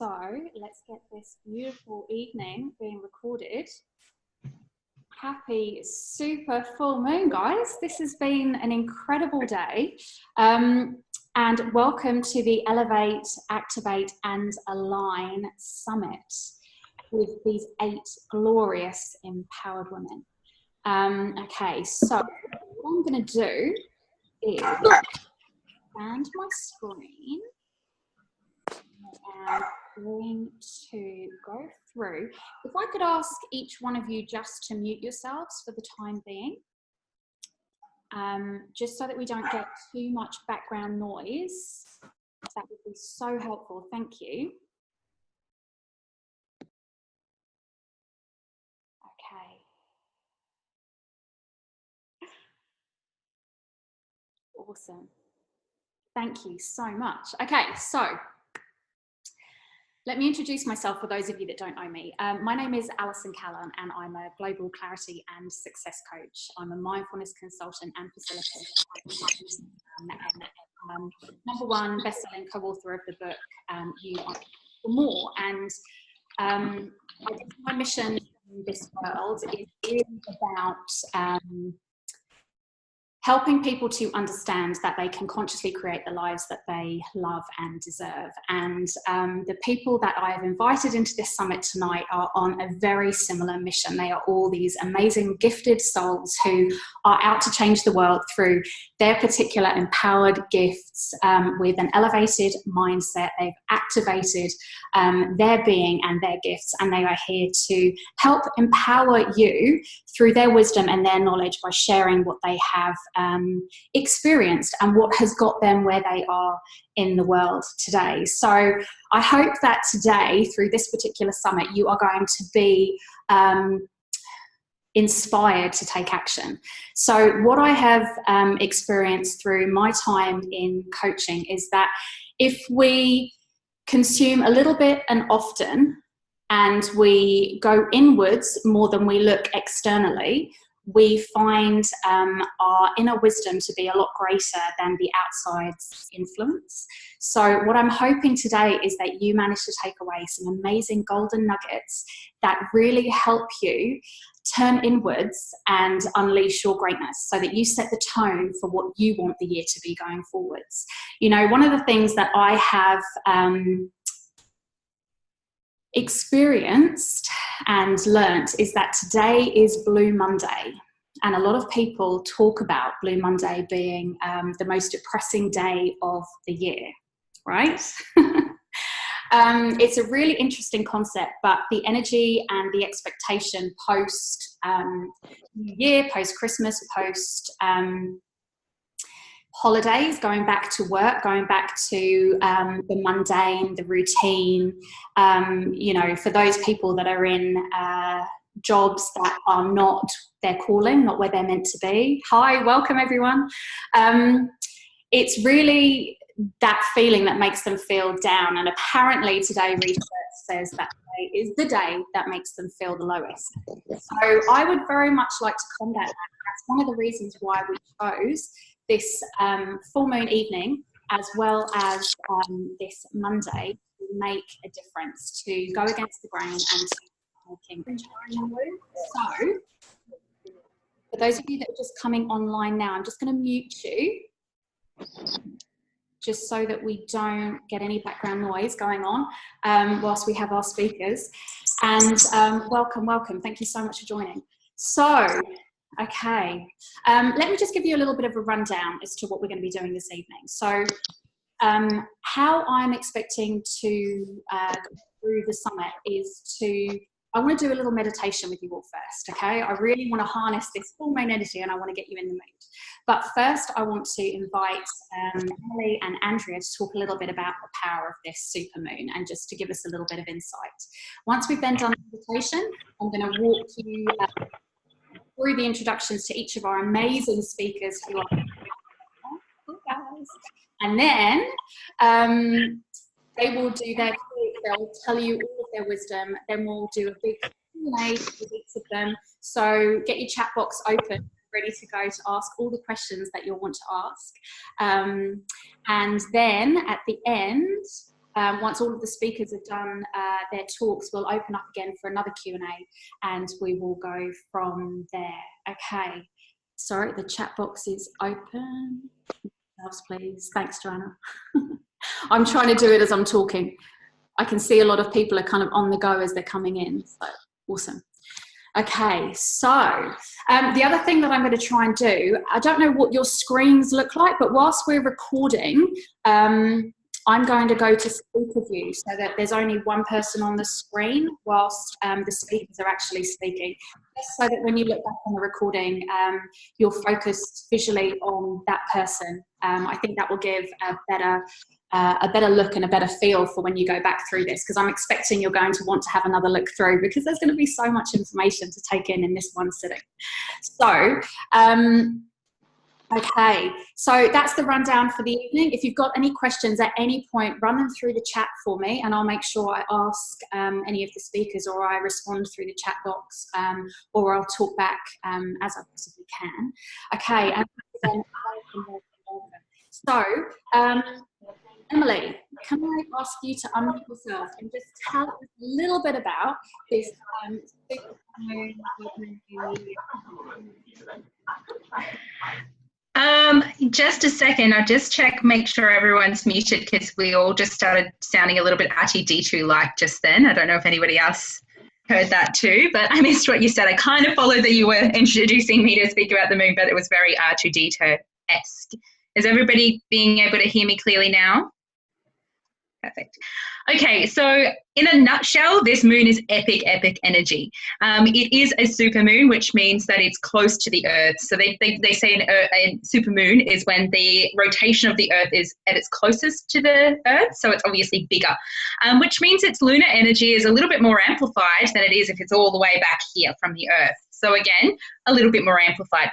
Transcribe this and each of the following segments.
So let's get this beautiful evening being recorded. Happy super full moon, guys. This has been an incredible day. And welcome to the Elevate, Activate and Align Summit with these 8 glorious empowered women. Okay, so what I'm going to do is expand my screen. And going to go through. If I could ask each one of you just to mute yourselves for the time being, just so that we don't get too much background noise. That would be so helpful. Thank you. Okay. Awesome. Thank you so much. Okay, so let me introduce myself for those of you that don't know me. My name is Alison Callan and I'm a global clarity and success coach. I'm a mindfulness consultant and facilitator. Number 1 best-selling co-author of the book, You Are For More. And I guess my mission in this world is really about helping people to understand that they can consciously create the lives that they love and deserve. And the people that I have invited into this summit tonight are on a very similar mission. They are all these amazing, gifted souls who are out to change the world through their particular empowered gifts with an elevated mindset. They've activated their being and their gifts, and they are here to help empower you through their wisdom and their knowledge by sharing what they have experienced and what has got them where they are in the world today. So I hope that today, through this particular summit, you are going to be inspired to take action. So what I have experienced through my time in coaching is that if we consume a little bit and often, and we go inwards more than we look externally, we find our inner wisdom to be a lot greater than the outside influence. So what I'm hoping today is that you manage to take away some amazing golden nuggets that really help you turn inwards and unleash your greatness so that you set the tone for what you want the year to be going forwards. You know, one of the things that I have experienced and learnt is that today is Blue Monday, and a lot of people talk about Blue Monday being the most depressing day of the year, right? It's a really interesting concept, but the energy and the expectation post New Year, post Christmas, post holidays, going back to work, going back to the mundane, the routine, you know, for those people that are in jobs that are not their calling, not where they're meant to be. Hi, welcome everyone. It's really that feeling that makes them feel down, and apparently today research says that today is the day that makes them feel the lowest. So I would very much like to combat that. That's one of the reasons why we chose this full moon evening as well as this Monday to make a difference, to go against the grain and to making a change. So for those of you that are just coming online now, I'm just going to mute you just so that we don't get any background noise going on whilst we have our speakers. And welcome, welcome. Thank you so much for joining. So, okay, let me just give you a little bit of a rundown as to what we're going to be doing this evening. So how I'm expecting to go through the summit is I want to do a little meditation with you all first, okay? I really want to harness this full moon energy and I want to get you in the mood. But first, I want to invite Emily and Andrea to talk a little bit about the power of this super moon and just to give us a little bit of insight. Once we've then done the meditation, I'm going to walk you through the introductions to each of our amazing speakers who are guys. And then they will do their talk, they'll tell you all of their wisdom, then we'll do a big Q&A with each of them. So get your chat box open, ready to go to ask all the questions that you'll want to ask. And then at the end, once all of the speakers have done their talks, we'll open up again for another Q&A, and we will go from there. Okay. Sorry, the chat box is open. Please. Thanks, Joanna. I'm trying to do it as I'm talking. I can see a lot of people are kind of on the go as they're coming in. So awesome. Okay, so the other thing that I'm going to try and do, I don't know what your screens look like, but whilst we're recording, I'm going to go to speaker view so that there's only one person on the screen whilst the speakers are actually speaking, just so that when you look back on the recording, you're focused visually on that person. I think that will give a better look and a better feel for when you go back through this, because I'm expecting you're going to want to have another look through, because there's going to be so much information to take in this one sitting. So, okay, so that's the rundown for the evening. If you've got any questions at any point, run them through the chat for me, and I'll make sure I ask any of the speakers, or I respond through the chat box, or I'll talk back as I possibly can. Okay, and then so, Emily, can I ask you to unmute yourself and just tell us a little bit about this just a second, I'll just check, make sure everyone's muted, because we all just started sounding a little bit R2D2-like just then. I don't know if anybody else heard that too, but I missed what you said. I kind of followed that you were introducing me to speak about the moon, but it was very R2D2-esque. Is everybody being able to hear me clearly now? Perfect. Okay, so in a nutshell, this moon is epic, epic energy. It is a supermoon, which means that it's close to the Earth. So they say a supermoon is when the rotation of the Earth is at its closest to the Earth, so it's obviously bigger, which means its lunar energy is a little bit more amplified than it is if it's all the way back here from the Earth. So again, a little bit more amplified.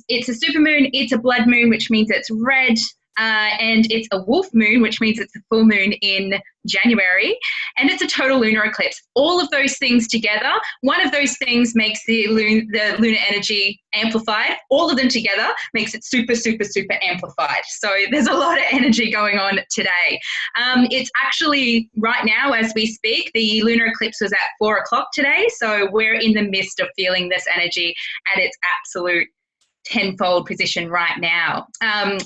It's a supermoon, it's a blood moon, which means it's red. And it's a wolf moon, which means it's a full moon in January, and it's a total lunar eclipse. All of those things together, one of those things makes the lunar energy amplified. All of them together makes it super, super, super amplified. So there's a lot of energy going on today. It's actually right now as we speak, the lunar eclipse was at 4 o'clock today. So we're in the midst of feeling this energy at its absolute tenfold position right now.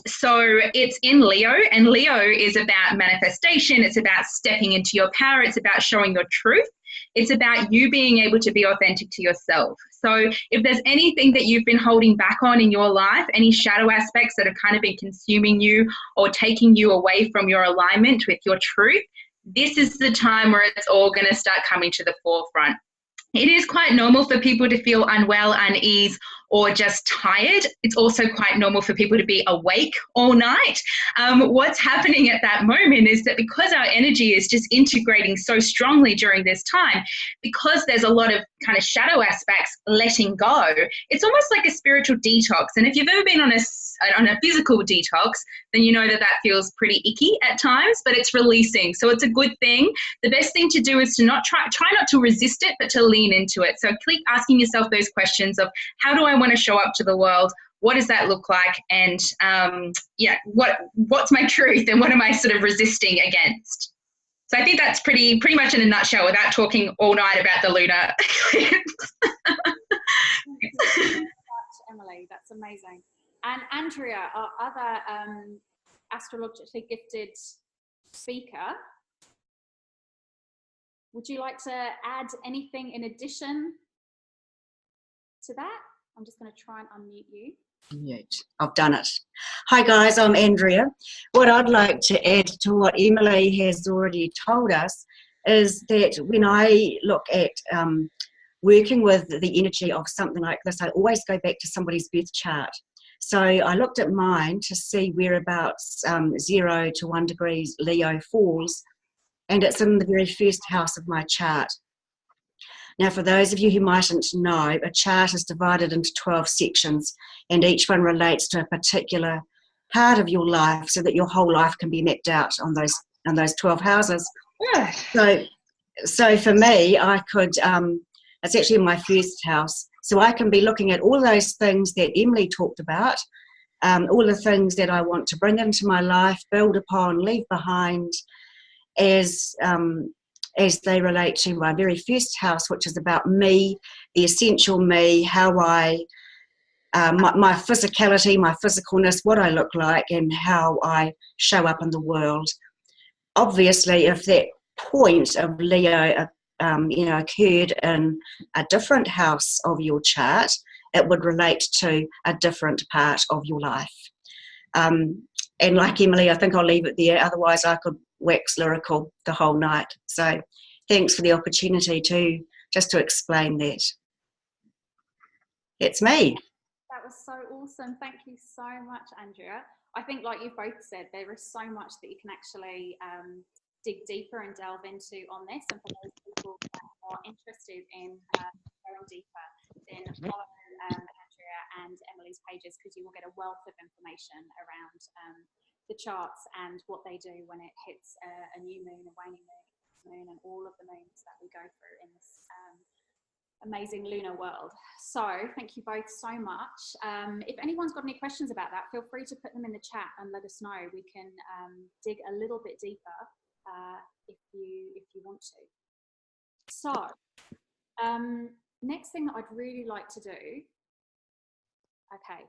So it's in Leo, and Leo is about manifestation. It's about stepping into your power. It's about showing your truth. It's about you being able to be authentic to yourself. So if there's anything that you've been holding back on in your life, any shadow aspects that have kind of been consuming you or taking you away from your alignment with your truth, this is the time where it's all going to start coming to the forefront. It is quite normal for people to feel unwell, unease, or just tired. It's also quite normal for people to be awake all night. What's happening at that moment is that because our energy is just integrating so strongly during this time, because there's a lot of kind of shadow aspects letting go, it's almost like a spiritual detox. And if you've ever been on a physical detox, then you know that that feels pretty icky at times, but it's releasing. So it's a good thing. The best thing to do is to not try not to resist it, but to lean into it. So keep asking yourself those questions of, how do I want to show up to the world? What does that look like? And what's my truth, and what am I sort of resisting against? So I think that's pretty much in a nutshell, without talking all night about the lunar eclipse. Emily, that's amazing. And Andrea, our other astrologically gifted speaker, would you like to add anything in addition to that? I'm just going to try and unmute you. Mute. I've done it. Hi guys, I'm Andrea. What I'd like to add to what Emily has already told us is that when I look at working with the energy of something like this, I always go back to somebody's birth chart. So I looked at mine to see whereabouts 0 to 1 degrees Leo falls, and it's in the very first house of my chart. Now, for those of you who mightn't know, a chart is divided into 12 sections, and each one relates to a particular part of your life, so that your whole life can be mapped out on those 12 houses. So for me, I could, it's actually in my first house, so I can be looking at all those things that Emily talked about, all the things that I want to bring into my life, build upon, leave behind, as they relate to my very first house, which is about me, the essential me, how I, my physicality, my physicalness, what I look like, and how I show up in the world. Obviously, if that point of Leo, occurred in a different house of your chart, it would relate to a different part of your life. And like Emily, I think I'll leave it there. Otherwise, I could wax lyrical the whole night. So thanks for the opportunity to explain that. It's me. That was so awesome. Thank you so much, Andrea. I think, like you both said, there is so much that you can actually dig deeper and delve into on this. And for those people that are interested in going deeper, then follow Andrea and Emily's pages, because you will get a wealth of information around the charts and what they do when it hits a new moon, a waning moon, and all of the moons that we go through in this amazing lunar world. So thank you both so much. If anyone's got any questions about that, feel free to put them in the chat and let us know. We can dig a little bit deeper if you want to. So next thing that I'd really like to do, okay,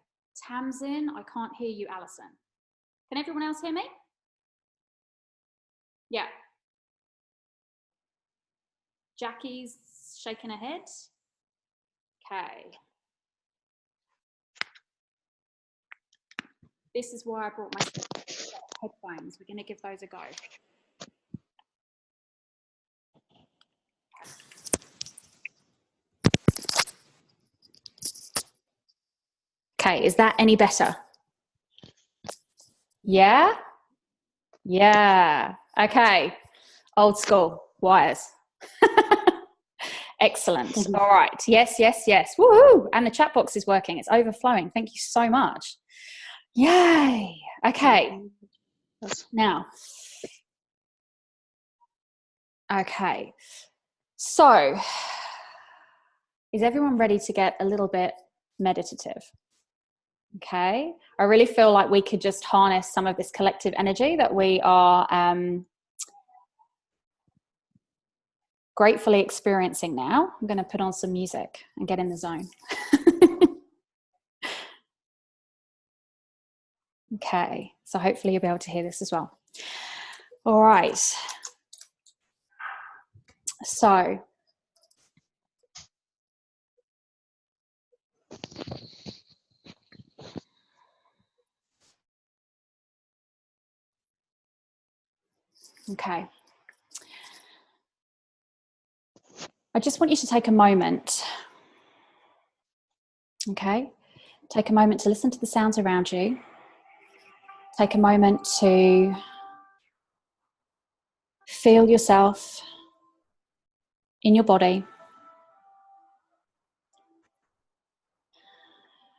Tamsin, I can't hear you, Alison. Can everyone else hear me? Yeah. Jackie's shaking her head. Okay. This is why I brought my headphones. We're going to give those a go. Okay, is that any better? Yeah? Yeah. Okay. Old school wires. Excellent. All right. Yes, yes, yes. Woohoo! And the chat box is working. It's overflowing. Thank you so much. Yay. Okay. Now. Okay. So, is everyone ready to get a little bit meditative? Okay. I really feel like we could just harness some of this collective energy that we are gratefully experiencing now. I'm going to put on some music and get in the zone. Okay, so hopefully you'll be able to hear this as well. All right. So, okay. I just want you to take a moment. Okay? Take a moment to listen to the sounds around you. Take a moment to feel yourself in your body.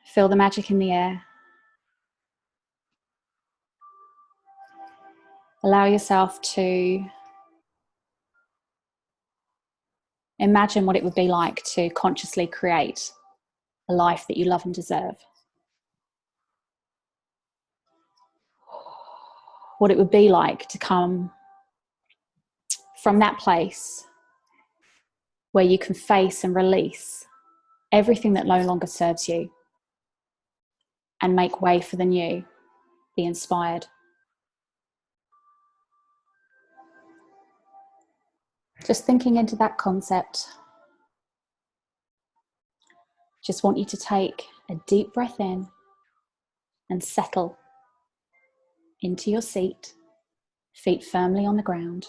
Feel the magic in the air. Allow yourself to imagine what it would be like to consciously create a life that you love and deserve. What it would be like to come from that place where you can face and release everything that no longer serves you and make way for the new, the inspired. Just thinking into that concept, just want you to take a deep breath in and settle into your seat, feet firmly on the ground.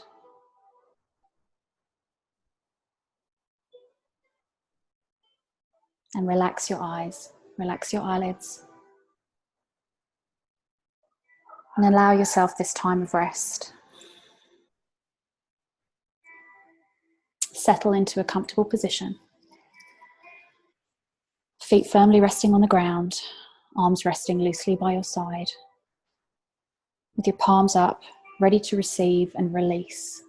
And relax your eyes, relax your eyelids. And allow yourself this time of rest. Settle into a comfortable position. Feet firmly resting on the ground, arms resting loosely by your side. With your palms up, ready to receive and release.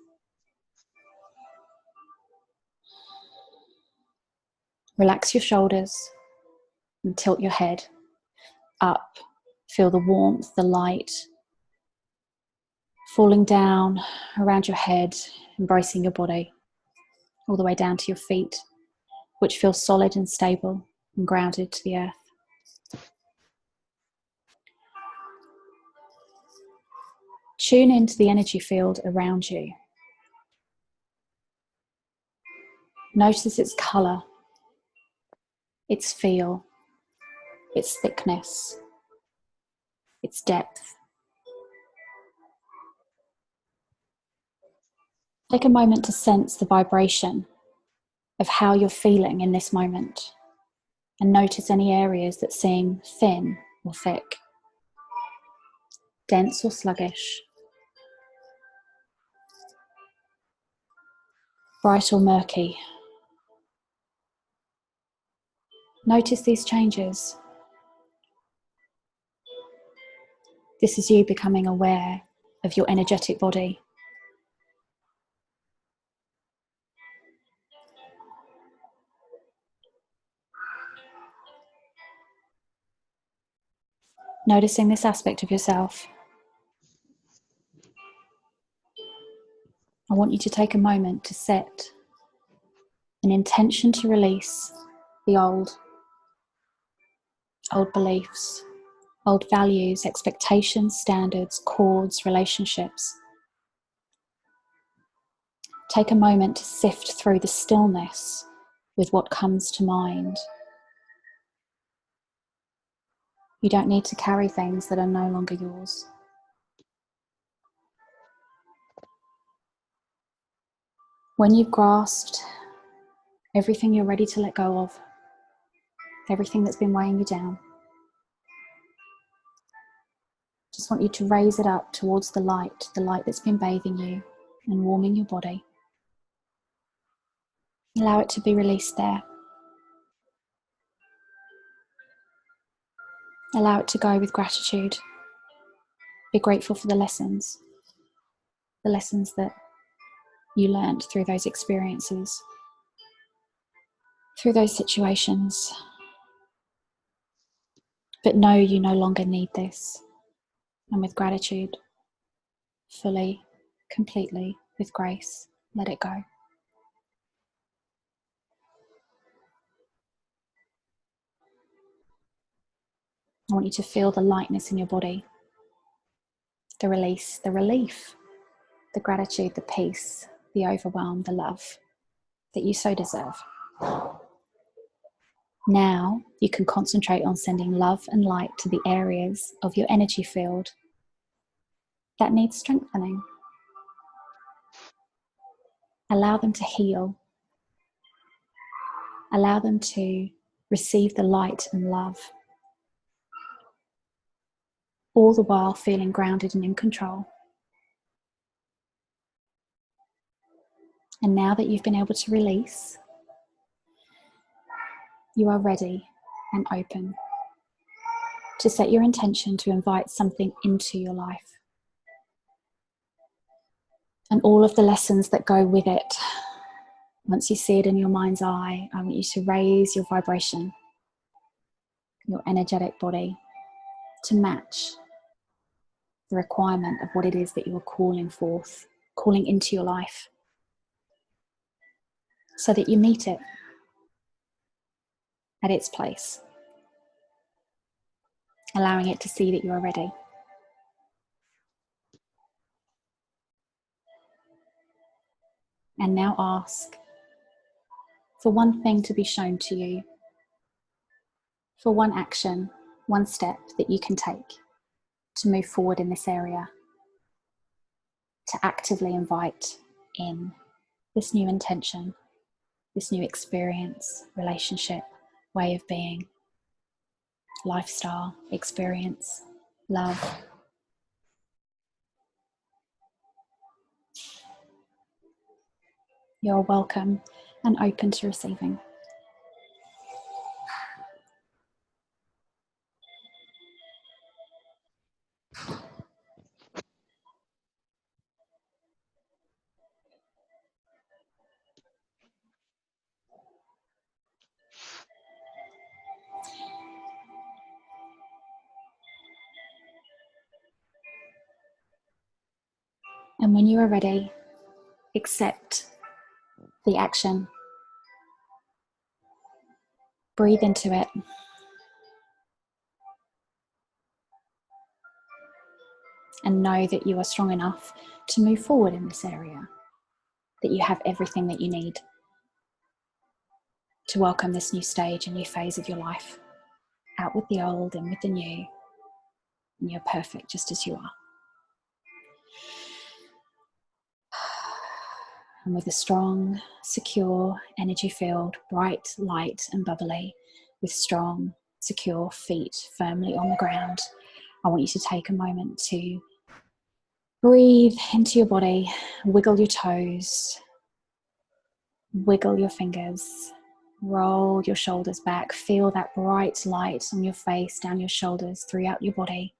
Relax your shoulders and tilt your head up. Feel the warmth, the light falling down around your head, embracing your body, all the way down to your feet, which feel solid and stable and grounded to the earth. Tune into the energy field around you. Notice its colour, its feel, its thickness, its depth. Take a moment to sense the vibration of how you're feeling in this moment, and notice any areas that seem thin or thick, dense or sluggish, bright or murky. Notice these changes. This is you becoming aware of your energetic body. Noticing this aspect of yourself. I want you to take a moment to set an intention to release the old beliefs, old values, expectations, standards, cords, relationships. Take a moment to sift through the stillness with what comes to mind. You don't need to carry things that are no longer yours. When you've grasped everything you're ready to let go of, everything that's been weighing you down, just want you to raise it up towards the light that's been bathing you and warming your body. Allow it to be released there. Allow it to go with gratitude. Be grateful for the lessons that you learned through those experiences, through those situations. But know you no longer need this. And with gratitude, fully, completely, with grace, let it go. I want you to feel the lightness in your body, the release, the relief, the gratitude, the peace, the overwhelm, the love that you so deserve. Now you can concentrate on sending love and light to the areas of your energy field that need strengthening. Allow them to heal. Allow them to receive the light and love, all the while feeling grounded and in control. And now that you've been able to release, you are ready and open to set your intention to invite something into your life. And all of the lessons that go with it. Once you see it in your mind's eye, I want you to raise your vibration, your energetic body, to match the requirement of what it is that you are calling forth, calling into your life, so that you meet it at its place, allowing it to see that you are ready. And now ask for one thing to be shown to you, for one action, one step that you can take to move forward in this area, to actively invite in this new intention, this new experience, relationship, way of being, lifestyle, experience, love. You're welcome and open to receiving. And when you are ready, accept the action. Breathe into it. And know that you are strong enough to move forward in this area, that you have everything that you need to welcome this new stage and new phase of your life. Out with the old, in with the new, and you're perfect just as you are. And with a strong, secure energy field, bright, light and bubbly, with strong, secure feet firmly on the ground, I want you to take a moment to breathe into your body, wiggle your toes, wiggle your fingers, roll your shoulders back, feel that bright light on your face, down your shoulders, throughout your body.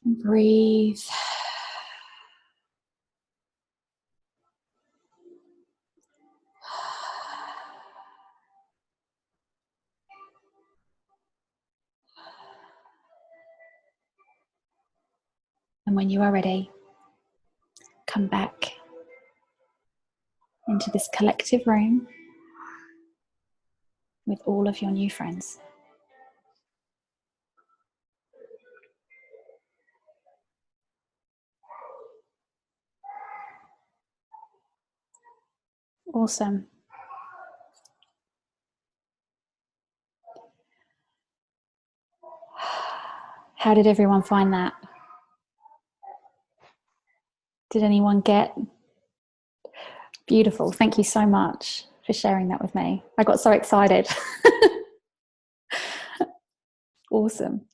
Breathe. And when you are ready, come back into this collective room with all of your new friends. Awesome. How did everyone find that? Did anyone get? Beautiful. Thank you so much for sharing that with me. I got so excited. Awesome.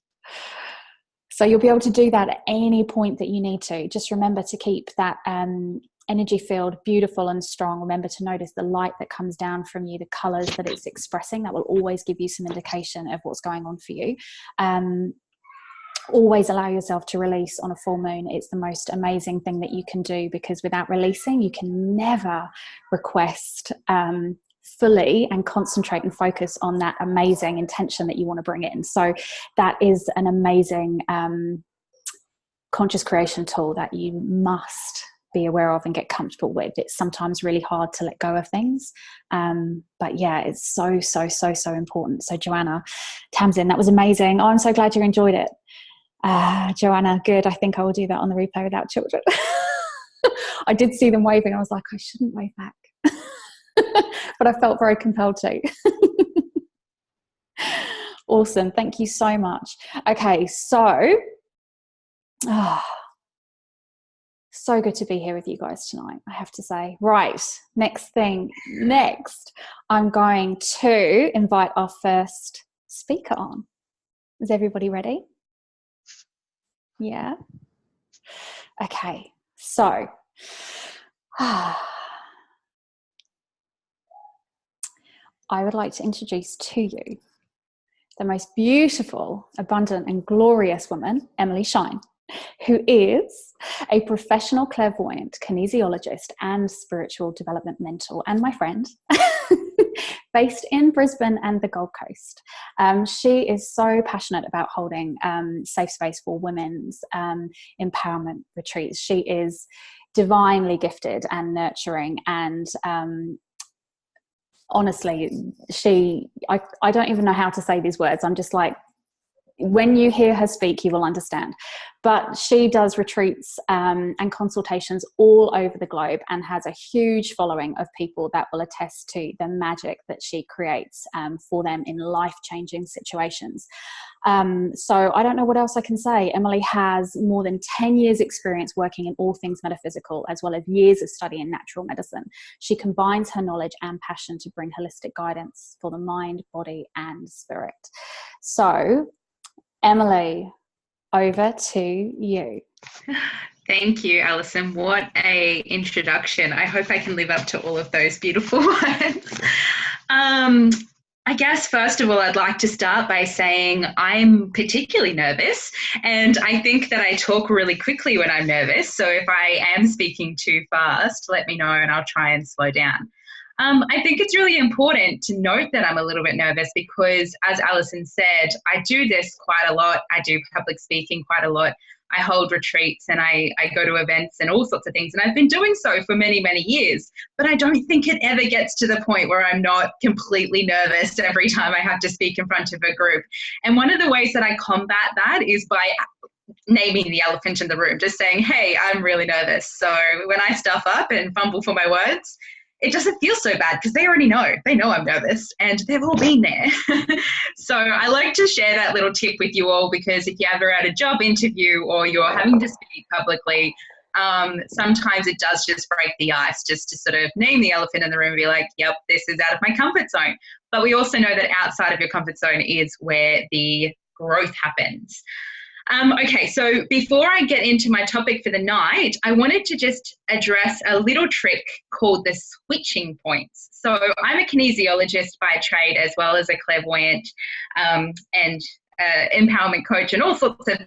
So you'll be able to do that at any point that you need to. Just remember to keep that energy field beautiful and strong. Remember to notice the light that comes down from you, the colors that it's expressing. That will always give you some indication of what's going on for you. Always allow yourself to release on a full moon. It's the most amazing thing that you can do, because without releasing, you can never request fully and concentrate and focus on that amazing intention that you want to bring in. So that is an amazing conscious creation tool that you must be aware of and get comfortable with. It's sometimes really hard to let go of things, but yeah, it's so important. So Joanna Tamsin, that was amazing. Oh, I'm so glad you enjoyed it. Joanna, good. I think I will do that on the replay without children. I did see them waving. I was like, I shouldn't wave back. But I felt very compelled to. Awesome. Thank you so much. Okay, so so good to be here with you guys tonight, I have to say. Right, next, I'm going to invite our first speaker on. Is everybody ready? Yeah. Okay, so I would like to introduce to you the most beautiful, abundant and glorious woman, Emily Shine, who is a professional clairvoyant, kinesiologist and spiritual development mentor, and my friend, based in Brisbane and the Gold Coast. She is so passionate about holding safe space for women's empowerment retreats. She is divinely gifted and nurturing, and honestly, I don't even know how to say these words. I'm just like, when you hear her speak, you will understand. But she does retreats and consultations all over the globe, and has a huge following of people that will attest to the magic that she creates for them in life-changing situations. So I don't know what else I can say. Emily has more than 10 years experience working in all things metaphysical, as well as years of study in natural medicine. She combines her knowledge and passion to bring holistic guidance for the mind, body and spirit. So Emily, over to you. Thank you, Alison. What a introduction. I hope I can live up to all of those beautiful words. I guess, first of all, I'd like to start by saying I'm particularly nervous, and I think that I talk really quickly when I'm nervous. So if I am speaking too fast, let me know and I'll try and slow down. I think it's really important to note that I'm a little bit nervous because, as Alison said, I do this quite a lot. I do public speaking quite a lot. I hold retreats and I go to events and all sorts of things. And I've been doing so for many, many years, but I don't think it ever gets to the point where I'm not completely nervous every time I have to speak in front of a group. And one of the ways that I combat that is by naming the elephant in the room, just saying, hey, I'm really nervous. So when I stuff up and fumble for my words, it doesn't feel so bad because they already know. They know I'm nervous and they've all been there. So I like to share that little tip with you all, because if you're ever at a job interview or you're having to speak publicly, sometimes it does just break the ice just to sort of name the elephant in the room and be like, yep, this is out of my comfort zone. But we also know that outside of your comfort zone is where the growth happens. Okay, so before I get into my topic for the night, I wanted to just address a little trick called the switching points. So I'm a kinesiologist by trade, as well as a clairvoyant and empowerment coach and all sorts of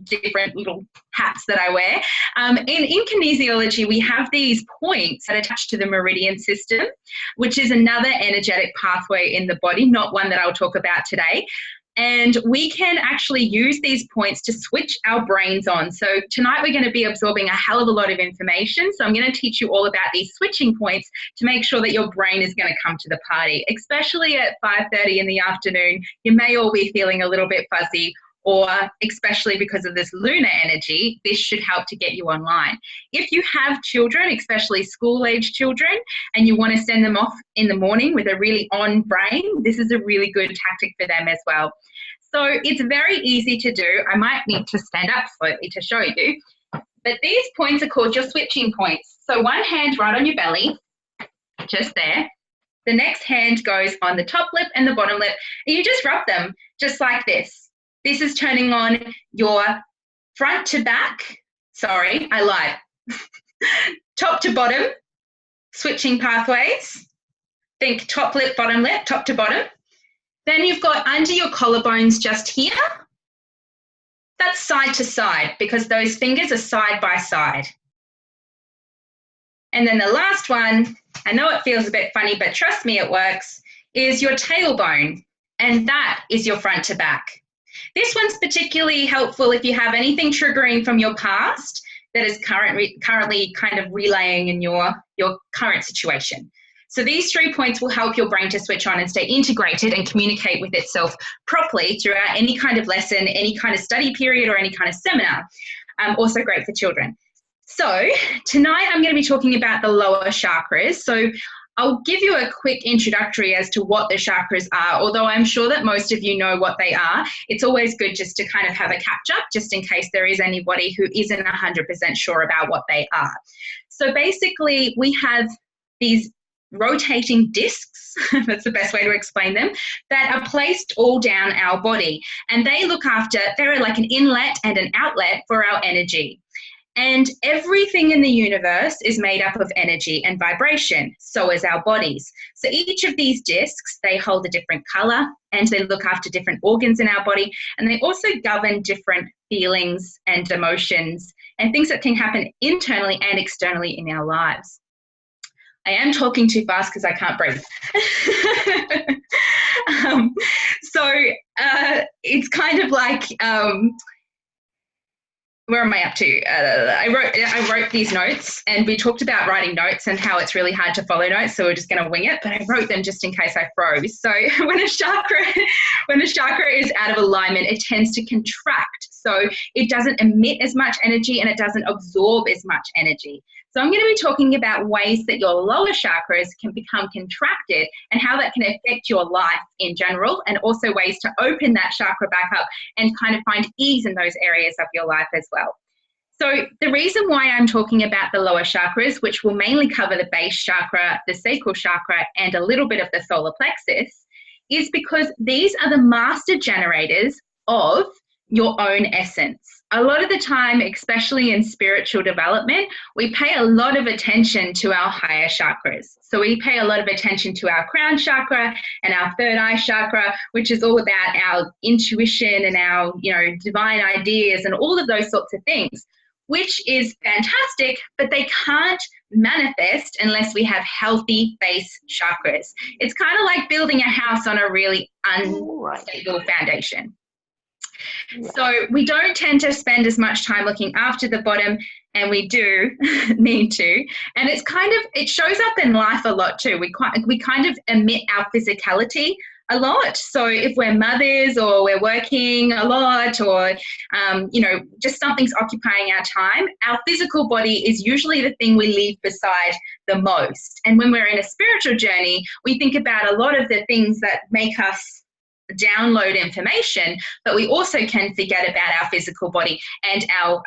different little hats that I wear. In kinesiology, we have these points that attach to the meridian system, which is another energetic pathway in the body, not one that I'll talk about today. And we can actually use these points to switch our brains on. So tonight we're going to be absorbing a hell of a lot of information. So I'm going to teach you all about these switching points to make sure that your brain is going to come to the party, especially at 5:30 in the afternoon. You may all be feeling a little bit fuzzy, or especially because of this lunar energy, this should help to get you online. If you have children, especially school-age children, and you want to send them off in the morning with a really on brain, this is a really good tactic for them as well. So it's very easy to do. I might need to stand up slightly to show you, but these points are called your switching points. So one hand right on your belly, just there. The next hand goes on the top lip and the bottom lip, and you just rub them just like this. This is turning on your front to back. Sorry, I lied. Top to bottom, switching pathways. Think top lip, top to bottom. Then you've got under your collarbones just here. That's side to side, because those fingers are side by side. And then the last one, I know it feels a bit funny, but trust me, it works, is your tailbone. And that is your front to back. This one's particularly helpful if you have anything triggering from your past that is currently kind of relaying in your current situation. So these 3 points will help your brain to switch on and stay integrated and communicate with itself properly throughout any kind of lesson, any kind of study period, or any kind of seminar. Also great for children. So tonight I'm going to be talking about the lower chakras. So I'll give you a quick introductory as to what the chakras are, although I'm sure that most of you know what they are. It's always good just to kind of have a catch up, just in case there is anybody who isn't 100% sure about what they are. So basically we have these rotating discs, that's the best way to explain them, that are placed all down our body. And they look after, they're like an inlet and an outlet for our energy. And everything in the universe is made up of energy and vibration, so is our bodies. So each of these discs, they hold a different color and they look after different organs in our body. And they also govern different feelings and emotions and things that can happen internally and externally in our lives. I am talking too fast because I can't breathe. So it's kind of like, where am I up to? I wrote these notes, and we talked about writing notes and how it's really hard to follow notes, so we're just going to wing it, but I wrote them just in case I froze. So when a chakra is out of alignment, it tends to contract. So it doesn't emit as much energy and it doesn't absorb as much energy. So I'm going to be talking about ways that your lower chakras can become contracted and how that can affect your life in general, and also ways to open that chakra back up and kind of find ease in those areas of your life as well. So the reason why I'm talking about the lower chakras, which will mainly cover the base chakra, the sacral chakra, and a little bit of the solar plexus, is because these are the master generators of your own essence. A lot of the time, especially in spiritual development, we pay a lot of attention to our higher chakras. So we pay a lot of attention to our crown chakra and our third eye chakra, which is all about our intuition and our, divine ideas and all of those sorts of things, which is fantastic, but they can't manifest unless we have healthy base chakras. It's kind of like building a house on a really unstable foundation. So we don't tend to spend as much time looking after the bottom, and we do need to. And it shows up in life a lot too. We kind of emit our physicality a lot. So if we're mothers or we're working a lot, or just something's occupying our time, our physical body is usually the thing we leave beside the most. And when we're in a spiritual journey, we think about a lot of the things that make us download information, but we also can forget about our physical body and our,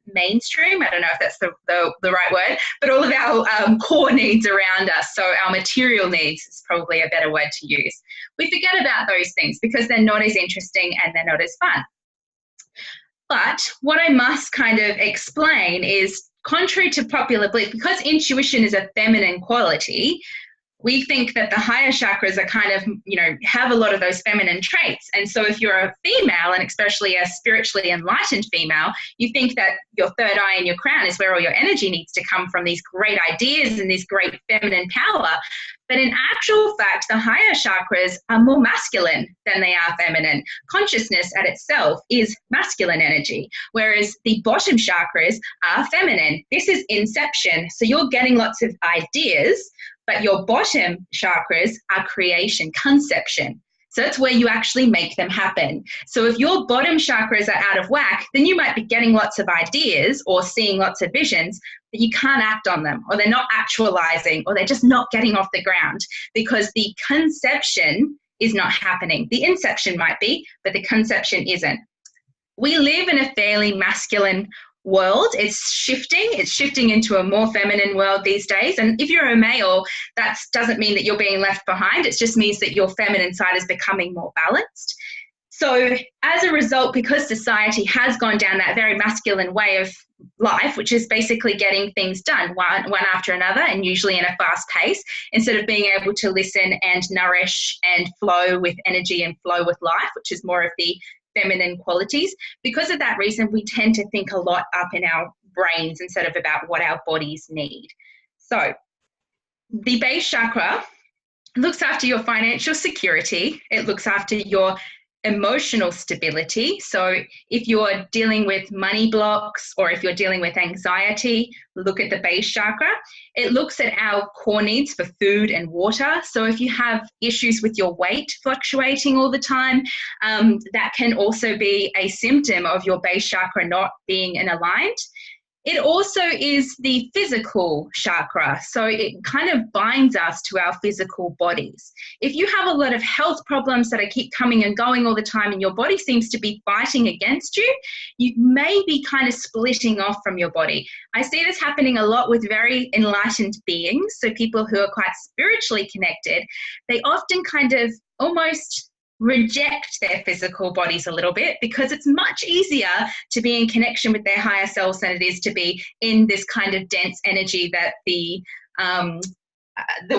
mainstream, I don't know if that's the right word, but all of our core needs around us. So our material needs is probably a better word to use. We forget about those things because they're not as interesting and they're not as fun. But what I must kind of explain is, contrary to popular belief, because intuition is a feminine quality, we think that the higher chakras are kind of, have a lot of those feminine traits. And so if you're a female, and especially a spiritually enlightened female, you think that your third eye and your crown is where all your energy needs to come from, these great ideas and this great feminine power. But in actual fact, the higher chakras are more masculine than they are feminine. Consciousness at itself is masculine energy, whereas the bottom chakras are feminine. This is inception. So you're getting lots of ideas, but your bottom chakras are creation, conception. So that's where you actually make them happen. So if your bottom chakras are out of whack, then you might be getting lots of ideas or seeing lots of visions, but you can't act on them, or they're not actualizing, or they're just not getting off the ground because the conception is not happening. The inception might be, but the conception isn't. We live in a fairly masculine world. It's shifting into a more feminine world these days. And if you're a male, that doesn't mean that you're being left behind. It just means that your feminine side is becoming more balanced. So as a result, because society has gone down that very masculine way of life, which is basically getting things done one after another, and usually in a fast pace, instead of being able to listen and nourish and flow with energy and flow with life, which is more of the feminine qualities. Because of that reason, we tend to think a lot up in our brains instead of about what our bodies need. So the base chakra looks after your financial security. It looks after your emotional stability. So if you're dealing with money blocks or if you're dealing with anxiety, look at the base chakra. It looks at our core needs for food and water. So if you have issues with your weight fluctuating all the time, that can also be a symptom of your base chakra not being aligned. It also is the physical chakra, so it kind of binds us to our physical bodies. If you have a lot of health problems that keep coming and going all the time and your body seems to be fighting against you, you may be kind of splitting off from your body. I see this happening a lot with very enlightened beings, so people who are quite spiritually connected. They often kind of almost reject their physical bodies a little bit because it's much easier to be in connection with their higher selves than it is to be in this kind of dense energy that the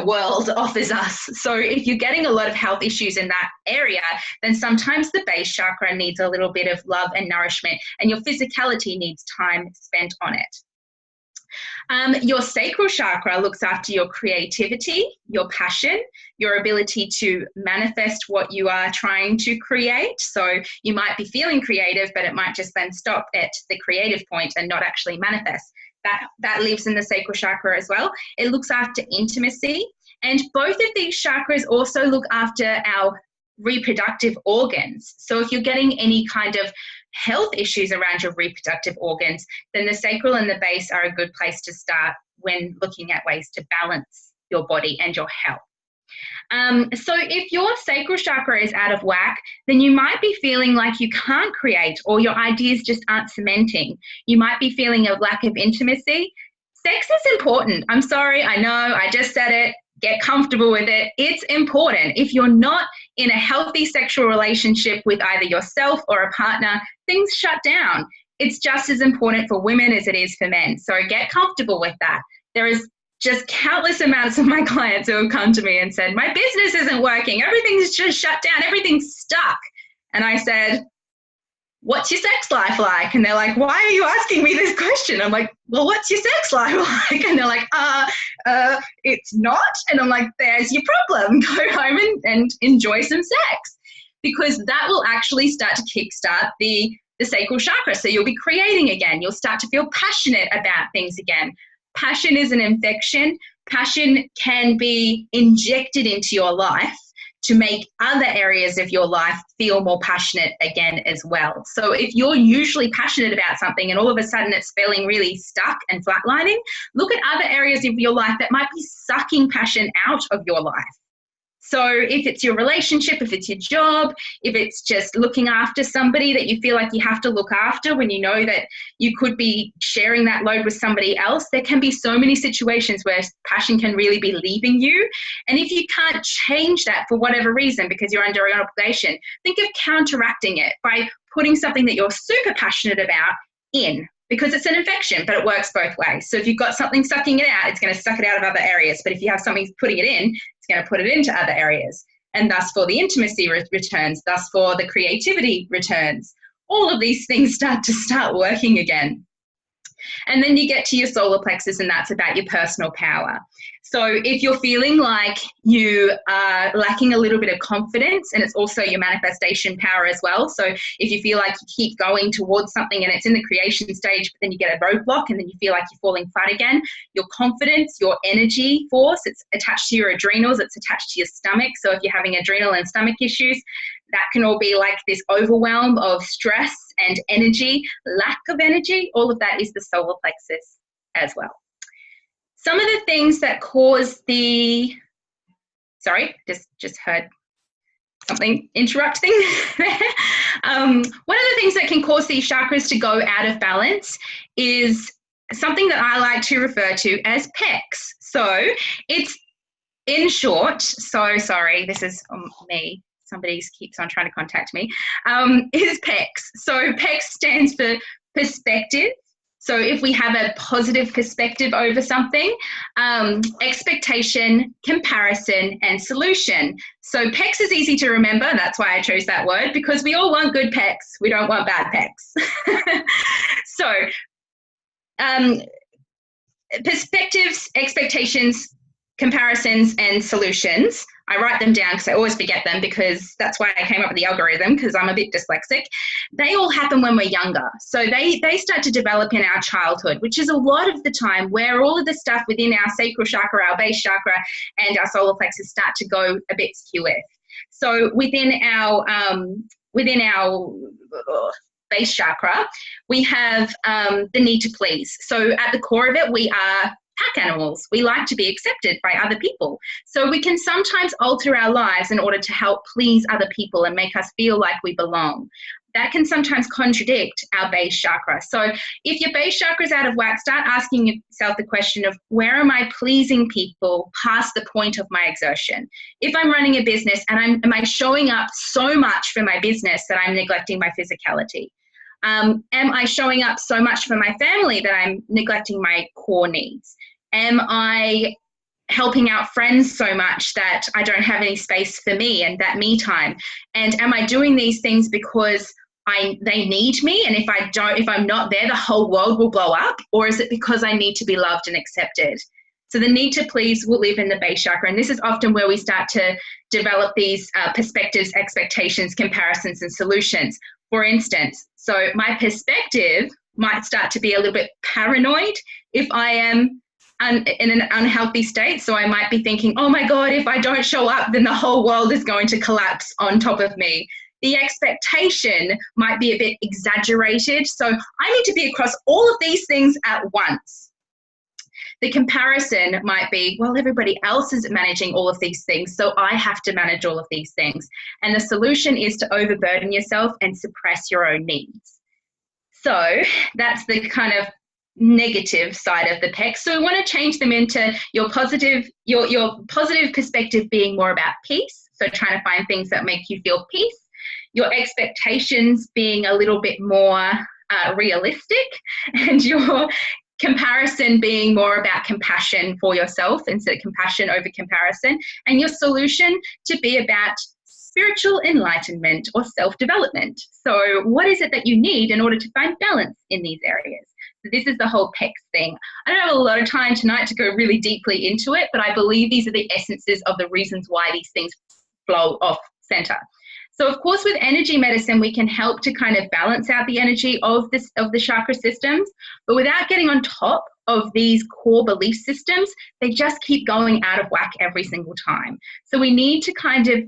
world offers us. So if you're getting a lot of health issues in that area, then sometimes the base chakra needs a little bit of love and nourishment, and your physicality needs time spent on it. Your sacral chakra looks after your creativity, your passion, your ability to manifest what you are trying to create. So you might be feeling creative, but it might just then stop at the creative point and not actually manifest. That lives in the sacral chakra as well. It looks after intimacy. And both of these chakras also look after our reproductive organs. So if you're getting any kind of health issues around your reproductive organs, then the sacral and the base are a good place to start when looking at ways to balance your body and your health. So if your sacral chakra is out of whack, then you might be feeling like you can't create, or your ideas just aren't cementing. You might be feeling a lack of intimacy. Sex is important. I'm sorry, I know, I just said it. Get comfortable with it. It's important. If you're not in a healthy sexual relationship with either yourself or a partner, things shut down. It's just as important for women as it is for men. So get comfortable with that. There is just countless amounts of my clients who have come to me and said, my business isn't working. Everything's just shut down. Everything's stuck. And I said, what's your sex life like? And they're like, why are you asking me this question? I'm like, well, what's your sex life like? And they're like, it's not. And I'm like, there's your problem. Go home and enjoy some sex. because that will actually start to kickstart the sacral chakra. So you'll be creating again. You'll start to feel passionate about things again. Passion is an infection. Passion can be injected into your life to make other areas of your life feel more passionate again as well. So if you're usually passionate about something and all of a sudden it's feeling really stuck and flatlining, look at other areas of your life that might be sucking passion out of your life. So if it's your relationship, if it's your job, if it's just looking after somebody that you feel like you have to look after when you know that you could be sharing that load with somebody else, there can be so many situations where passion can really be leaving you. And if you can't change that for whatever reason because you're under an obligation, think of counteracting it by putting something that you're super passionate about in, because it's an infection, but it works both ways. So if you've got something sucking it out, it's going to suck it out of other areas. But if you have something putting it in, it's going to put it into other areas. And thus for the intimacy returns, thus for the creativity returns. All of these things start working again. And then you get to your solar plexus, and that's about your personal power. So if you're feeling like you are lacking a little bit of confidence, and it's also your manifestation power as well. So if you feel like you keep going towards something and it's in the creation stage, but then you get a roadblock and then you feel like you're falling flat again, your confidence, your energy force, it's attached to your adrenals, it's attached to your stomach. So if you're having adrenal and stomach issues, that can all be like this overwhelm of stress and energy, lack of energy. All of that is the solar plexus as well. Some of the things that cause the, sorry, just heard something interrupting there. One of the things that can cause these chakras to go out of balance is something that I like to refer to as pecs. So it's, in short, so sorry, this is me. Somebody keeps on trying to contact me, is PECS. So PECS stands for perspective. So if we have a positive perspective over something, expectation, comparison, and solution. So PECS is easy to remember. That's why I chose that word, because we all want good PECS. We don't want bad PECS. So perspectives, expectations, comparisons, and solutions. I write them down because I always forget them, because that's why I came up with the algorithm, because I'm a bit dyslexic. They all happen when we're younger. So they start to develop in our childhood, which is a lot of the time where all of the stuff within our sacral chakra, our base chakra, and our solar plexus start to go a bit skew. So within our base chakra, we have the need to please. So at the core of it, we are pack animals. We like to be accepted by other people. So we can sometimes alter our lives in order to help please other people and make us feel like we belong. That can sometimes contradict our base chakra. So if your base chakra is out of whack, start asking yourself the question of, where am I pleasing people past the point of my exertion? If I'm running a business, and am I showing up so much for my business that I'm neglecting my physicality? Am I showing up so much for my family that I'm neglecting my core needs? Am I helping out friends so much that I don't have any space for me and that me time? And am I doing these things because they need me, and if I'm not there, the whole world will blow up? Or is it because I need to be loved and accepted? So the need to please will live in the base chakra, and this is often where we start to develop these perspectives, expectations, comparisons, and solutions. For instance, so my perspective might start to be a little bit paranoid if I am in an unhealthy state. So I might be thinking, oh my God, if I don't show up, then the whole world is going to collapse on top of me. The expectation might be a bit exaggerated. So I need to be across all of these things at once. The comparison might be, well, everybody else is managing all of these things, so I have to manage all of these things. And the solution is to overburden yourself and suppress your own needs. So that's the kind of negative side of the PEC. So we want to change them into your positive perspective being more about peace. So trying to find things that make you feel peace. Your expectations being a little bit more realistic, and your comparison being more about compassion for yourself instead of compassion over comparison, and your solution to be about spiritual enlightenment or self-development. So what is it that you need in order to find balance in these areas? So this is the whole PECS thing. I don't have a lot of time tonight to go really deeply into it, but I believe these are the essences of the reasons why these things flow off center. So of course, with energy medicine, we can help to kind of balance out the energy of the chakra systems, but without getting on top of these core belief systems, they just keep going out of whack every single time. So we need to kind of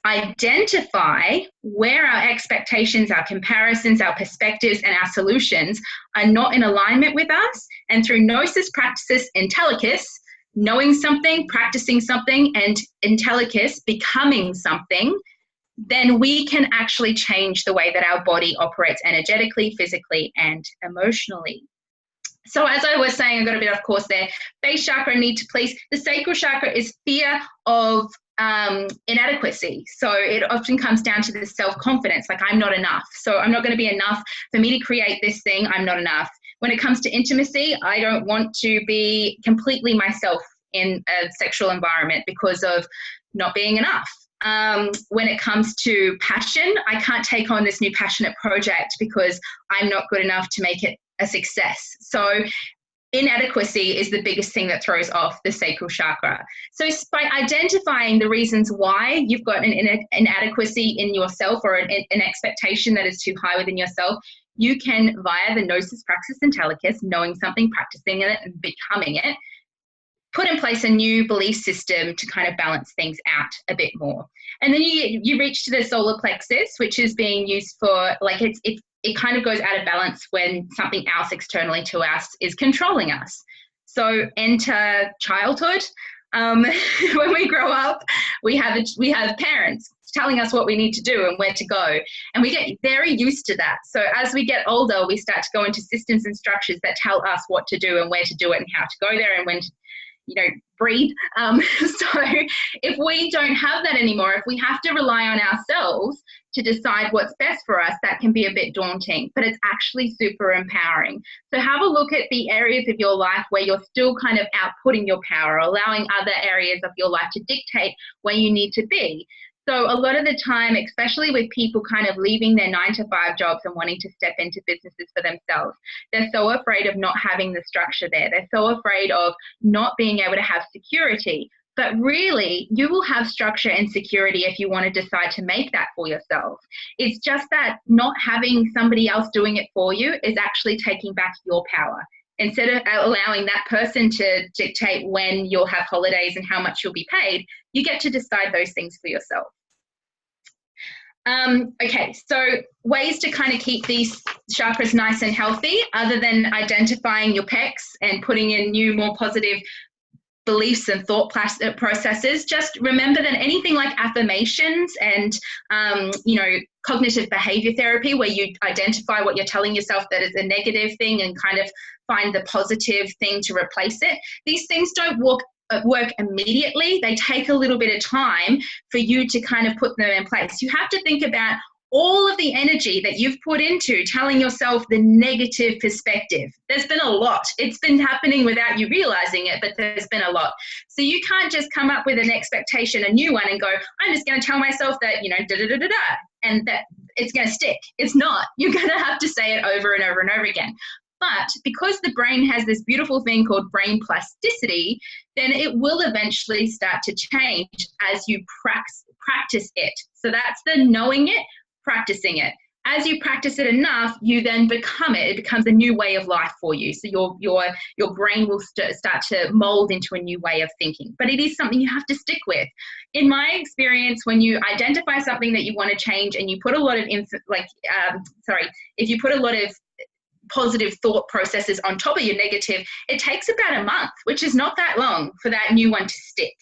identify where our expectations, our comparisons, our perspectives, and our solutions are not in alignment with us. And through gnosis, praxis, intellicus, knowing something, practicing something, and intellicus, becoming something, then we can actually change the way that our body operates energetically, physically, and emotionally. So as I was saying, I got a bit off course there. Base chakra, need to please. The sacral chakra is fear of inadequacy. So it often comes down to the self-confidence, like I'm not enough. So I'm not going to be enough for me to create this thing. I'm not enough. When it comes to intimacy, I don't want to be completely myself in a sexual environment because of not being enough. When it comes to passion, I can't take on this new passionate project because I'm not good enough to make it a success. So inadequacy is the biggest thing that throws off the sacral chakra. So by identifying the reasons why you've got an inadequacy in yourself or an expectation that is too high within yourself, you can, via the gnosis, praxis, intellicus, knowing something, practicing it, and becoming it, put in place a new belief system to kind of balance things out a bit more. And then you reach to the solar plexus, which is being used for, like, it kind of goes out of balance when something else externally to us is controlling us. So enter childhood. When we grow up, we have parents telling us what we need to do and where to go. And we get very used to that. So as we get older, we start to go into systems and structures that tell us what to do and where to do it and how to go there and when to, breathe. So if we don't have that anymore, if we have to rely on ourselves to decide what's best for us, that can be a bit daunting, but it's actually super empowering. So have a look at the areas of your life where you're still kind of outputting your power, allowing other areas of your life to dictate where you need to be. So a lot of the time, especially with people kind of leaving their 9-to-5 jobs and wanting to step into businesses for themselves, they're so afraid of not having the structure there. They're so afraid of not being able to have security. But really, you will have structure and security if you want to decide to make that for yourself. It's just that not having somebody else doing it for you is actually taking back your power. Instead of allowing that person to dictate when you'll have holidays and how much you'll be paid, you get to decide those things for yourself. Okay, so ways to kind of keep these chakras nice and healthy, other than identifying your pecs and putting in new, more positive beliefs and thought processes. Just remember that anything like affirmations and, cognitive behavior therapy, where you identify what you're telling yourself that is a negative thing and kind of find the positive thing to replace it. These things don't work immediately. They take a little bit of time for you to kind of put them in place. You have to think about all of the energy that you've put into telling yourself the negative perspective. There's been a lot. It's been happening without you realizing it, but there's been a lot. So you can't just come up with an expectation, a new one, and go, I'm just going to tell myself that, and that it's going to stick. It's not. You're going to have to say it over and over and over again. But because the brain has this beautiful thing called brain plasticity, then it will eventually start to change as you practice it. So that's the knowing it, practicing it. As you practice it enough, you then become it. It becomes a new way of life for you. So your brain will start to mold into a new way of thinking. But it is something you have to stick with. In my experience, when you identify something that you want to change and you put a lot of if you put a lot of positive thought processes on top of your negative, it takes about a month, which is not that long for that new one to stick.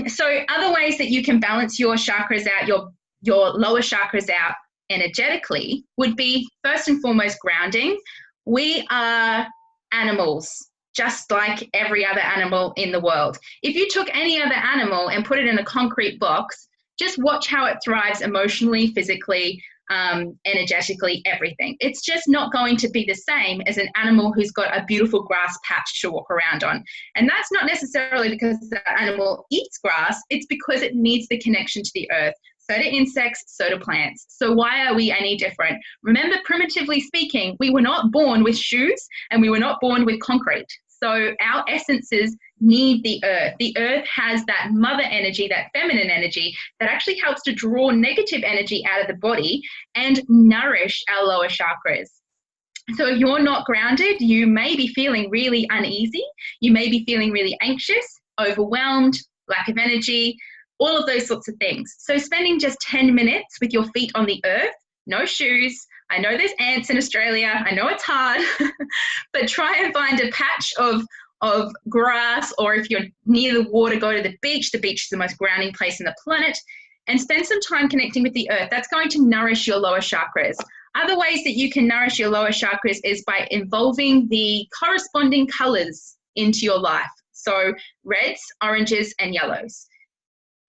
So other ways that you can balance your chakras out, your lower chakras out energetically would be, first and foremost, grounding. We are animals, just like every other animal in the world. If you took any other animal and put it in a concrete box, just watch how it thrives emotionally, physically, energetically, everything. It's just not going to be the same as an animal who's got a beautiful grass patch to walk around on. And that's not necessarily because the animal eats grass, it's because it needs the connection to the earth. So do insects, so do plants. So why are we any different? Remember, primitively speaking, we were not born with shoes and we were not born with concrete. So our essences need the earth. The earth has that mother energy, that feminine energy that actually helps to draw negative energy out of the body and nourish our lower chakras. So if you're not grounded, you may be feeling really uneasy. You may be feeling really anxious, overwhelmed, lack of energy, all of those sorts of things. So spending just 10 minutes with your feet on the earth, no shoes. I know there's ants in Australia. I know it's hard, but try and find a patch of grass, or if you're near the water, go to the beach. The beach is the most grounding place on the planet, and spend some time connecting with the earth. That's going to nourish your lower chakras. Other ways that you can nourish your lower chakras is by involving the corresponding colors into your life. So reds, oranges, and yellows.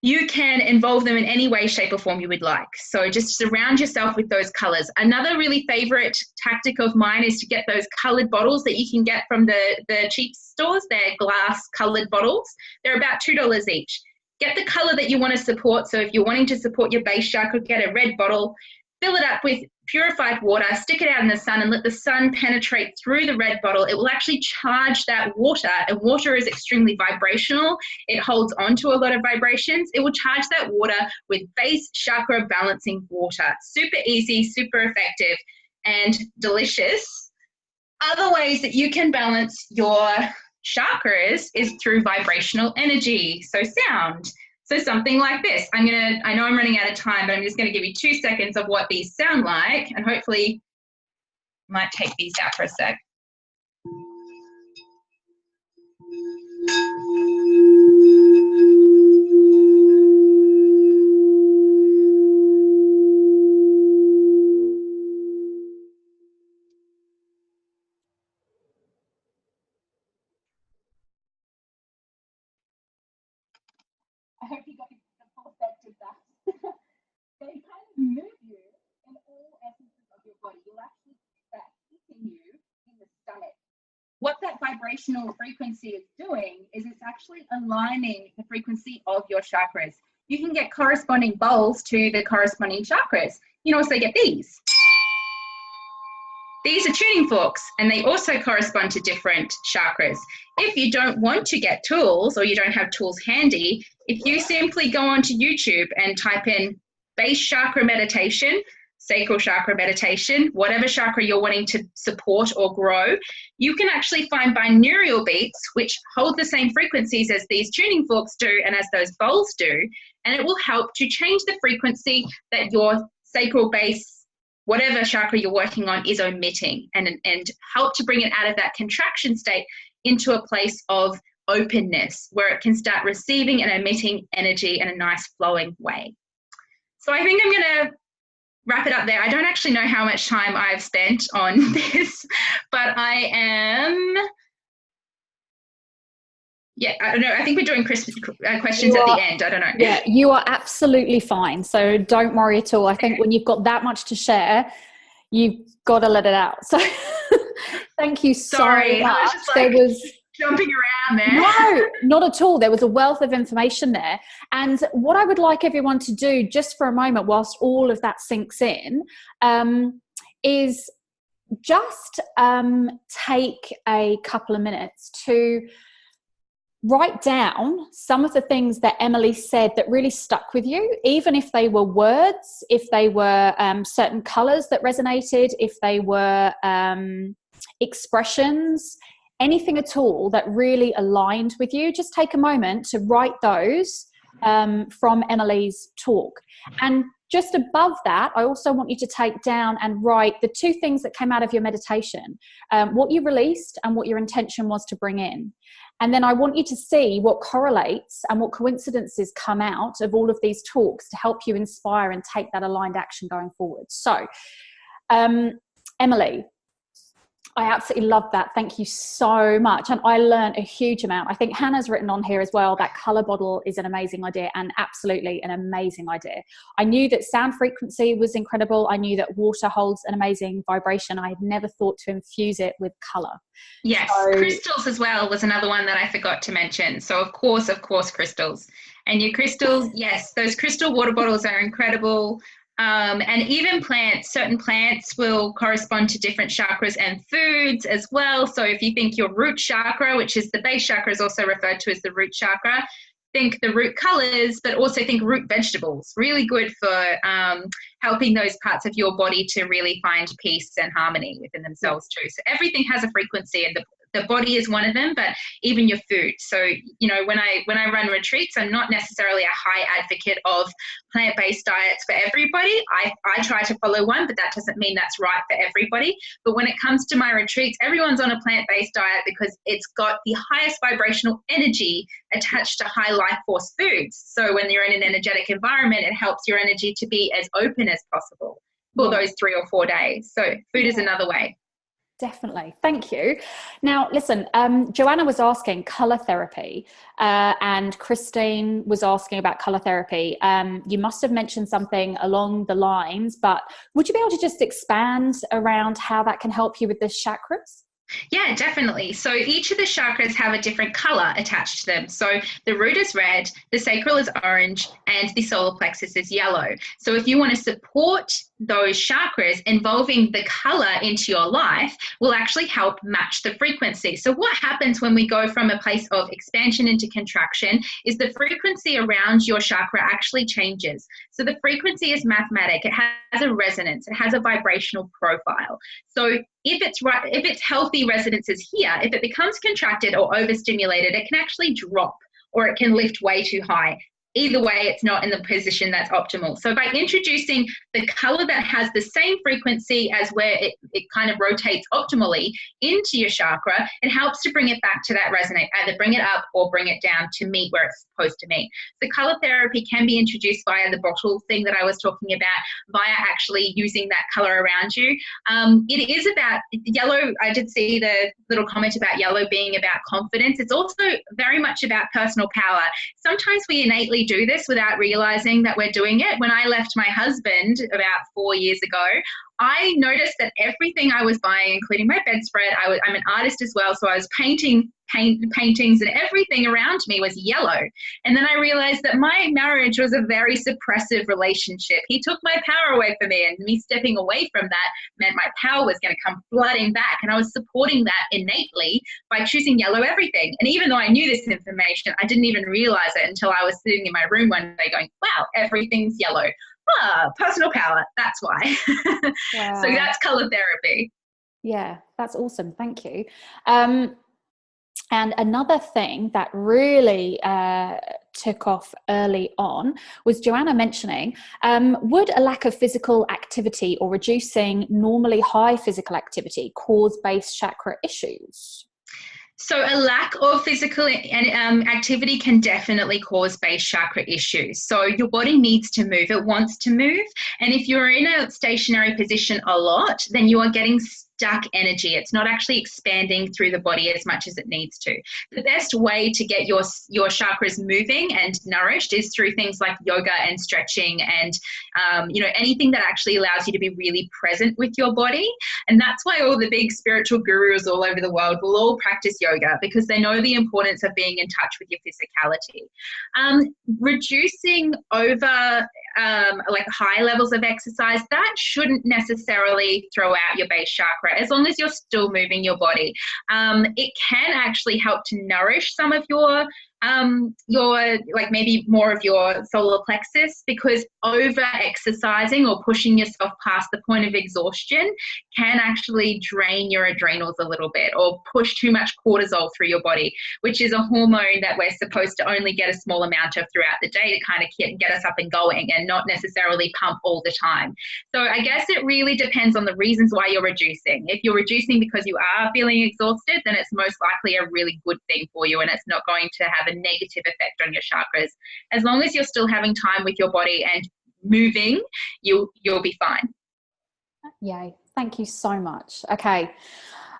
You can involve them in any way, shape, or form you would like. So just surround yourself with those colors. Another really favorite tactic of mine is to get those colored bottles that you can get from the cheap stores. They're glass colored bottles. They're about $2 each. Get the color that you want to support. So if you're wanting to support your base chakra, get a red bottle, fill it up with purified water, stick it out in the sun and let the sun penetrate through the red bottle. It will actually charge that water, and water is extremely vibrational. It holds on to a lot of vibrations. It will charge that water with base chakra balancing water. Super easy, super effective, and delicious. Other ways that you can balance your chakras is through vibrational energy, so sound. So something like this. I know I'm running out of time, but I'm just going to give you 2 seconds of what these sound like, and hopefully I might take these out for a sec. I hope you got the full effect of that. They kind of move you in all essences of your body. You'll actually get that hitting you in the stomach. What that vibrational frequency is doing is it's actually aligning the frequency of your chakras. You can get corresponding bowls to the corresponding chakras. You can also get these. These are tuning forks, and they also correspond to different chakras. If you don't want to get tools, or you don't have tools handy, if you simply go onto YouTube and type in base chakra meditation, sacral chakra meditation, whatever chakra you're wanting to support or grow, you can actually find binaural beats which hold the same frequencies as these tuning forks do and as those bowls do, and it will help to change the frequency that your sacral base, whatever chakra you're working on, is omitting, and help to bring it out of that contraction state into a place of openness where it can start receiving and emitting energy in a nice flowing way. So I think I'm going to wrap it up there. I don't actually know how much time I've spent on this, but I am, I don't know. I think we're doing questions at the end. I don't know. Yeah, you are absolutely fine. So don't worry at all. I think when you've got that much to share, you've got to let it out. So thank you so much. I was just like, there was jumping around there. No, not at all. There was a wealth of information there. And what I would like everyone to do just for a moment whilst all of that sinks in is just take a couple of minutes to write down some of the things that Emily said that really stuck with you, even if they were words, if they were certain colours that resonated, if they were expressions, anything at all that really aligned with you. Just take a moment to write those from Emily's talk. And just above that, I also want you to take down and write the 2 things that came out of your meditation, what you released and what your intention was to bring in. And then I want you to see what correlates and what coincidences come out of all of these talks to help you inspire and take that aligned action going forward. So, Emily, I absolutely love that. Thank you so much. And I learned a huge amount. I think Hannah's written on here as well, that color bottle is an amazing idea, and absolutely an amazing idea. I knew that sound frequency was incredible. I knew that water holds an amazing vibration. I had never thought to infuse it with color. Yes, so, crystals as well was another one that I forgot to mention. So of course, crystals. And your crystals, yes, those crystal water bottles are incredible. And even plants, certain plants will correspond to different chakras and foods as well. So if you think your root chakra, which is the base chakra, is also referred to as the root chakra, think the root colors, but also think root vegetables. Really good for helping those parts of your body to really find peace and harmony within themselves too. So everything has a frequency, and the body is one of them, but even your food. So, you know, when I run retreats, I'm not necessarily a high advocate of plant-based diets for everybody. I try to follow one, but that doesn't mean that's right for everybody. But when it comes to my retreats, everyone's on a plant-based diet because it's got the highest vibrational energy attached to high life force foods. So when you're in an energetic environment, it helps your energy to be as open as possible for those 3 or 4 days. So food is another way. Definitely. Thank you. Now, listen, Joanna was asking colour therapy and Christine was asking about colour therapy. You must have mentioned something along the lines, but would you be able to just expand around how that can help you with the chakras? Yeah, definitely. So each of the chakras have a different color attached to them. So the root is red, the sacral is orange, and the solar plexus is yellow. So if you want to support those chakras, involving the color into your life will actually help match the frequency. So what happens when we go from a place of expansion into contraction is the frequency around your chakra actually changes. So the frequency is mathematic. It has a resonance. It has a vibrational profile. So if it's healthy resonances here, if it becomes contracted or overstimulated, it can actually drop or it can lift way too high. Either way, it's not in the position that's optimal. So by introducing the color that has the same frequency as where it kind of rotates optimally into your chakra, it helps to bring it back to that resonate, either bring it up or bring it down to meet where it's supposed to meet. So color therapy can be introduced via the bottle thing that I was talking about, via actually using that color around you. It is about yellow. I did see the little comment about yellow being about confidence. It's also very much about personal power. Sometimes we innately do this without realizing that we're doing it. When I left my husband about 4 years ago, I noticed that everything I was buying, including my bedspread, I'm an artist as well, so I was paintings and everything around me was yellow. And then I realized that my marriage was a very suppressive relationship. He took my power away from me, and me stepping away from that meant my power was going to come flooding back. And I was supporting that innately by choosing yellow everything. And even though I knew this information, I didn't even realize it until I was sitting in my room one day going, wow, everything's yellow. Personal power, that's why. Wow. So that's color therapy. Yeah, that's awesome. Thank you. And another thing that really took off early on was Joanna mentioning, would a lack of physical activity or reducing normally high physical activity cause base chakra issues? So a lack of physical activity can definitely cause base chakra issues. So your body needs to move. It wants to move. And if you're in a stationary position a lot, then you are getting stuck energy. It's not actually expanding through the body as much as it needs to. The best way to get your chakras moving and nourished is through things like yoga and stretching and, anything that actually allows you to be really present with your body. And that's why all the big spiritual gurus all over the world will all practice yoga, because they know the importance of being in touch with your physicality. Reducing over like high levels of exercise, that shouldn't necessarily throw out your base chakra, as long as you're still moving your body. It can actually help to nourish some of your like maybe more of your solar plexus, because over exercising or pushing yourself past the point of exhaustion can actually drain your adrenals a little bit, or push too much cortisol through your body, which is a hormone that we're supposed to only get a small amount of throughout the day to kind of get us up and going, and not necessarily pump all the time. So I guess it really depends on the reasons why you're reducing. If you're reducing because you are feeling exhausted, then it's most likely a really good thing for you, and it's not going to have a negative effect on your chakras. As long as you're still having time with your body and moving, you'll be fine. Yay. Thank you so much. Okay.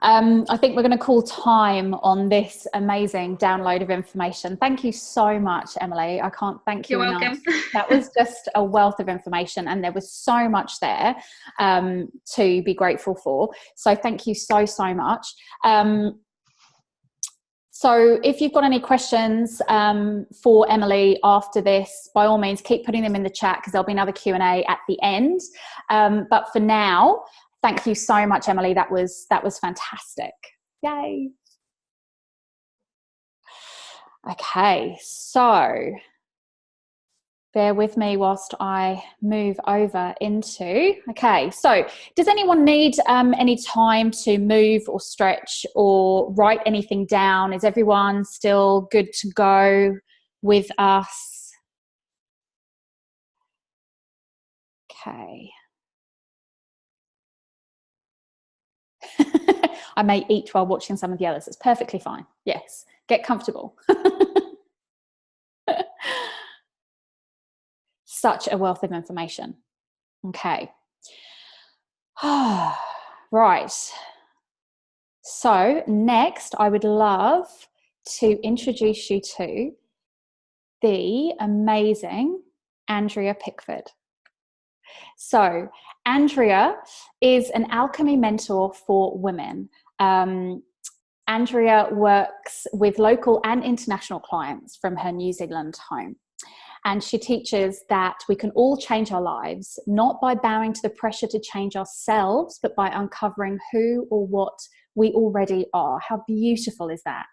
I think we're going to call time on this amazing download of information. Thank you so much, Emily. I can't thank you enough. You're welcome. That was just a wealth of information, and there was so much there to be grateful for. So thank you so much. So if you've got any questions for Emily after this, by all means, keep putting them in the chat because there'll be another Q&A at the end. But for now, thank you so much, Emily. That was fantastic. Yay. Okay, so bear with me whilst I move over into, okay, so does anyone need any time to move or stretch or write anything down? Is everyone still good to go with us? Okay. I may eat while watching some of the others. It's perfectly fine. Yes, get comfortable. Such a wealth of information. Okay. Right. So next, I would love to introduce you to the amazing Andrea Pickford. So Andrea is an alchemy mentor for women. Andrea works with local and international clients from her New Zealand home. And she teaches that we can all change our lives, not by bowing to the pressure to change ourselves, but by uncovering who or what we already are. How beautiful is that?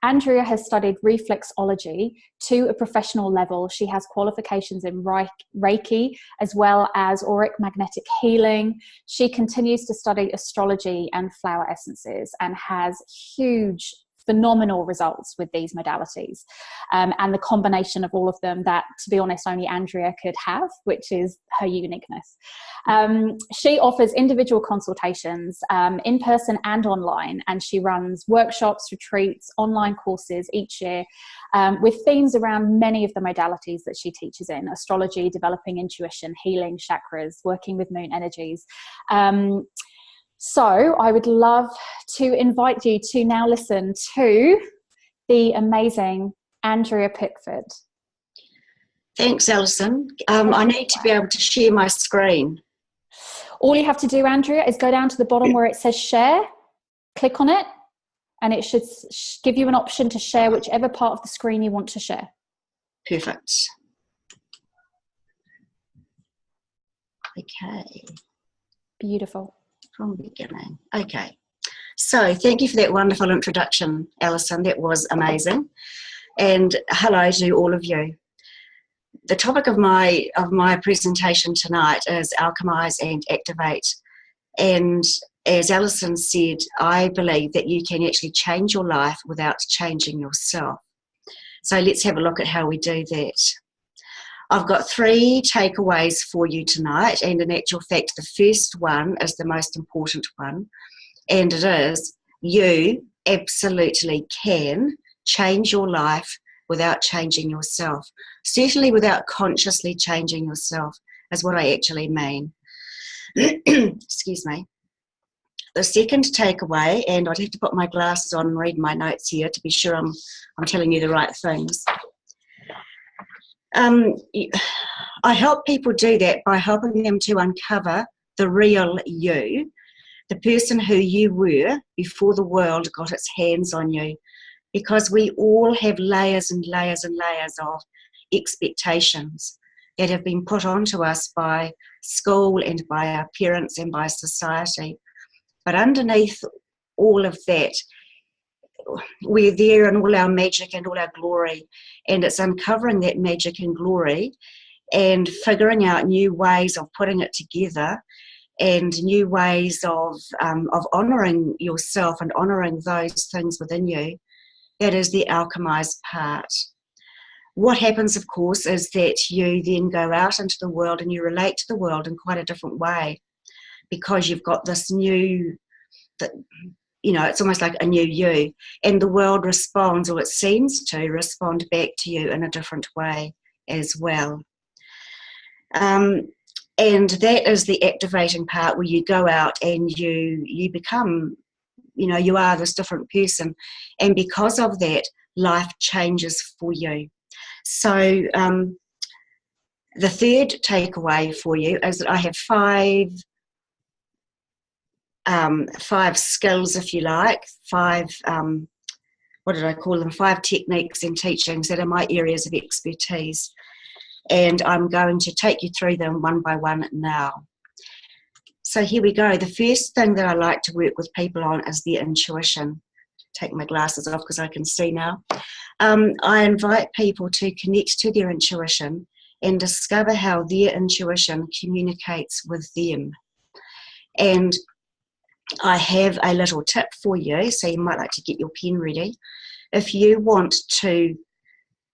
Andrea has studied reflexology to a professional level. She has qualifications in Reiki as well as auric magnetic healing. She continues to study astrology and flower essences and has huge, phenomenal results with these modalities, and the combination of all of them that, to be honest, only Andrea could have, which is her uniqueness. She offers individual consultations in person and online, and she runs workshops, retreats, online courses each year with themes around many of the modalities that she teaches in: astrology, developing intuition, healing, chakras, working with moon energies. So I would love to invite you to now listen to the amazing Andrea Pickford. Thanks, Alison. I need to be able to share my screen. All you have to do, Andrea, is go down to the bottom where it says share, click on it, and it should give you an option to share whichever part of the screen you want to share. Perfect. Okay. Beautiful. From the beginning. Okay. So thank you for that wonderful introduction, Alison. That was amazing. And hello to all of you. The topic of my presentation tonight is Alchemize and Activate. And as Alison said, I believe that you can actually change your life without changing yourself. So let's have a look at how we do that. I've got 3 takeaways for you tonight, and in actual fact, the first one is the most important one, and it is: you absolutely can change your life without changing yourself. Certainly without consciously changing yourself is what I actually mean. Excuse me. The second takeaway, and I'd have to put my glasses on and read my notes here to be sure I'm telling you the right things. I help people do that by helping them to uncover the real you, the person who you were before the world got its hands on you, because we all have layers and layers and layers of expectations that have been put onto us by school and by our parents and by society. But underneath all of that, we're there in all our magic and all our glory, and it's uncovering that magic and glory and figuring out new ways of putting it together and new ways of honouring yourself and honouring those things within you. That is the alchemized part. What happens, of course, is that you then go out into the world and you relate to the world in quite a different way, because you've got this new, it's almost like a new you, and the world responds, or it seems to respond back to you in a different way as well. And that is the activating part, where you go out and you become, you are this different person, and because of that, life changes for you. So the third takeaway for you is that I have five skills, if you like, 5 what did I call them, 5 techniques and teachings that are my areas of expertise. And I'm going to take you through them one by one now. So here we go. The first thing that I like to work with people on is their intuition. Take my glasses off because I can see now. I invite people to connect to their intuition and discover how their intuition communicates with them. And I have a little tip for you, so you might like to get your pen ready. If you want to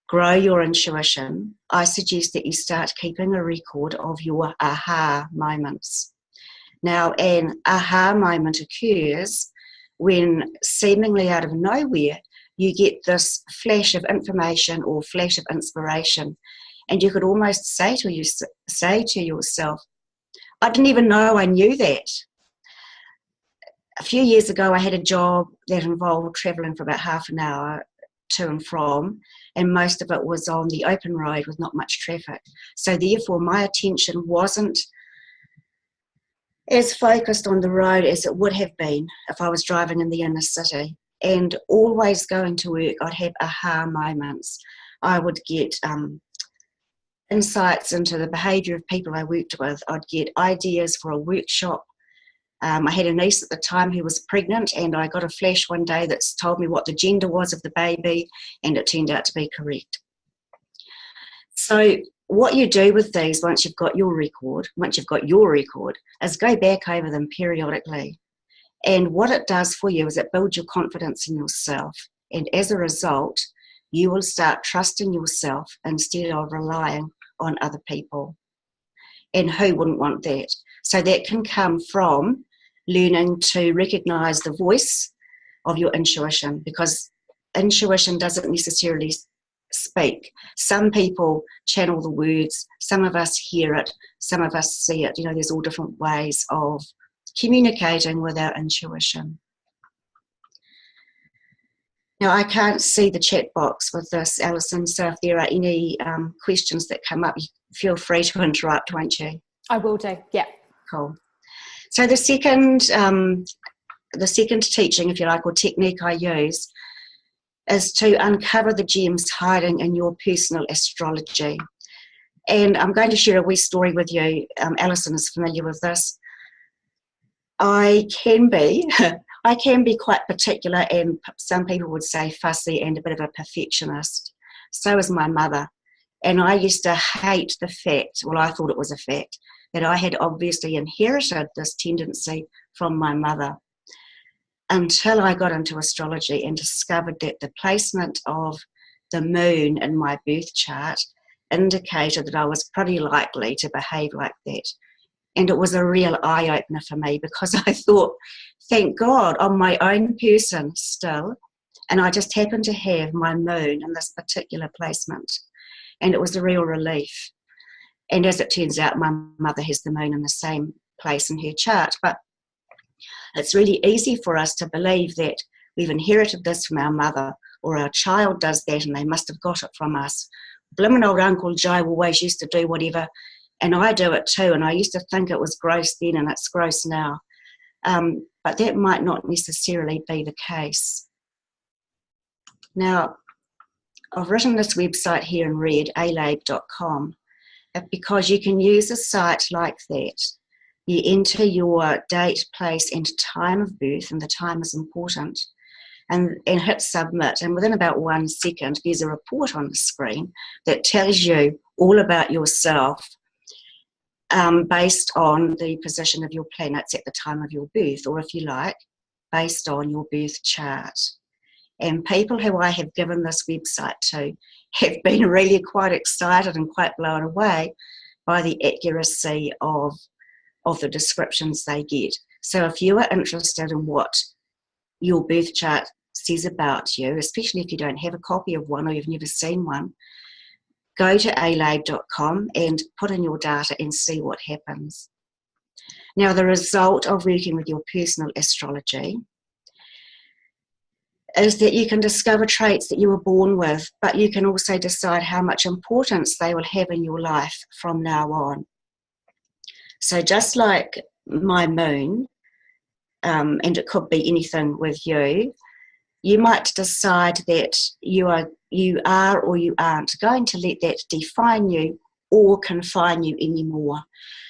grow your intuition, I suggest that you start keeping a record of your aha moments. Now, an aha moment occurs when, seemingly out of nowhere, you get this flash of information or flash of inspiration, and you could almost say to yourself, I didn't even know I knew that. A few years ago, I had a job that involved travelling for about half an hour to and from, and most of it was on the open road with not much traffic. So therefore, my attention wasn't as focused on the road as it would have been if I was driving in the inner city. And always going to work, I'd have aha moments. I would get insights into the behaviour of people I worked with. I'd get ideas for a workshop. I had a niece at the time who was pregnant, and I got a flash one day that's told me what the gender was of the baby, and it turned out to be correct. So what you do with these once you've got your record, is go back over them periodically. And what it does for you is it builds your confidence in yourself. And as a result, you will start trusting yourself instead of relying on other people. And who wouldn't want that? So that can come from learning to recognise the voice of your intuition, because intuition doesn't necessarily speak. Some people channel the words, some of us hear it, some of us see it. You know, there's all different ways of communicating with our intuition. Now, I can't see the chat box with this, Alison, so if there are any questions that come up, feel free to interrupt, won't you? I will do, yeah. Cool. So the second teaching, if you like, or technique I use is to uncover the gems hiding in your personal astrology. And I'm going to share a wee story with you. Alison is familiar with this. I can be quite particular, and some people would say fussy and a bit of a perfectionist. So is my mother. And I used to hate the fact, well, I thought it was a fact, that I had obviously inherited this tendency from my mother, until I got into astrology and discovered that the placement of the moon in my birth chart indicated that I was pretty likely to behave like that. And it was a real eye-opener for me, because I thought, thank God, I'm my own person still, and I just happened to have my moon in this particular placement. And it was a real relief. And as it turns out, my mother has the moon in the same place in her chart. But it's really easy for us to believe that we've inherited this from our mother, or our child does that and they must have got it from us. Blimmin' old Uncle Joe always used to do whatever, and I do it too, and I used to think it was gross then and it's gross now. But that might not necessarily be the case. Now, I've written this website here in red, eleve.com, because you can use a site like that. You enter your date, place and time of birth, and the time is important, and hit submit, and within about 1 second there's a report on the screen that tells you all about yourself based on the position of your planets at the time of your birth, or if you like, based on your birth chart. And people who I have given this website to have been really quite excited and quite blown away by the accuracy of the descriptions they get. So if you are interested in what your birth chart says about you, especially if you don't have a copy of one or you've never seen one, go to eleve.com and put in your data and see what happens. Now, the result of working with your personal astrology is that you can discover traits that you were born with, but you can also decide how much importance they will have in your life from now on. So just like my moon, and it could be anything with you, You might decide that you are or you aren't going to let that define you or confine you anymore.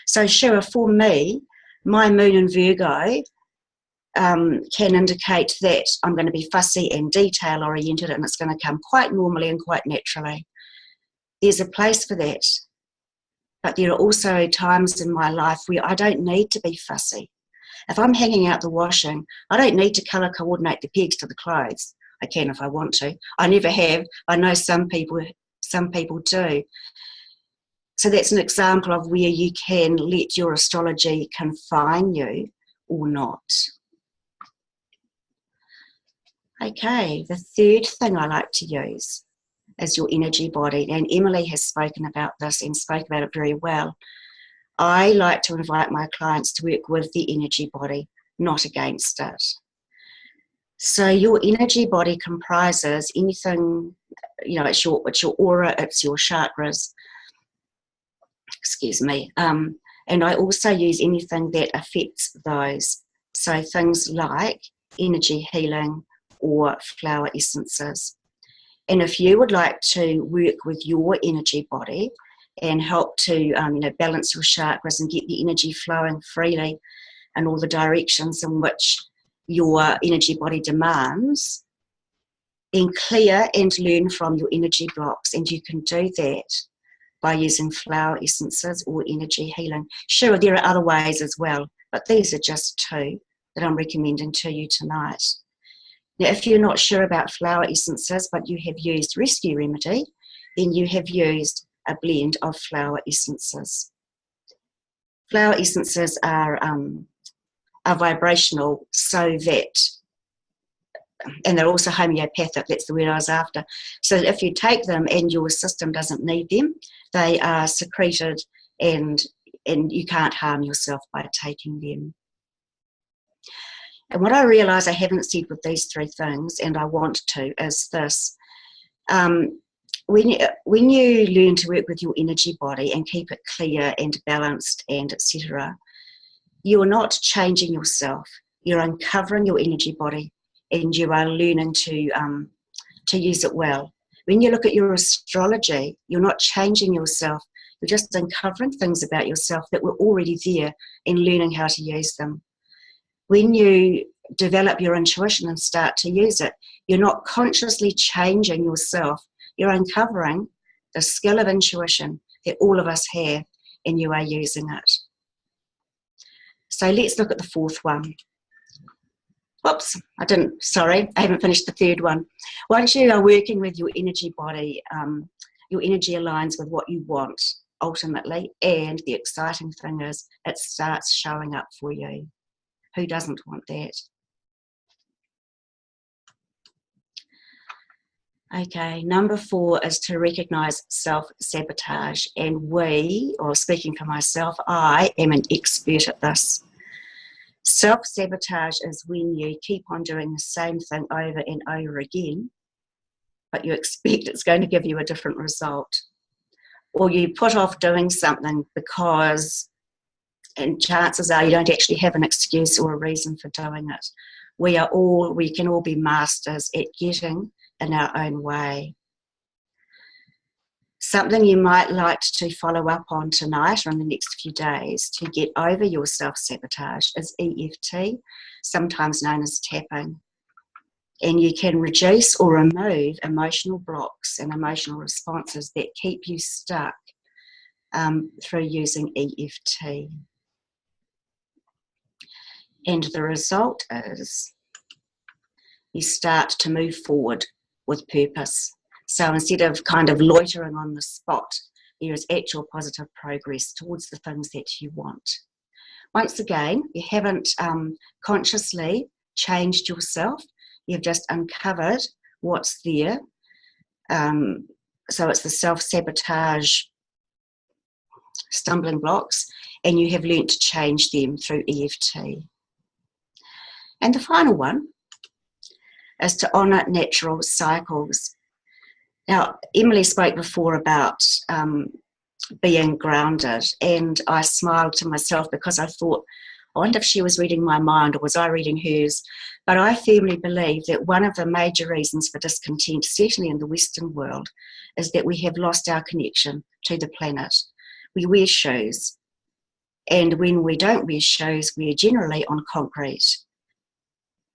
So sure, for me, my moon in Virgo can indicate that I'm going to be fussy and detail oriented, and it's going to come quite normally and quite naturally. There's a place for that. But there are also times in my life where I don't need to be fussy. If I'm hanging out the washing, I don't need to colour coordinate the pegs to the clothes. I can if I want to. I never have. I know some people do. So that's an example of where you can let your astrology confine you or not. Okay, the third thing I like to use is your energy body. And Emily has spoken about this and spoke about it very well. I like to invite my clients to work with the energy body, not against it. So your energy body comprises anything, it's your aura, it's your chakras, excuse me. And I also use anything that affects those. So things like energy healing or flower essences. And if you would like to work with your energy body and help to balance your chakras and get the energy flowing freely in all the directions in which your energy body demands, then clear and learn from your energy blocks. And you can do that by using flower essences or energy healing. Sure, there are other ways as well, but these are just two that I'm recommending to you tonight. Now, if you're not sure about flower essences, but you have used Rescue Remedy, then you have used a blend of flower essences. Flower essences are vibrational, so that, and they're also homeopathic, that's the word I was after. So that if you take them and your system doesn't need them, they are secreted and you can't harm yourself by taking them. And what I realise I haven't said with these three things, and I want to, is this. When you learn to work with your energy body and keep it clear and balanced and etc., you're not changing yourself. You're uncovering your energy body and you are learning to use it well. When you look at your astrology, you're not changing yourself. You're just uncovering things about yourself that were already there and learning how to use them. When you develop your intuition and start to use it, you're not consciously changing yourself. You're uncovering the skill of intuition that all of us have, and you are using it. So let's look at the fourth one. Oops, I haven't finished the third one. Once you are working with your energy body, your energy aligns with what you want ultimately, and the exciting thing is it starts showing up for you. Who doesn't want that? Okay, number 4 is to recognise self-sabotage. And speaking for myself, I am an expert at this. Self-sabotage is when you keep on doing the same thing over and over again, but you expect it's going to give you a different result. Or you put off doing something because, and chances are you don't actually have an excuse or a reason for doing it. We can all be masters at getting in our own way. Something you might like to follow up on tonight or in the next few days to get over your self-sabotage is EFT, sometimes known as tapping. And you can reduce or remove emotional blocks and emotional responses that keep you stuck through using EFT. And the result is you start to move forward with purpose. So instead of kind of loitering on the spot, there is actual positive progress towards the things that you want. Once again, you haven't consciously changed yourself. You've just uncovered what's there. So it's the self-sabotage stumbling blocks, and you have learnt to change them through EFT. And the final one is to honour natural cycles. Now, Emily spoke before about being grounded, and I smiled to myself because I thought, I wonder if she was reading my mind or was I reading hers? But I firmly believe that one of the major reasons for discontent, certainly in the Western world, is that we have lost our connection to the planet. We wear shoes, and when we don't wear shoes, we're generally on concrete.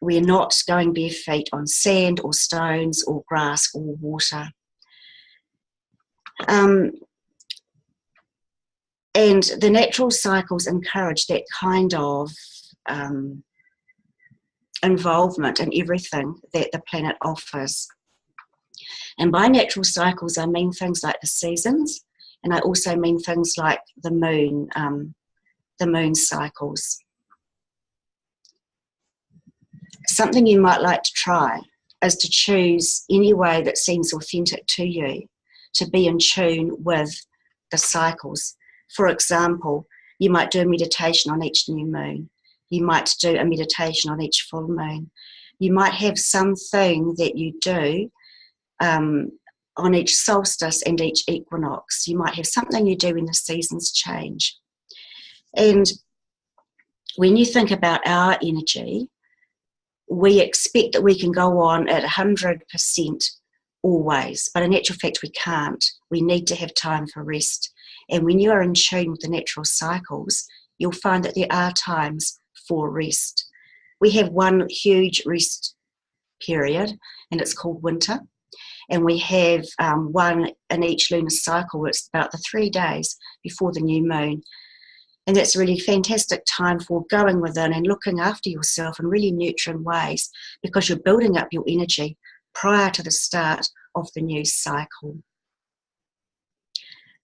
We're not going bare feet on sand or stones or grass or water. And the natural cycles encourage that kind of involvement in everything that the planet offers. And by natural cycles, I mean things like the seasons, and I also mean things like the moon cycles. Something you might like to try is to choose any way that seems authentic to you, to be in tune with the cycles. For example, you might do a meditation on each new moon. You might do a meditation on each full moon. You might have something that you do on each solstice and each equinox. You might have something you do when the seasons change. And when you think about our energy, we expect that we can go on at 100% always, but in actual fact we can't. We need to have time for rest. And when you are in tune with the natural cycles, you'll find that there are times for rest. We have one huge rest period, and it's called winter. And we have one in each lunar cycle. It's about the 3 days before the new moon. And that's a really fantastic time for going within and looking after yourself in really nurturing ways, because you're building up your energy prior to the start of the new cycle.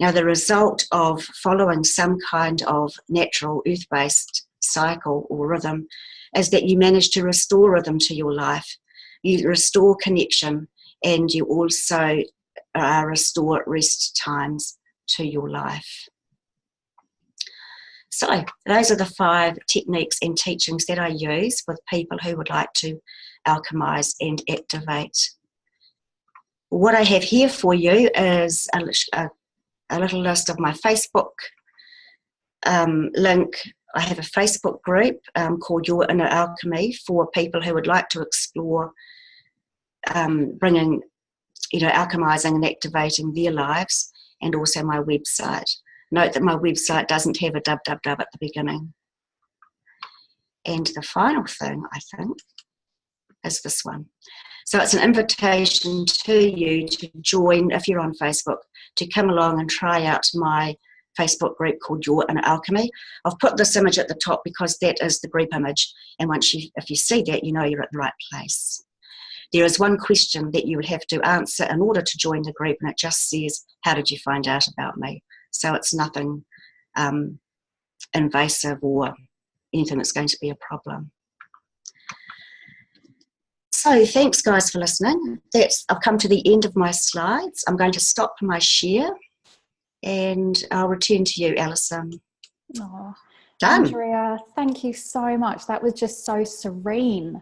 Now, the result of following some kind of natural earth-based cycle or rhythm is that you manage to restore rhythm to your life. You restore connection, and you also restore rest times to your life. So those are the 5 techniques and teachings that I use with people who would like to alchemize and activate. What I have here for you is a little list of my Facebook link. I have a Facebook group called Your Inner Alchemy for people who would like to explore bringing, alchemizing and activating their lives, and also my website. Note that my website doesn't have a www at the beginning. And the final thing, I think, is this one. So it's an invitation to you to join, if you're on Facebook, to come along and try out my Facebook group called Your Inner Alchemy. I've put this image at the top because that is the group image, and if you see that, you know you're at the right place. There is one question that you would have to answer in order to join the group, and it just says, how did you find out about me? So it's nothing invasive or anything that's going to be a problem. So thanks guys for listening. I've come to the end of my slides. I'm going to stop my share and I'll return to you, Alison. Oh, Done. Andrea, thank you so much. That was just so serene.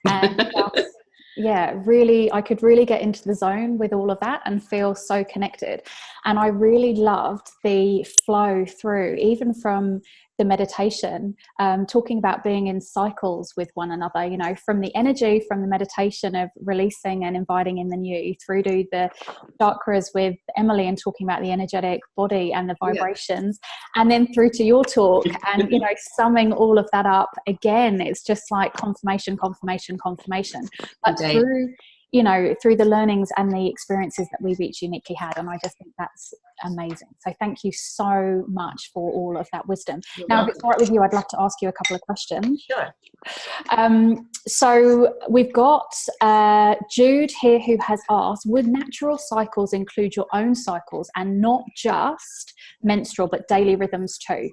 And really, I could really get into the zone with all of that and feel so connected. And I really loved the flow through, even from the meditation, talking about being in cycles with one another, from the energy, from the meditation of releasing and inviting in the new, through to the chakras with Emily and talking about the energetic body and the vibrations, and then through to your talk and, summing all of that up again. It's just like confirmation. But through the learnings and the experiences that we've each uniquely had. And I just think that's amazing. So thank you so much for all of that wisdom. Now, if it's all right with you, I'd love to ask you a couple of questions. Sure. So we've got Jude here who has asked, would natural cycles include your own cycles and not just menstrual, but daily rhythms too?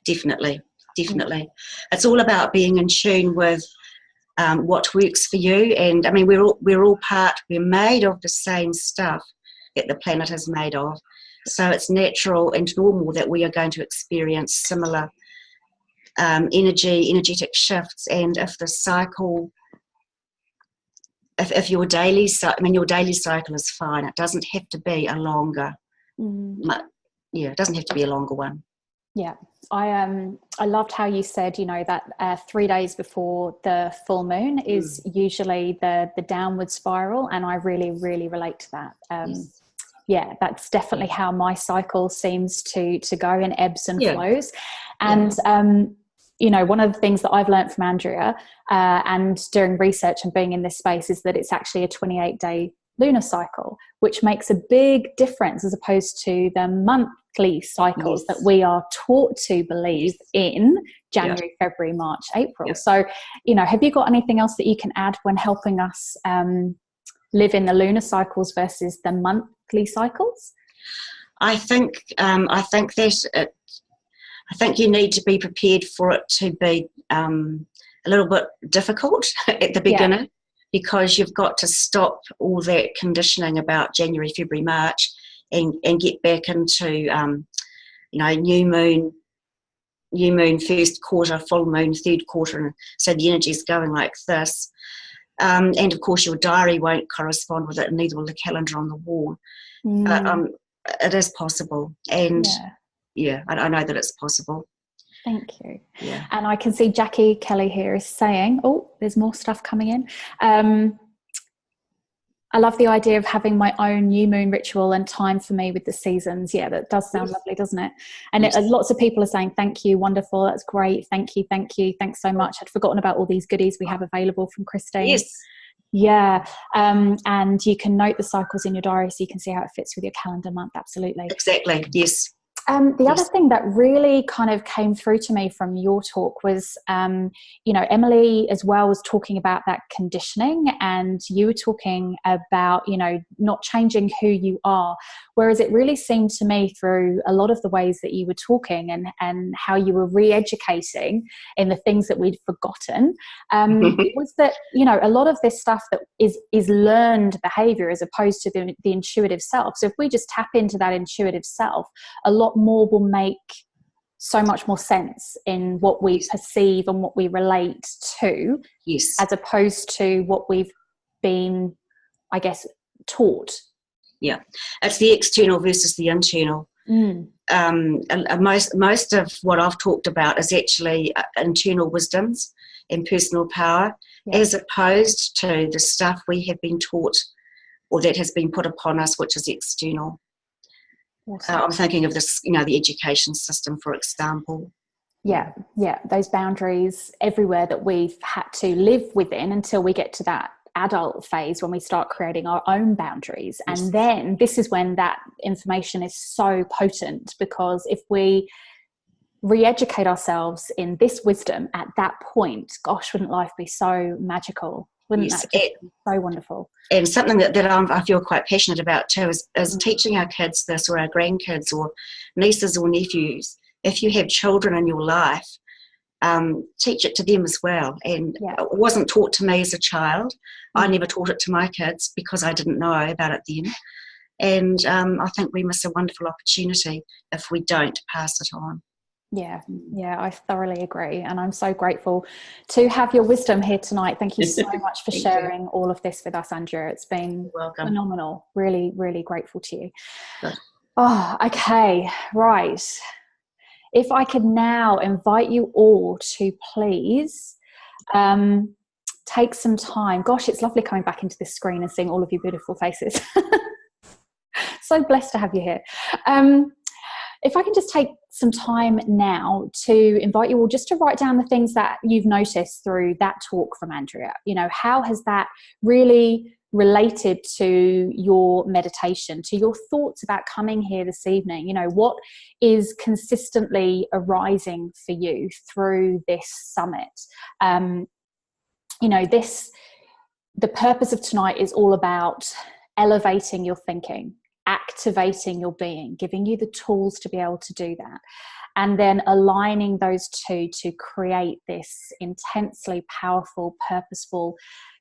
Definitely. It's all about being in tune with what works for you. And I mean, we're made of the same stuff that the planet is made of. So it's natural and normal that we are going to experience similar energetic shifts. And if the cycle, if your daily cycle is fine, it doesn't have to be a longer, it doesn't have to be a longer one. Yeah, I loved how you said, you know, that 3 days before the full moon is usually the downward spiral, and I really, really relate to that. Yes. Yeah, that's definitely how my cycle seems to go in ebbs and flows. And you know, one of the things that I've learned from Andrea and doing research and being in this space is that it's actually a 28-day lunar cycle, which makes a big difference as opposed to the monthly cycles that we are taught to believe in January, February, March, April. So, you know, have you got anything else that you can add when helping us live in the lunar cycles versus the monthly cycles? I think that I think you need to be prepared for it to be a little bit difficult at the beginning, because you've got to stop all that conditioning about January, February, March, and get back into you know, new moon first quarter, full moon third quarter, and so the energy is going like this. And of course your diary won't correspond with it, and neither will the calendar on the wall. But it is possible, and I know that it's possible. Thank you. Yeah. And I can see Jackie Kelly here is saying, oh, there's more stuff coming in. I love the idea of having my own new moon ritual and time for me with the seasons. Yeah, that does sound lovely, doesn't it? And lots of people are saying, thank you, wonderful, that's great, thank you, thanks so much. I'd forgotten about all these goodies we have available from Christine. Yes. Yeah, and you can note the cycles in your diary so you can see how it fits with your calendar month. Absolutely. Exactly, yes. The other thing that really kind of came through to me from your talk was, you know, Emily as well was talking about that conditioning, and you were talking about, you know, not changing who you are. Whereas it really seemed to me through a lot of the ways that you were talking and how you were re-educating in the things that we'd forgotten, was that, you know, a lot of this stuff that is learned behavior as opposed to the intuitive self. So if we just tap into that intuitive self, a lot more will make so much more sense in what we perceive and what we relate to, as opposed to what we've been, I guess, taught. Yeah, it's the external versus the internal. Most of what I've talked about is actually internal wisdoms and personal power, as opposed to the stuff we have been taught or that has been put upon us, which is external. Awesome. I'm thinking of this, you know, the education system, for example. Yeah, those boundaries everywhere that we've had to live within until we get to that adult phase when we start creating our own boundaries. And then this is when that information is so potent, because if we re-educate ourselves in this wisdom at that point, gosh, wouldn't life be so magical? Wouldn't that just be so wonderful? And something that I feel quite passionate about too is teaching our kids this, or our grandkids or nieces or nephews. If you have children in your life, teach it to them as well. And it wasn't taught to me as a child. I never taught it to my kids because I didn't know about it then. And I think we miss a wonderful opportunity if we don't pass it on. Yeah, I thoroughly agree. And I'm so grateful to have your wisdom here tonight. Thank you so much for sharing all of this with us, Andrea. It's been phenomenal. Really, really grateful to you. Good. Oh, okay, right. If I could now invite you all to please take some time. Gosh, it's lovely coming back into this screen and seeing all of your beautiful faces. So blessed to have you here. If I can just take some time now to invite you all just to write down the things that you've noticed through that talk from Andrea. You know, how has that really related to your meditation, to your thoughts about coming here this evening? You know, what is consistently arising for you through this summit? You know, the purpose of tonight is all about elevating your thinking, activating your being, giving you the tools to be able to do that, and then aligning those two to create this intensely powerful, purposeful,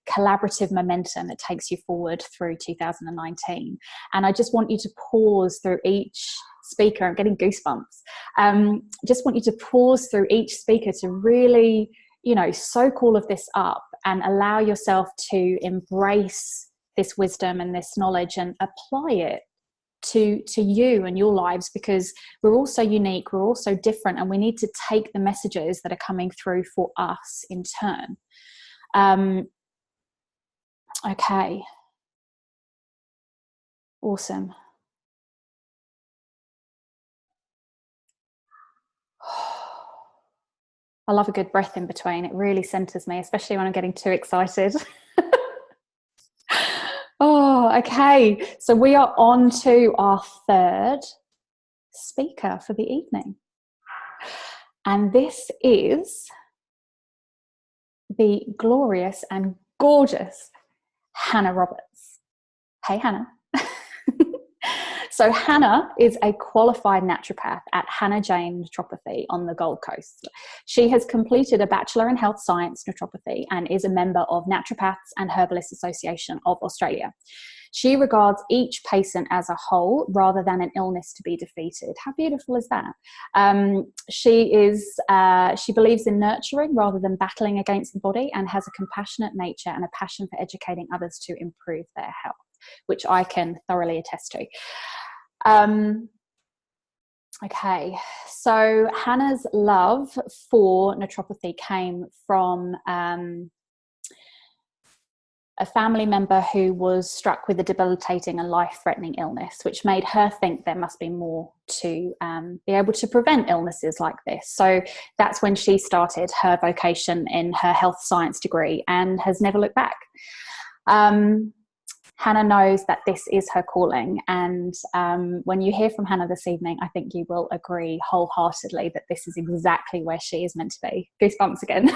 collaborative momentum that takes you forward through 2019. And I just want you to pause through each speaker. I'm getting goosebumps. Just want you to pause through each speaker to really, you know, soak all of this up and allow yourself to embrace this wisdom and this knowledge and apply it to you and your lives, because we're all so unique, we're all so different, and we need to take the messages that are coming through for us in turn. Okay, awesome. I love a good breath in between. It really centers me, especially when I'm getting too excited. Oh, okay. So we are on to our third speaker for the evening. And this is the glorious and gorgeous Hannah Roberts. Hey, Hannah. So Hannah is a qualified naturopath at Hannah Jane Naturopathy on the Gold Coast. She has completed a Bachelor in Health Science Naturopathy and is a member of Naturopaths and Herbalists Association of Australia. She regards each patient as a whole rather than an illness to be defeated. How beautiful is that? She believes in nurturing rather than battling against the body, and has a compassionate nature and a passion for educating others to improve their health, which I can thoroughly attest to. Okay, so Hannah's love for naturopathy came from a family member who was struck with a debilitating and life-threatening illness, which made her think there must be more to be able to prevent illnesses like this. So that's when she started her vocation in her health science degree and has never looked back. Hannah knows that this is her calling, and when you hear from Hannah this evening, I think you will agree wholeheartedly that this is exactly where she is meant to be. Goosebumps again.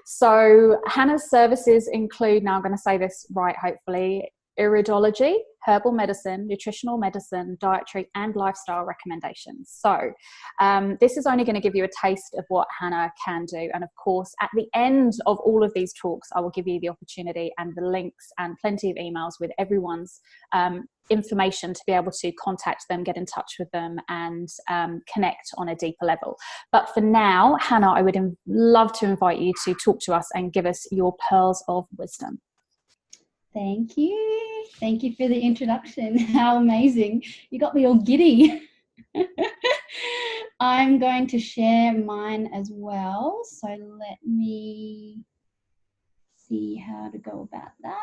So Hannah's services include, now I'm going to say this right hopefully, iridology, herbal medicine, nutritional medicine, dietary and lifestyle recommendations. So this is only going to give you a taste of what Hannah can do. And of course, at the end of all of these talks, I will give you the opportunity and the links and plenty of emails with everyone's information to be able to contact them, get in touch with them, and connect on a deeper level. But for now, Hannah, I would love to invite you to talk to us and give us your pearls of wisdom. Thank you. Thank you for the introduction. How amazing. You got me all giddy. I'm going to share mine as well. So let me see how to go about that.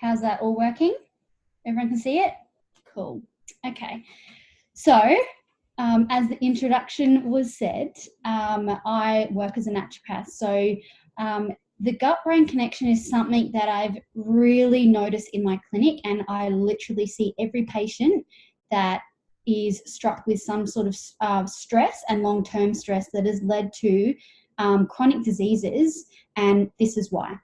How's that all working? Everyone can see it? Cool. Okay. So as the introduction was said, I work as a naturopath. So the gut-brain connection is something that I've really noticed in my clinic, and I literally see every patient that is struck with some sort of stress and long-term stress that has led to chronic diseases, and this is why.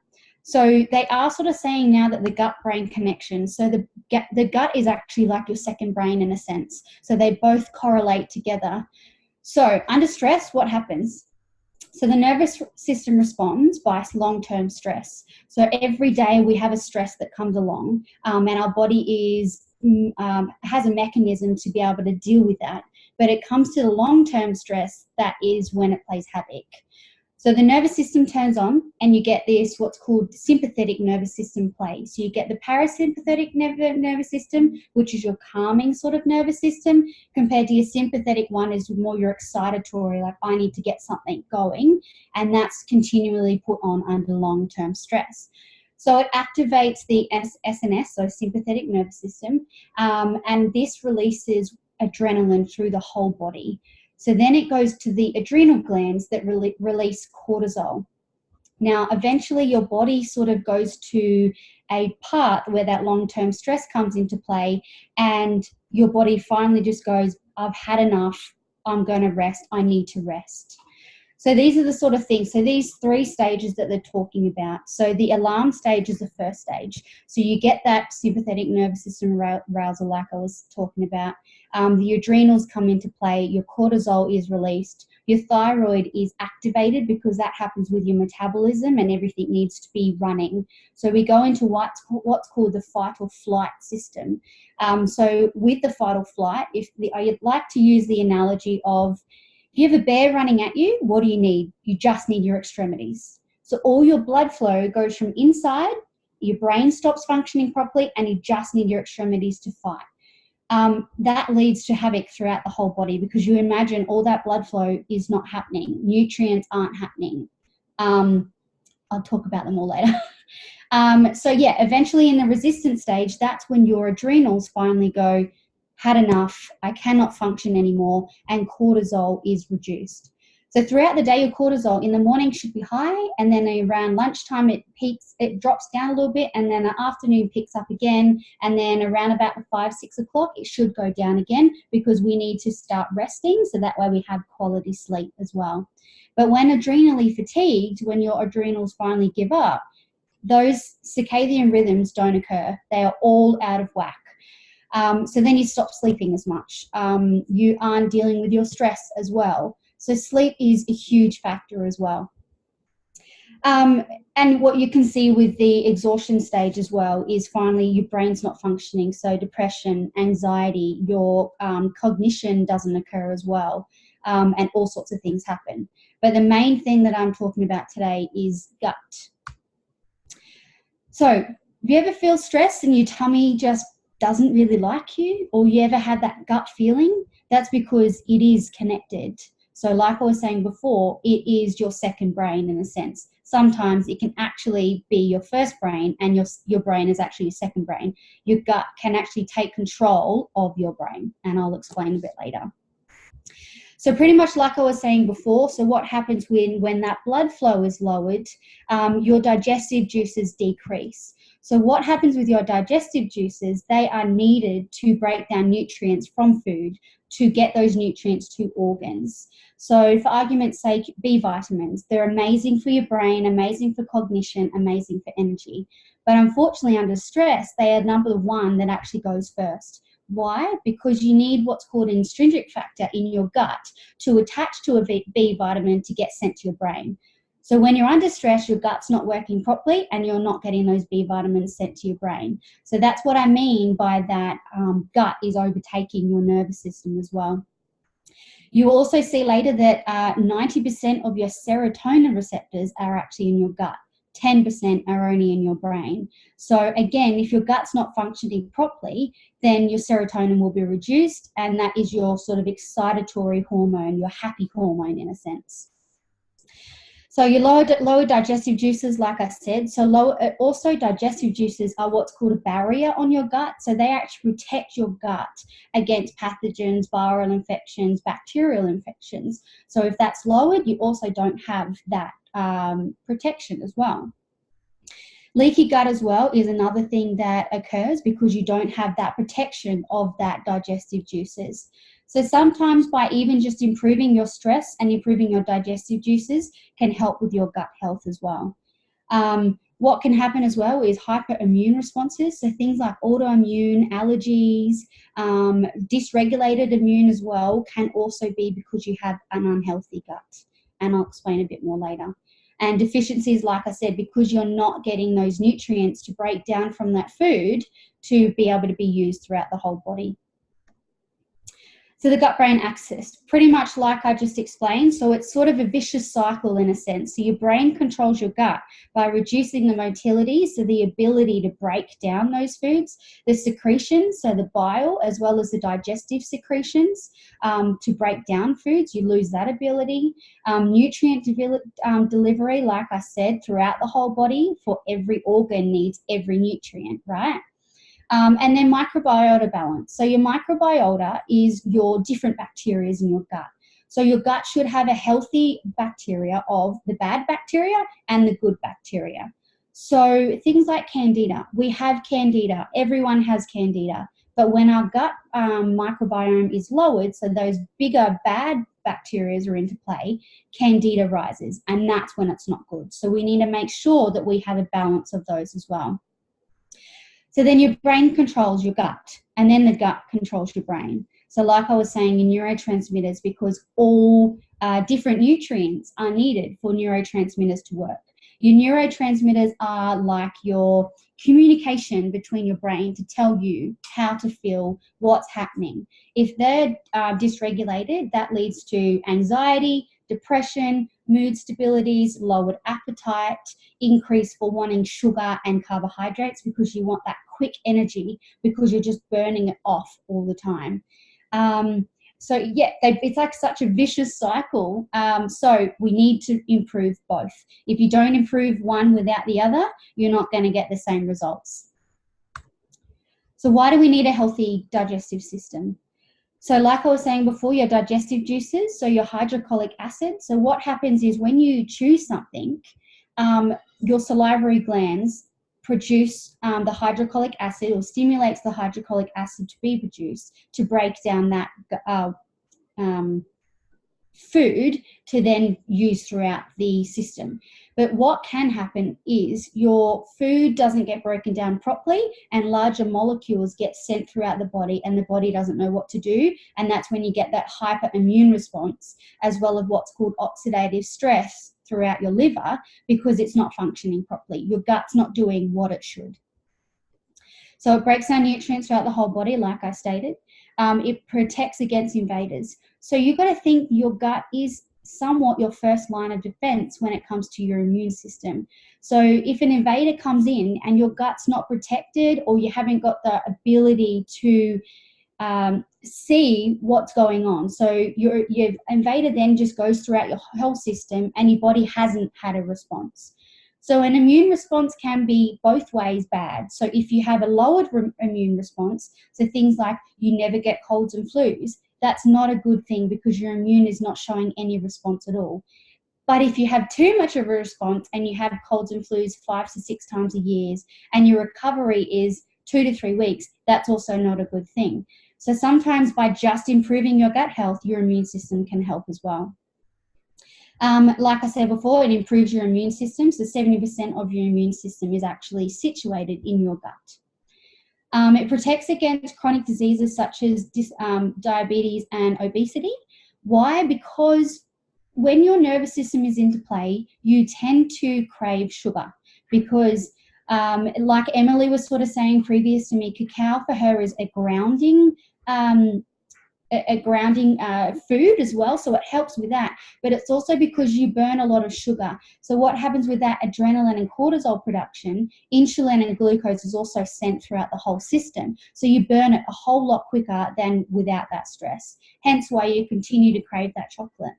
So they are sort of saying now that the gut-brain connection, so the gut is actually like your second brain in a sense. So they both correlate together. So under stress, what happens? So the nervous system responds by long-term stress. So every day we have a stress that comes along, and our body has a mechanism to be able to deal with that. But it comes to the long-term stress, that is when it plays havoc. So the nervous system turns on, and you get this, what's called sympathetic nervous system play. So you get the parasympathetic nervous system, which is your calming sort of nervous system, compared to your sympathetic one is more your excitatory, like I need to get something going, and that's continually put on under long-term stress. So it activates the SNS, so sympathetic nervous system, and this releases adrenaline through the whole body. So then it goes to the adrenal glands that release cortisol. Now, eventually your body sort of goes to a part where that long-term stress comes into play, and your body finally just goes, I've had enough, I'm going to rest, I need to rest. So these are the sort of things. So these three stages that they're talking about. So the alarm stage is the first stage. So you get that sympathetic nervous system arousal like I was talking about. The adrenals come into play. Your cortisol is released. Your thyroid is activated because that happens with your metabolism, and everything needs to be running. So we go into what's called the fight or flight system. So with the fight or flight, I'd like to use the analogy of, if you have a bear running at you, what do you need? You just need your extremities. So all your blood flow goes from inside your brain stops functioning properly, and you just need your extremities to fight. That leads to havoc throughout the whole body, because you imagine all that blood flow is not happening. Nutrients aren't happening. I'll talk about them all later. So yeah, eventually in the resistance stage, that's when your adrenals finally go, had enough, I cannot function anymore, and cortisol is reduced. So throughout the day, your cortisol in the morning should be high, and then around lunchtime it peaks, it drops down a little bit, and then the afternoon picks up again, and then around about the 5, 6 o'clock, it should go down again, because we need to start resting, so that way we have quality sleep as well. But when adrenally fatigued, when your adrenals finally give up, those circadian rhythms don't occur. They are all out of whack. So then you stop sleeping as much. You aren't dealing with your stress as well. So sleep is a huge factor as well. And what you can see with the exhaustion stage as well is finally your brain's not functioning. So depression, anxiety, your cognition doesn't occur as well, and all sorts of things happen. But the main thing that I'm talking about today is gut. So if you ever feel stressed and your tummy just doesn't really like you, or you ever had that gut feeling, that's because it is connected. So like I was saying before, it is your second brain in a sense. Sometimes it can actually be your first brain, and your brain is actually your second brain. Your gut can actually take control of your brain, and I'll explain a bit later. So pretty much like I was saying before, so what happens when that blood flow is lowered, your digestive juices decrease. So what happens with your digestive juices, they are needed to break down nutrients from food to get those nutrients to organs. So for argument's sake, B vitamins, they're amazing for your brain, amazing for cognition, amazing for energy. But unfortunately under stress, they are number one that actually goes first. Why? Because you need what's called an intrinsic factor in your gut to attach to a B vitamin to get sent to your brain. So when you're under stress, your gut's not working properly and you're not getting those B vitamins sent to your brain. So that's what I mean by that gut is overtaking your nervous system as well. You will also see later that 90% of your serotonin receptors are actually in your gut. 10% are only in your brain. So again, if your gut's not functioning properly, then your serotonin will be reduced, and that is your sort of excitatory hormone, your happy hormone in a sense. So your lower digestive juices, like I said, so also digestive juices are what's called a barrier on your gut. So they actually protect your gut against pathogens, viral infections, bacterial infections. So if that's lowered, you also don't have that protection as well. Leaky gut as well is another thing that occurs because you don't have that protection of that digestive juices. So sometimes by even just improving your stress and improving your digestive juices can help with your gut health as well. What can happen as well is hyperimmune responses. So things like autoimmune, allergies, dysregulated immune as well can also be because you have an unhealthy gut. And I'll explain a bit more later. And deficiencies, like I said, because you're not getting those nutrients to break down from that food to be able to be used throughout the whole body. So the gut-brain axis, pretty much like I just explained, so it's sort of a vicious cycle in a sense. So your brain controls your gut by reducing the motility, so the ability to break down those foods, the secretions, so the bile, as well as the digestive secretions to break down foods, you lose that ability. Nutrient delivery, like I said, throughout the whole body, for every organ needs every nutrient, right? And then microbiota balance. So your microbiota is your different bacteria in your gut. So your gut should have a healthy bacteria of the bad bacteria and the good bacteria. So things like candida, we have candida, everyone has candida. But when our gut microbiome is lowered, so those bigger bad bacteria are into play, candida rises, and that's when it's not good. So we need to make sure that we have a balance of those as well. So then your brain controls your gut, and then the gut controls your brain. So like I was saying, your neurotransmitters, because all different nutrients are needed for neurotransmitters to work. Your neurotransmitters are like your communication between your brain to tell you how to feel, what's happening. If they're dysregulated, that leads to anxiety, depression, mood stabilities, lowered appetite, increase for wanting sugar and carbohydrates because you want that quick energy because you're just burning it off all the time. So yeah, it's like such a vicious cycle. So we need to improve both. If you don't improve one without the other, you're not going to get the same results. So why do we need a healthy digestive system? So like I was saying before, your digestive juices, so your hydrochloric acid. So what happens is when you chew something, your salivary glands produce the hydrochloric acid, or stimulates the hydrochloric acid to be produced to break down that food to then use throughout the system. But what can happen is your food doesn't get broken down properly and larger molecules get sent throughout the body and the body doesn't know what to do. And that's when you get that hyperimmune response, as well as what's called oxidative stress throughout your liver, because it's not functioning properly. Your gut's not doing what it should. So it breaks down nutrients throughout the whole body, like I stated. It protects against invaders. So you've got to think your gut is somewhat your first line of defense when it comes to your immune system. So if an invader comes in and your gut's not protected, or you haven't got the ability to see what's going on, so your invader then just goes throughout your whole system and your body hasn't had a response. So an immune response can be both ways bad. So if you have a lowered immune response, so things like you never get colds and flus, that's not a good thing because your immune is not showing any response at all. But if you have too much of a response and you have colds and flus 5 to 6 times a year and your recovery is 2 to 3 weeks, that's also not a good thing. So sometimes by just improving your gut health, your immune system can help as well. Like I said before, it improves your immune system. So 70% of your immune system is actually situated in your gut. It protects against chronic diseases such as diabetes and obesity. Why? Because when your nervous system is into play, you tend to crave sugar because like Emily was sort of saying previous to me, cacao for her is a grounding food as well, so it helps with that. But it's also because you burn a lot of sugar. So what happens with that adrenaline and cortisol production, insulin and glucose is also sent throughout the whole system. So you burn it a whole lot quicker than without that stress. Hence why you continue to crave that chocolate.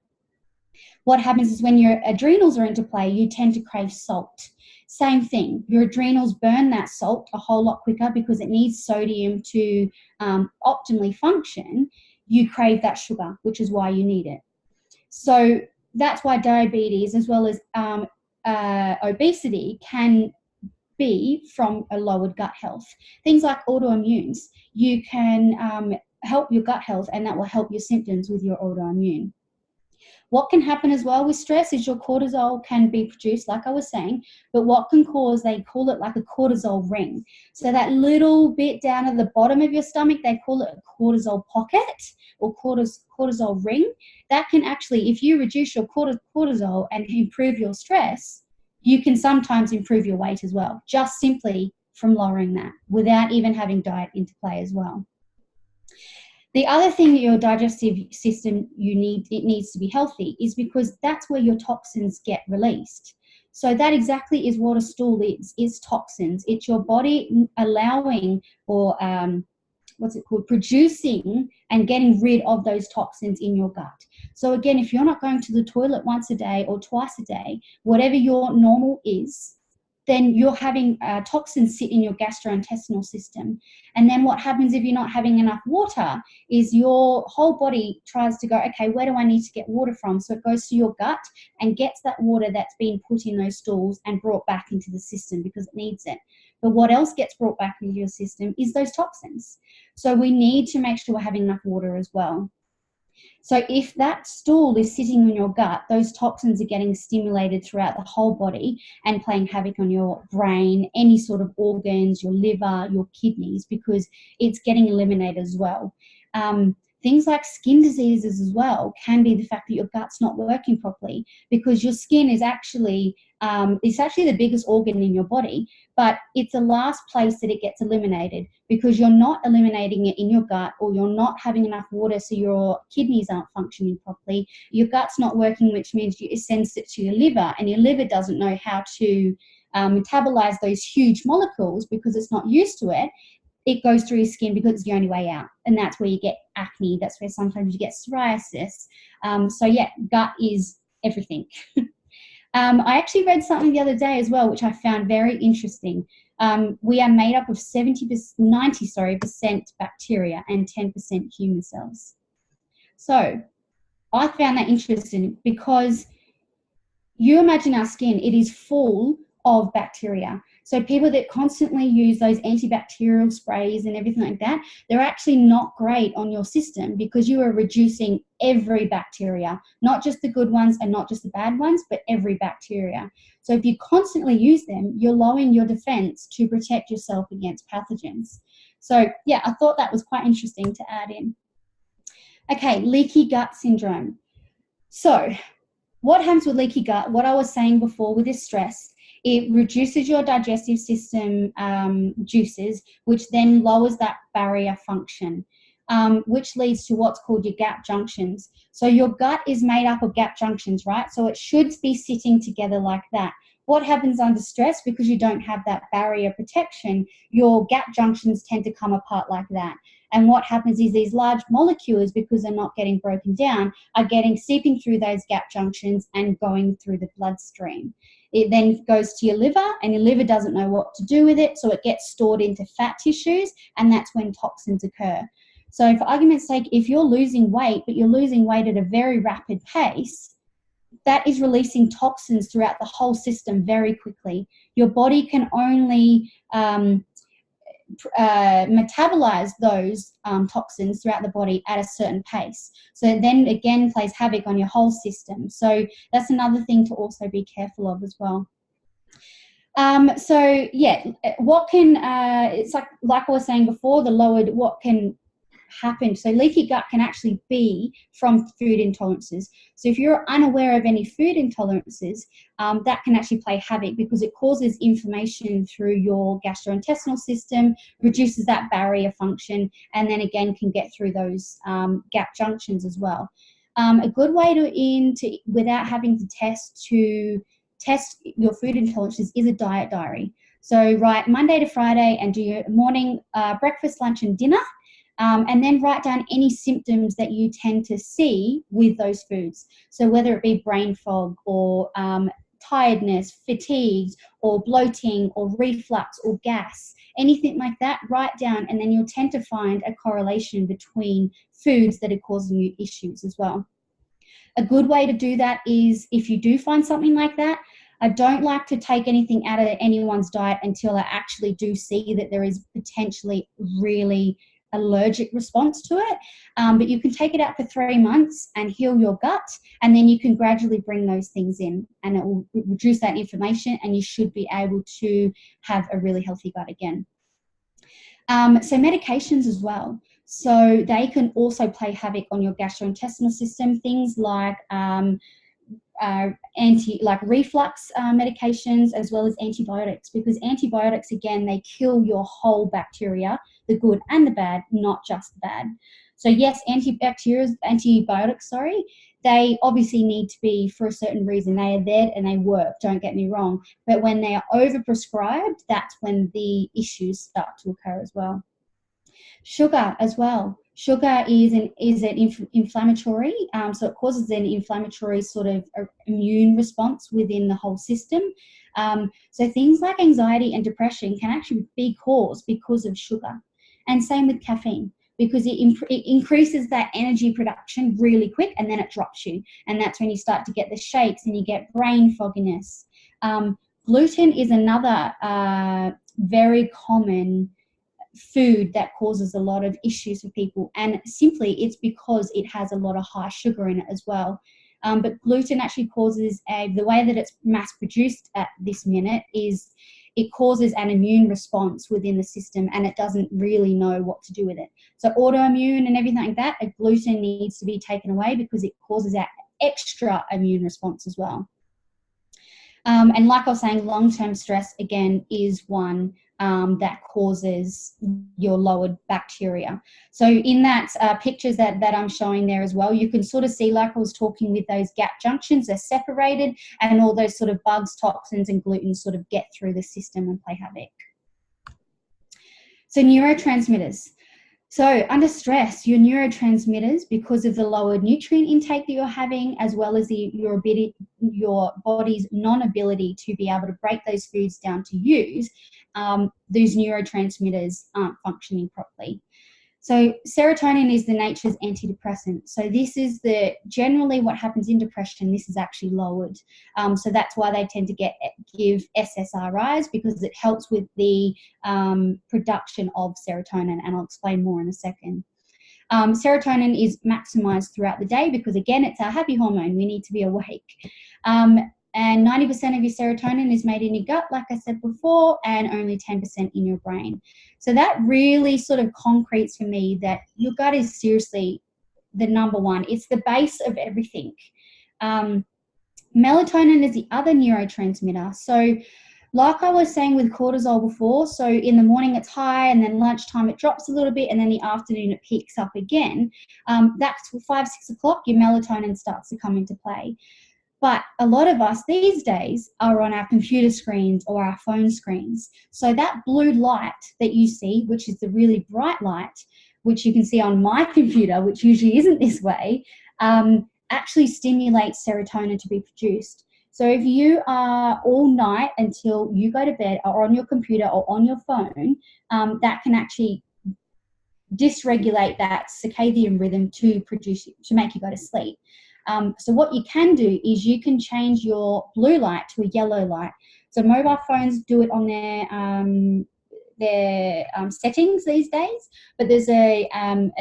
What happens is when your adrenals are into play, you tend to crave salt. Same thing, your adrenals burn that salt a whole lot quicker because it needs sodium to optimally function. You crave that sugar, which is why you need it. So that's why diabetes as well as obesity can be from a lowered gut health. Things like autoimmunes, you can help your gut health and that will help your symptoms with your autoimmune. What can happen as well with stress is your cortisol can be produced, like I was saying, but what can cause, they call it like a cortisol ring. So that little bit down at the bottom of your stomach, they call it a cortisol pocket or cortisol ring. That can actually, if you reduce your cortisol and improve your stress, you can sometimes improve your weight as well, just simply from lowering that without even having diet into play as well. The other thing that your digestive system it needs to be healthy is because that's where your toxins get released. So that exactly is what a stool is toxins. It's your body allowing or producing and getting rid of those toxins in your gut. So again, if you're not going to the toilet once a day or twice a day, whatever your normal is, then you're having toxins sit in your gastrointestinal system. And then what happens if you're not having enough water is your whole body tries to go, okay, where do I need to get water from? So it goes to your gut and gets that water that's been put in those stools and brought back into the system because it needs it. But what else gets brought back into your system is those toxins. So we need to make sure we're having enough water as well. So if that stool is sitting in your gut, those toxins are getting stimulated throughout the whole body and playing havoc on your brain, any sort of organs, your liver, your kidneys, because it's getting eliminated as well. Things like skin diseases as well can be the fact that your gut's not working properly, because your skin is actually it's actually the biggest organ in your body, but it's the last place that it gets eliminated, because you're not eliminating it in your gut, or you're not having enough water, so your kidneys aren't functioning properly. Your gut's not working, which means it sends it to your liver, and your liver doesn't know how to metabolize those huge molecules because it's not used to it. It goes through your skin because it's the only way out, and that's where you get acne. That's where sometimes you get psoriasis. So yeah, gut is everything. I actually read something the other day as well, which I found very interesting. We are made up of 90% bacteria and 10% human cells. So I found that interesting, because you imagine our skin, it is full of bacteria. So people that constantly use those antibacterial sprays and everything like that, they're actually not great on your system, because you are reducing every bacteria, not just the good ones and not just the bad ones, but every bacteria. So if you constantly use them, you're lowering your defense to protect yourself against pathogens. So yeah, I thought that was quite interesting to add in. Okay, leaky gut syndrome. So what happens with leaky gut? What I was saying before with this stress, it reduces your digestive system juices, which then lowers that barrier function, which leads to what's called your gap junctions. So your gut is made up of gap junctions, right? So it should be sitting together like that. What happens under stress, because you don't have that barrier protection, your gap junctions tend to come apart like that. And what happens is these large molecules, because they're not getting broken down, are seeping through those gap junctions and going through the bloodstream. It then goes to your liver, and your liver doesn't know what to do with it, so it gets stored into fat tissues, and that's when toxins occur. So for argument's sake, if you're losing weight, but you're losing weight at a very rapid pace, that is releasing toxins throughout the whole system very quickly. Your body can only metabolize those toxins throughout the body at a certain pace. So it then again plays havoc on your whole system. So that's another thing to also be careful of as well. So yeah, what can, it's like I was saying before, what can happen. So leaky gut can actually be from food intolerances. So if you're unaware of any food intolerances, that can actually play havoc, because it causes inflammation through your gastrointestinal system, reduces that barrier function, and then again can get through those gap junctions as well. A good way to without having to test your food intolerances is a diet diary. So write Monday to Friday and do your morning breakfast, lunch and dinner. And then write down any symptoms that you tend to see with those foods. So whether it be brain fog or tiredness, fatigue, or bloating, or reflux, or gas, anything like that, write down, and then you'll tend to find a correlation between foods that are causing you issues as well. A good way to do that is, if you do find something like that, I don't like to take anything out of anyone's diet until I actually do see that there is potentially really allergic response to it, but you can take it out for 3 months and heal your gut, and then you can gradually bring those things in, and it will reduce that inflammation, and you should be able to have a really healthy gut again. So medications as well, so they can also play havoc on your gastrointestinal system. Things like reflux medications, as well as antibiotics, because antibiotics, again, they kill your whole bacteria, the good and the bad, not just the bad. So yes, antibiotics, they obviously need to be for a certain reason. They are there and they work, don't get me wrong, but when they are overprescribed, that's when the issues start to occur as well. Sugar as well. Sugar is an inflammatory, so it causes an inflammatory sort of immune response within the whole system. So things like anxiety and depression can actually be caused because of sugar. And same with caffeine, because it increases that energy production really quick, and then it drops you. And that's when you start to get the shakes and you get brain fogginess. Gluten is another very common food that causes a lot of issues for people, and simply it's because it has a lot of high sugar in it as well. But gluten actually causes the way that it's mass produced at this minute is it causes an immune response within the system and it doesn't really know what to do with it. So autoimmune and everything like that, gluten needs to be taken away because it causes that extra immune response as well. And like I was saying, long-term stress, again, is one that causes your lowered bacteria. So in that pictures that I'm showing there as well, you can sort of see, like I was talking with those gap junctions, they're separated, and all those sort of bugs, toxins, and gluten sort of get through the system and play havoc. So neurotransmitters. So under stress, your neurotransmitters, because of the lowered nutrient intake that you're having, as well as your body's non-ability to be able to break those foods down to use, those neurotransmitters aren't functioning properly. So serotonin is the nature's antidepressant. So this is generally what happens in depression. This is actually lowered. So that's why they tend to give SSRIs, because it helps with the production of serotonin, and I'll explain more in a second. Serotonin is maximized throughout the day because, again, it's our happy hormone. We need to be awake. And 90% of your serotonin is made in your gut, like I said before, and only 10% in your brain. So that really sort of concretes for me that your gut is seriously the number one. It's the base of everything. Melatonin is the other neurotransmitter. So like I was saying with cortisol before, so in the morning it's high, and then lunchtime it drops a little bit, and then the afternoon it peaks up again. That's 5, 6 o'clock, your melatonin starts to come into play. But a lot of us these days are on our computer screens or our phone screens. So that blue light that you see, which is the really bright light, which you can see on my computer, which usually isn't this way, actually stimulates serotonin to be produced. So if you are all night until you go to bed, or on your computer or on your phone, that can actually dysregulate that circadian rhythm to make you go to sleep. So what you can do is you can change your blue light to a yellow light. So mobile phones do it on their settings these days, but there's a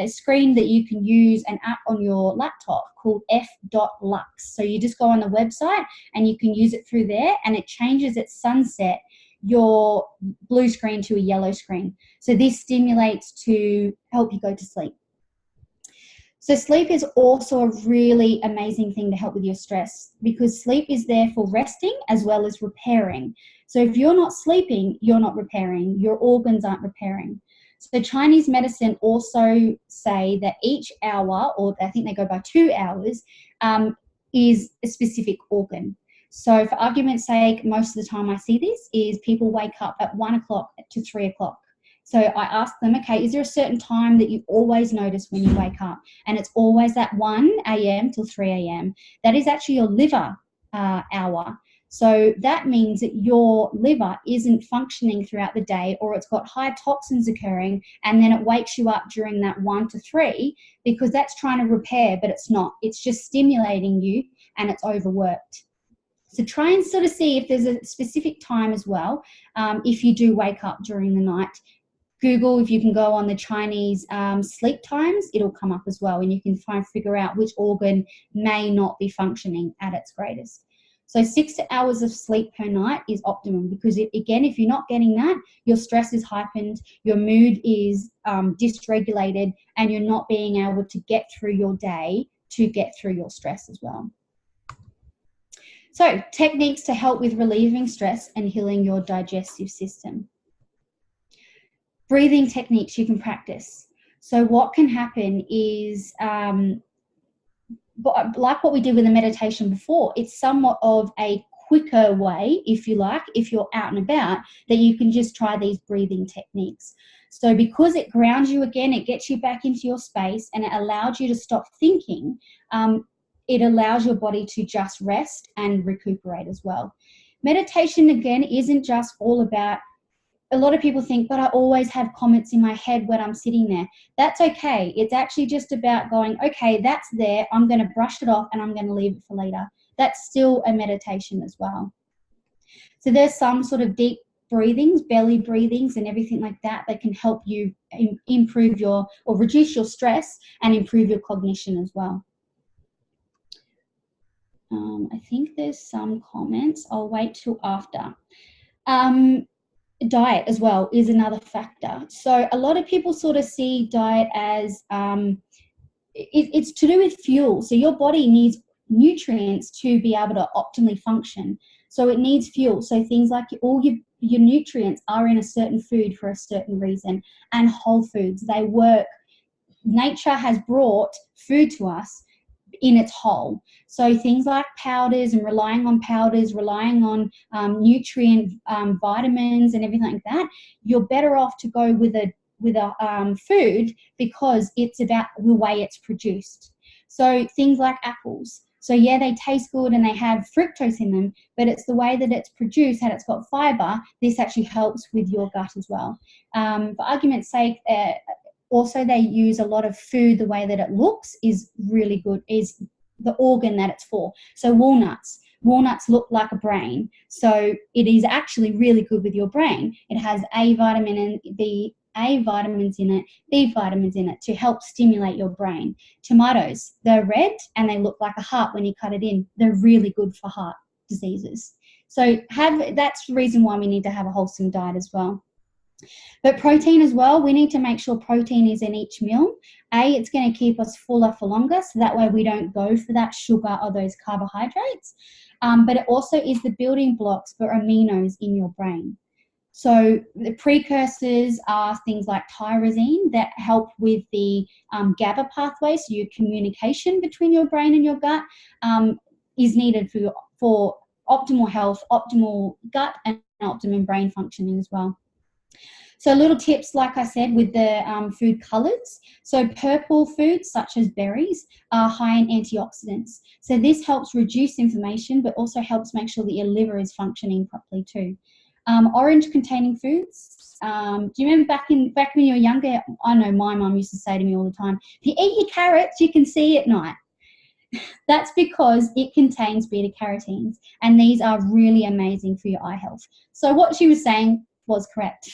screen that you can use, an app on your laptop called f.lux. So you just go on the website and you can use it through there, and it changes at sunset your blue screen to a yellow screen. So this stimulates to help you go to sleep. So sleep is also a really amazing thing to help with your stress, because sleep is there for resting as well as repairing. So if you're not sleeping, you're not repairing. Your organs aren't repairing. So Chinese medicine also say that each hour, or I think they go by 2 hours, is a specific organ. So for argument's sake, most of the time I see this is people wake up at 1 o'clock to 3 o'clock. So I ask them, okay, is there a certain time that you always notice when you wake up? And it's always at 1 a.m. till 3 a.m. That is actually your liver hour. So that means that your liver isn't functioning throughout the day, or it's got high toxins occurring, and then it wakes you up during that 1 to 3, because that's trying to repair, but it's not. It's just stimulating you, and it's overworked. So try and sort of see if there's a specific time as well, if you do wake up during the night. Google, if you can go on the Chinese sleep times, it'll come up as well, and you can try and figure out which organ may not be functioning at its greatest. So 6 hours of sleep per night is optimum, because again, if you're not getting that, your stress is heightened, your mood is dysregulated, and you're not being able to get through your day to get through your stress as well. So techniques to help with relieving stress and healing your digestive system. Breathing techniques you can practice. So what can happen is, like what we did with the meditation before, it's somewhat of a quicker way, if you like, if you're out and about, that you can just try these breathing techniques. So because it grounds you again, it gets you back into your space, and it allows you to stop thinking, it allows your body to just rest and recuperate as well. Meditation, again, isn't just all about, a lot of people think, but I always have comments in my head when I'm sitting there. That's okay. It's actually just about going, okay, that's there. I'm going to brush it off and I'm going to leave it for later. That's still a meditation as well. So there's some sort of deep breathings, belly breathings and everything like that can help you improve or reduce your stress and improve your cognition as well. I think there's some comments. I'll wait till after. diet as well is another factor. So a lot of people sort of see diet as it's to do with fuel. So your body needs nutrients to be able to optimally function. So it needs fuel. So things like all your nutrients are in a certain food for a certain reason, and whole foods, they work. Nature has brought food to us in its whole. So things like powders and relying on nutrient vitamins and everything like that, you're better off to go with a food, because it's about the way it's produced. So things like apples. So yeah, they taste good and they have fructose in them, but it's the way that it's produced, and it's got fiber. This actually helps with your gut as well. For argument's sake, also they use a lot of food. The way that it looks is really good, is the organ that it's for. So walnuts look like a brain. So it is actually really good with your brain. It has A vitamin and A vitamins in it, B vitamins in it to help stimulate your brain. Tomatoes, they're red and they look like a heart when you cut it in. They're really good for heart diseases. So that's the reason why we need to have a wholesome diet as well. But protein as well, we need to make sure protein is in each meal. It's going to keep us fuller for longer, so that way we don't go for that sugar or those carbohydrates. But it also is the building blocks for aminos in your brain. So the precursors are things like tyrosine that help with the GABA pathway, so your communication between your brain and your gut is needed for optimal health, optimal gut, and optimum brain functioning as well. So little tips, like I said, with the food colours. So purple foods such as berries are high in antioxidants. So this helps reduce inflammation, but also helps make sure that your liver is functioning properly too. Orange containing foods. Do you remember back when you were younger? I know my mum used to say to me all the time, if you eat your carrots, you can see at night. That's because it contains beta carotenes, and these are really amazing for your eye health. So what she was saying was correct.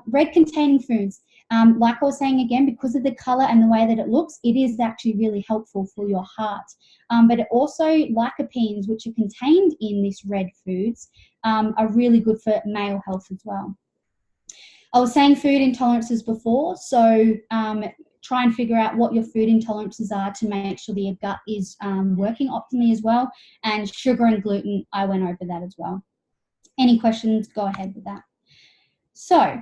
Red containing foods, like I was saying again, because of the colour and the way that it looks, it is actually really helpful for your heart. But it also, lycopenes, which are contained in this red foods, are really good for male health as well. I was saying food intolerances before, so try and figure out what your food intolerances are to make sure that your gut is working optimally as well. And sugar and gluten, I went over that as well. Any questions, go ahead with that. So,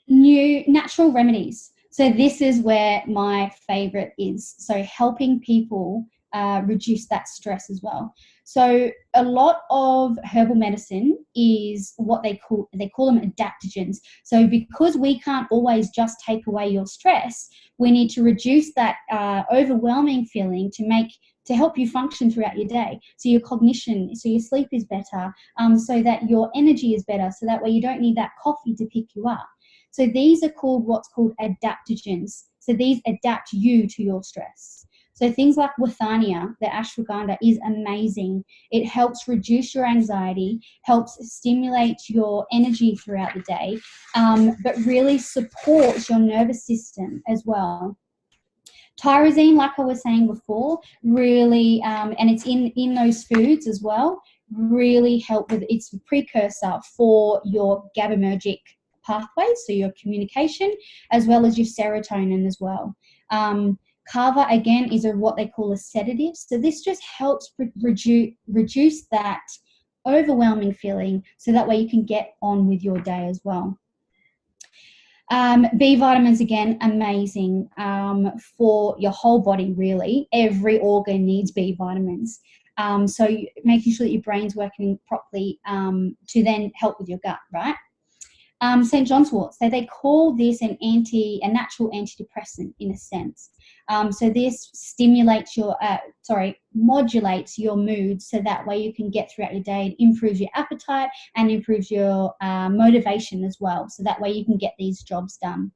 new natural remedies. So this is where my favourite is. So helping people reduce that stress as well. So a lot of herbal medicine is what they call them adaptogens. So because we can't always just take away your stress, we need to reduce that overwhelming feeling to help you function throughout your day. So your cognition, so your sleep is better, so that your energy is better, so that way you don't need that coffee to pick you up. So these are called what's called adaptogens. So these adapt you to your stress. So things like withania, the ashwagandha, is amazing. It helps reduce your anxiety, helps stimulate your energy throughout the day, but really supports your nervous system as well. Tyrosine, like I was saying before, really, and it's in those foods as well, really help with, it's a precursor for your GABAergic pathway, so your communication, as well as your serotonin as well. Kava, again, is what they call a sedative. So this just helps reduce that overwhelming feeling, so that way you can get on with your day as well. B vitamins, again, amazing for your whole body, really. Every organ needs B vitamins. So making sure that your brain's working properly to then help with your gut, right? St. John's wort, so they call this a natural antidepressant in a sense. So this stimulates modulates your mood, so that way you can get throughout your day. It improves your appetite and improves your motivation as well, so that way you can get these jobs done.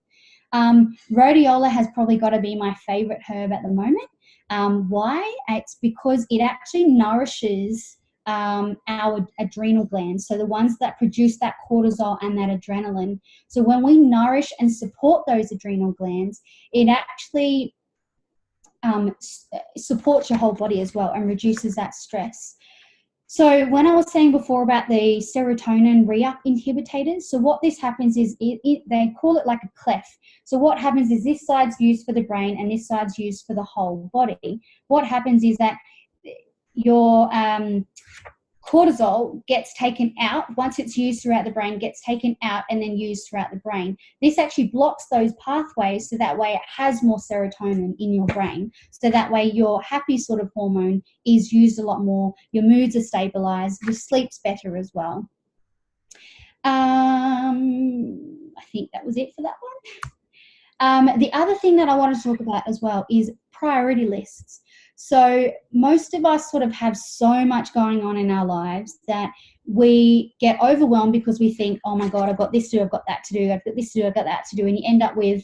Rhodiola has probably got to be my favourite herb at the moment. Why? It's because it actually nourishes our adrenal glands, so the ones that produce that cortisol and that adrenaline. So when we nourish and support those adrenal glands, it actually supports your whole body as well and reduces that stress. So when I was saying before about the serotonin re-up inhibitors, so what this happens is they call it like a clef. So what happens is this side's used for the brain and this side's used for the whole body. What happens is that your cortisol gets taken out once it's used throughout the brain, gets taken out and then used throughout the brain. This actually blocks those pathways, so that way it has more serotonin in your brain. So that way your happy sort of hormone is used a lot more, your moods are stabilized, your sleep's better as well. I think that was it for that one. The other thing that I want to talk about as well is priority lists. So most of us sort of have so much going on in our lives that we get overwhelmed because we think, oh my God, I've got this to do, I've got that to do, I've got this to do, I've got that to do, and you end up with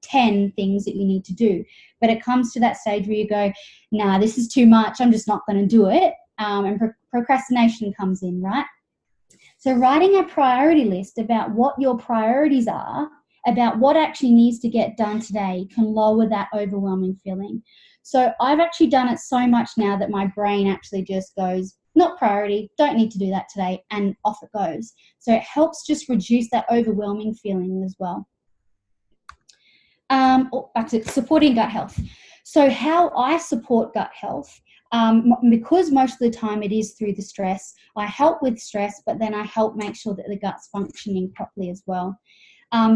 10 things that you need to do. But it comes to that stage where you go, nah, this is too much, I'm just not going to do it. And procrastination comes in, right? So writing a priority list about what your priorities are, about what actually needs to get done today, can lower that overwhelming feeling. So I've actually done it so much now that my brain actually just goes, not priority, don't need to do that today, and off it goes. So it helps just reduce that overwhelming feeling as well. Back to supporting gut health. So how I support gut health, because most of the time it is through the stress, I help with stress, but then I help make sure that the gut's functioning properly as well.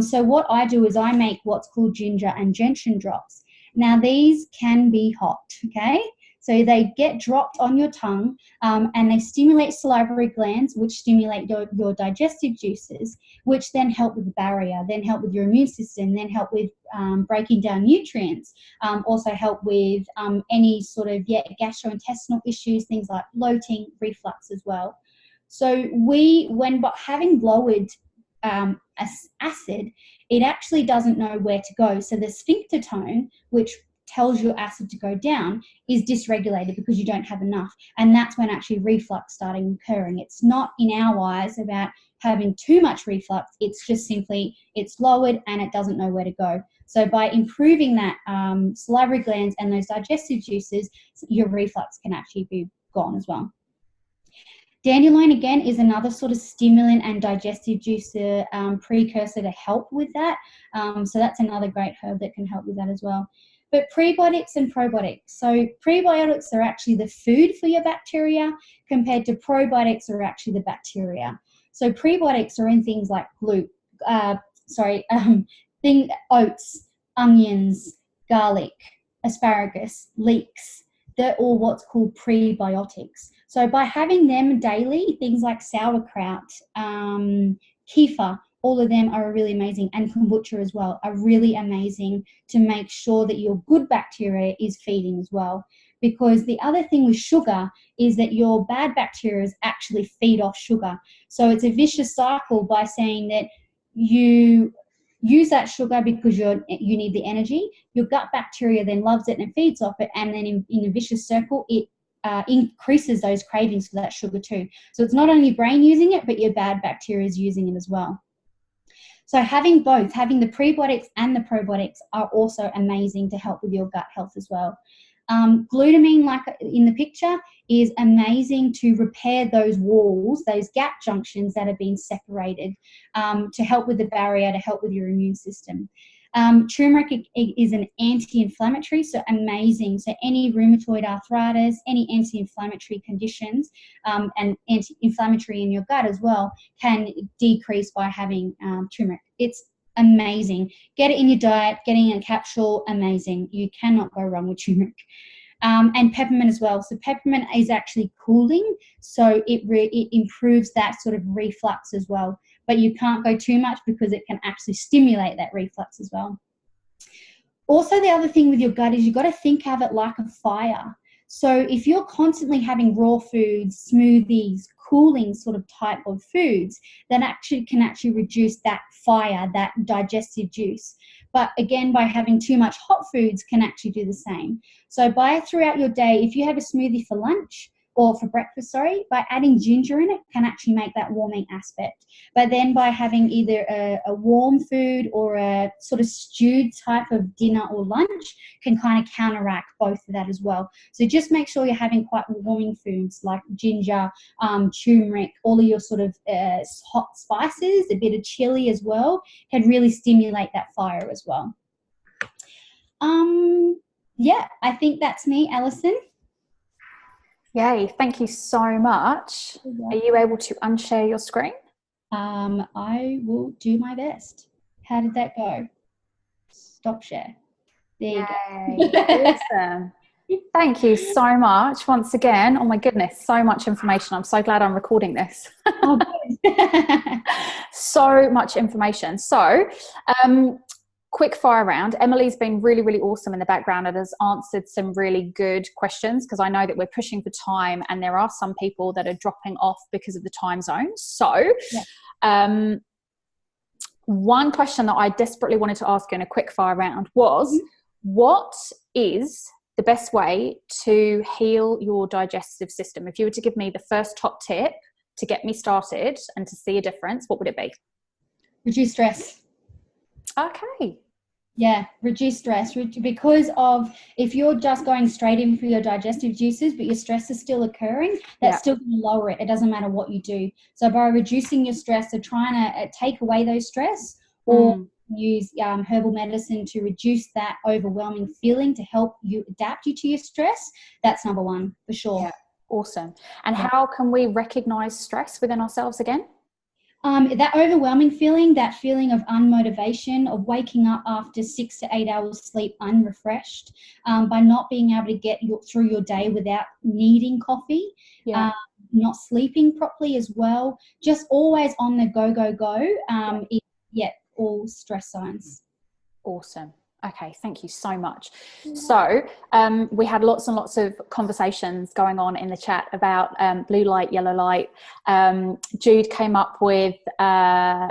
So what I do is I make what's called ginger and gentian drops. Now, these can be hot, okay? So they get dropped on your tongue and they stimulate salivary glands, which stimulate your digestive juices, which then help with the barrier, then help with your immune system, then help with breaking down nutrients, also help with any sort of gastrointestinal issues, things like bloating, reflux as well. So when having lowered acid, it actually doesn't know where to go. So the sphincter tone, which tells your acid to go down, is dysregulated because you don't have enough. And that's when actually reflux starting occurring. It's not in our eyes about having too much reflux. It's just simply it's lowered and it doesn't know where to go. So by improving that salivary glands and those digestive juices, your reflux can actually be gone as well. Dandelion, again, is another sort of stimulant and digestive juice precursor to help with that. So that's another great herb that can help with that as well. But prebiotics and probiotics. So prebiotics are actually the food for your bacteria, compared to probiotics are actually the bacteria. So prebiotics are in things like oats, onions, garlic, asparagus, leeks. They're all what's called prebiotics. So by having them daily, things like sauerkraut, kefir, all of them are really amazing, and kombucha as well, are really amazing to make sure that your good bacteria is feeding as well. Because the other thing with sugar is that your bad bacteria actually feed off sugar. So it's a vicious cycle by saying that you use that sugar because you need the energy. Your gut bacteria then loves it and feeds off it, and then in a vicious circle, it increases those cravings for that sugar too. So it's not only your brain using it, but your bad bacteria is using it as well. So having both, having the prebiotics and the probiotics, are also amazing to help with your gut health as well. Glutamine, like in the picture, is amazing to repair those walls, those gap junctions that have been separated, to help with the barrier, to help with your immune system. Turmeric is an anti-inflammatory, so amazing. So any rheumatoid arthritis, any anti-inflammatory conditions, and anti-inflammatory in your gut as well, can decrease by having turmeric. It's amazing. Get it in your diet, getting in a capsule, amazing. You cannot go wrong with turmeric. And peppermint as well. So peppermint is actually cooling, so it improves that sort of reflux as well. But you can't go too much because it can actually stimulate that reflux as well. Also, the other thing with your gut is you've got to think of it like a fire. So if you're constantly having raw foods, smoothies, cooling sort of type of foods, then can actually reduce that fire, that digestive juice. But again, by having too much hot foods can actually do the same. So throughout your day, if you have a smoothie for lunch, or for breakfast, sorry, by adding ginger in it can actually make that warming aspect. But then by having either a warm food or a sort of stewed type of dinner or lunch can kind of counteract both of that as well. So just make sure you're having quite warming foods like ginger, turmeric, all of your sort of hot spices, a bit of chili as well, can really stimulate that fire as well. Yeah, I think that's me, Alison. Yay, thank you so much. Are you able to unshare your screen? I will do my best. How did that go? Stop share. There you go. Awesome. Thank you so much once again. Oh my goodness, so much information. I'm so glad I'm recording this. Oh, good. So much information. So, quick fire round. Emily's been really, really awesome in the background and has answered some really good questions, because I know that we're pushing for time and there are some people that are dropping off because of the time zones. So, one question that I desperately wanted to ask you in a quick fire round was, what is the best way to heal your digestive system? If you were to give me the first top tip to get me started and to see a difference, what would it be? Reduce stress. Okay. Yeah, reduce stress, because of, if you're just going straight in for your digestive juices but your stress is still occurring, that's still going to lower it. It doesn't matter what you do. So by reducing your stress, so trying to take away those stress, or use herbal medicine to reduce that overwhelming feeling to help you adapt you to your stress, that's number one for sure. Yeah, awesome. And how can we recognize stress within ourselves again? That overwhelming feeling, that feeling of unmotivation, of waking up after 6 to 8 hours sleep unrefreshed, by not being able to get through your day without needing coffee, not sleeping properly as well, just always on the go, all stress signs. Awesome. Okay, thank you so much. So we had lots and lots of conversations going on in the chat about blue light, yellow light. Jude came up with a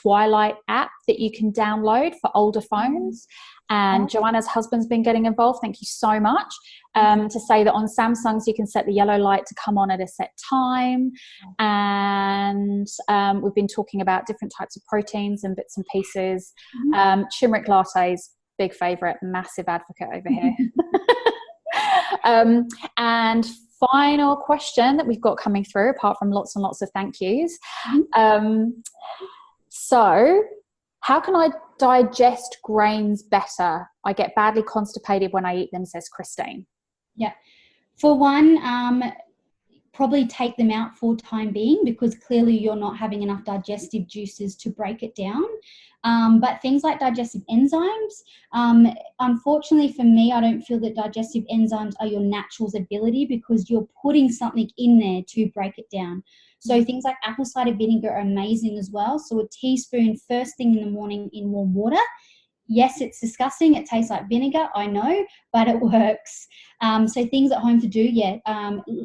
Twilight app that you can download for older phones, and Joanna's husband's been getting involved. Thank you so much. To say that on Samsungs you can set the yellow light to come on at a set time, and we've been talking about different types of proteins and bits and pieces. Turmeric lattes, big favourite, massive advocate over here. And final question that we've got coming through, apart from lots and lots of thank yous. So, how can I digest grains better? I get badly constipated when I eat them, says Christine. Yeah. For one, probably take them out for time being, because clearly you're not having enough digestive juices to break it down. But things like digestive enzymes, unfortunately for me, I don't feel that digestive enzymes are your natural's ability, because you're putting something in there to break it down. So things like apple cider vinegar are amazing as well. So a teaspoon first thing in the morning in warm water. Yes, it's disgusting. It tastes like vinegar, I know, but it works. So things at home to do,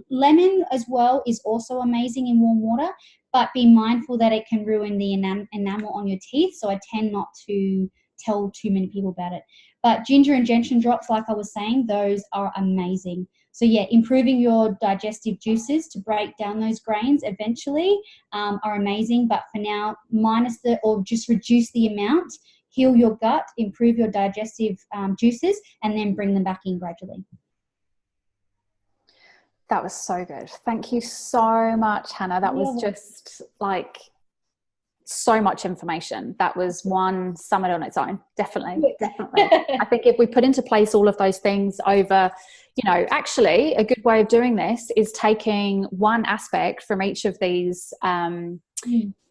lemon as well is also amazing in warm water, but be mindful that it can ruin the enamel on your teeth. So I tend not to tell too many people about it. But ginger and gentian drops, like I was saying, those are amazing. So yeah, improving your digestive juices to break down those grains eventually are amazing. But for now, or just reduce the amount, heal your gut, improve your digestive juices, and then bring them back in gradually. That was so good. Thank you so much, Hannah. That was just like so much information. That was one summit on its own. Definitely. I think if we put into place all of those things over, actually a good way of doing this is taking one aspect from each of these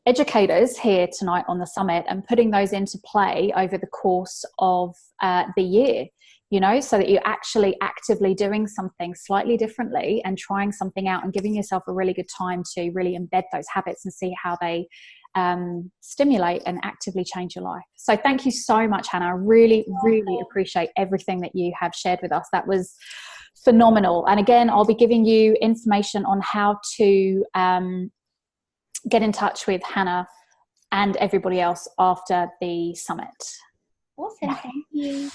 educators here tonight on the summit and putting those into play over the course of the year, so that you're actually actively doing something slightly differently and trying something out and giving yourself a really good time to really embed those habits and see how they stimulate and actively change your life. So thank you so much, Hannah. I really, really appreciate everything that you have shared with us. That was phenomenal. And again, I'll be giving you information on how to get in touch with Hannah and everybody else after the summit. Awesome. Thank you.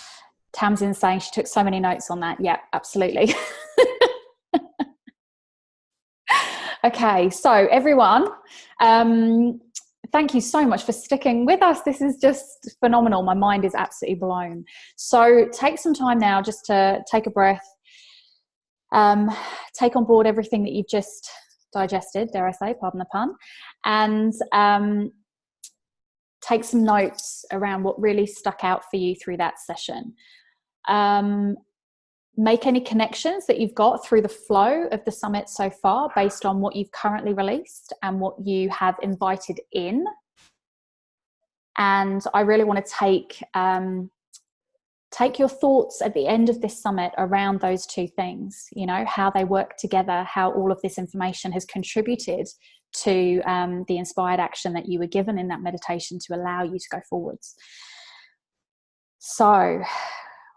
Tamsin's saying she took so many notes on that. Yeah, absolutely. Okay, so everyone, thank you so much for sticking with us. This is just phenomenal. My mind is absolutely blown. So take some time now just to take a breath, take on board everything that you've just digested, dare I say, pardon the pun, and take some notes around what really stuck out for you through that session. Make any connections that you've got through the flow of the summit so far based on what you've currently released and what you have invited in. And I really want to take your thoughts at the end of this summit around those two things, you know, how they work together, how all of this information has contributed to the inspired action that you were given in that meditation to allow you to go forwards. So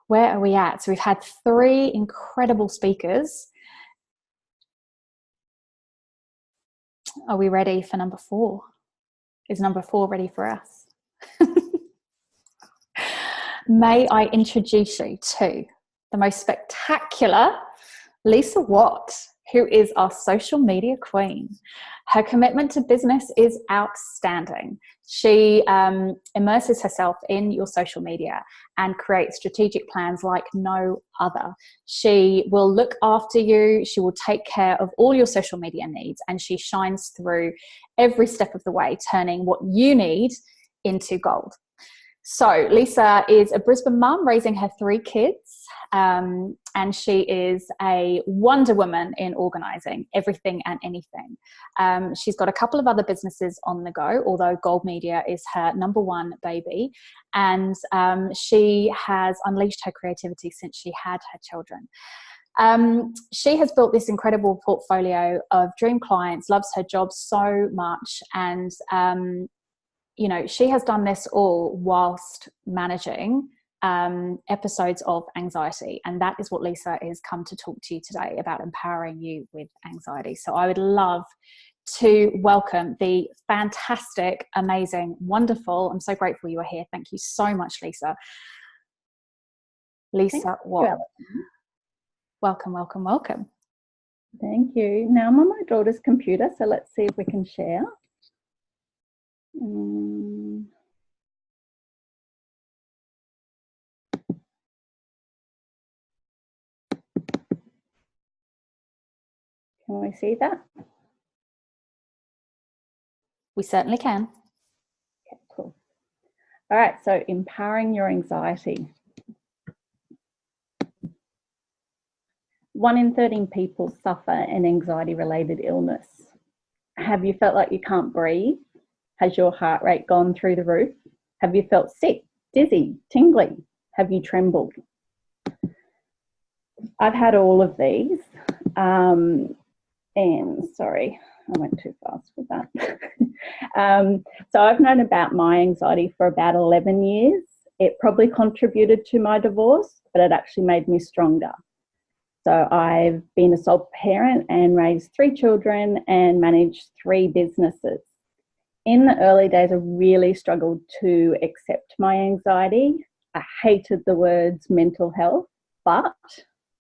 where are we at? So we've had 3 incredible speakers. Are we ready for number 4? Is number 4 ready for us? May I introduce you to the most spectacular Leesa Watt, who is our social media queen. Her commitment to business is outstanding. She immerses herself in your social media and creates strategic plans like no other. She will look after you. She will take care of all your social media needs, and she shines through every step of the way, turning what you need into gold. So Leesa is a Brisbane mum raising her 3 kids, and she is a Wonder Woman in organising everything and anything. She's got a couple of other businesses on the go, although Gold Media is her number 1 baby, and she has unleashed her creativity since she had her children. She has built this incredible portfolio of dream clients, loves her job so much, and you know, she has done this all whilst managing episodes of anxiety, and that is what Leesa is come to talk to you today about, empowering you with anxiety. So I would love to welcome the fantastic, amazing, wonderful, I'm so grateful you are here. Thank you so much, Leesa. Leesa Watt. Welcome, welcome, welcome. Thank you. Now I'm on my daughter's computer, so let's see if we can share. Can we see that? We certainly can. Okay, cool. All right, so empowering your anxiety. 1 in 13 people suffer an anxiety-related illness. Have you felt like you can't breathe? Has your heart rate gone through the roof? Have you felt sick, dizzy, tingly? Have you trembled? I've had all of these. And sorry, I went too fast with that. So I've known about my anxiety for about 11 years. It probably contributed to my divorce, but it actually made me stronger. So I've been a sole parent and raised 3 children and managed 3 businesses. In the early days, I really struggled to accept my anxiety. I hated the words mental health, but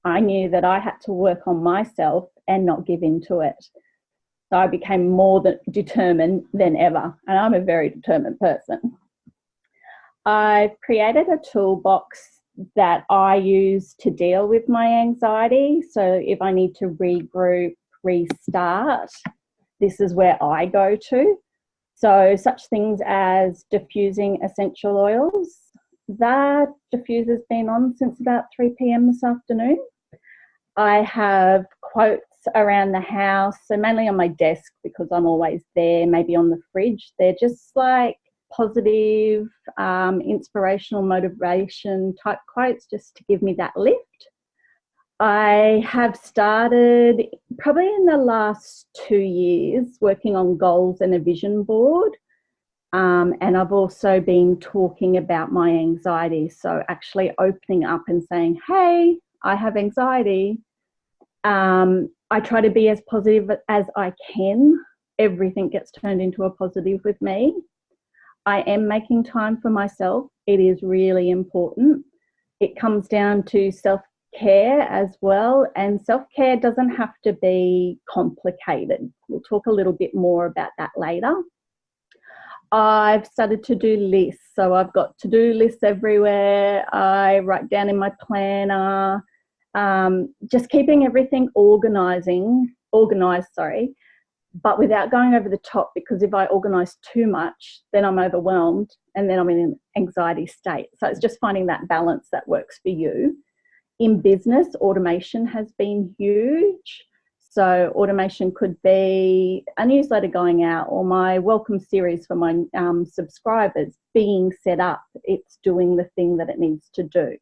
I knew that I had to work on myself and not give in to it. So I became more determined than ever, and I'm a very determined person. I've created a toolbox that I use to deal with my anxiety. So if I need to regroup, restart, this is where I go to. So such things as diffusing essential oils. That diffuser's been on since about 3 p.m. this afternoon. I have quotes around the house, so mainly on my desk because I'm always there, maybe on the fridge. They're just like positive, inspirational, motivation type quotes just to give me that lift. I have started probably in the last 2 years working on goals and a vision board. And I've also been talking about my anxiety. So actually opening up and saying, hey, I have anxiety. I try to be as positive as I can. Everything gets turned into a positive with me. I am making time for myself. It is really important. It comes down to self-care as well. And self-care doesn't have to be complicated. We'll talk a little bit more about that later. I've started to do lists. So I've got to-do lists everywhere. I write down in my planner, just keeping everything organised, but without going over the top, because if I organise too much, then I'm overwhelmed and then I'm in an anxiety state. So it's just finding that balance that works for you. In business, automation has been huge. So automation could be a newsletter going out, or my welcome series for my subscribers being set up. It's doing the thing that it needs to do.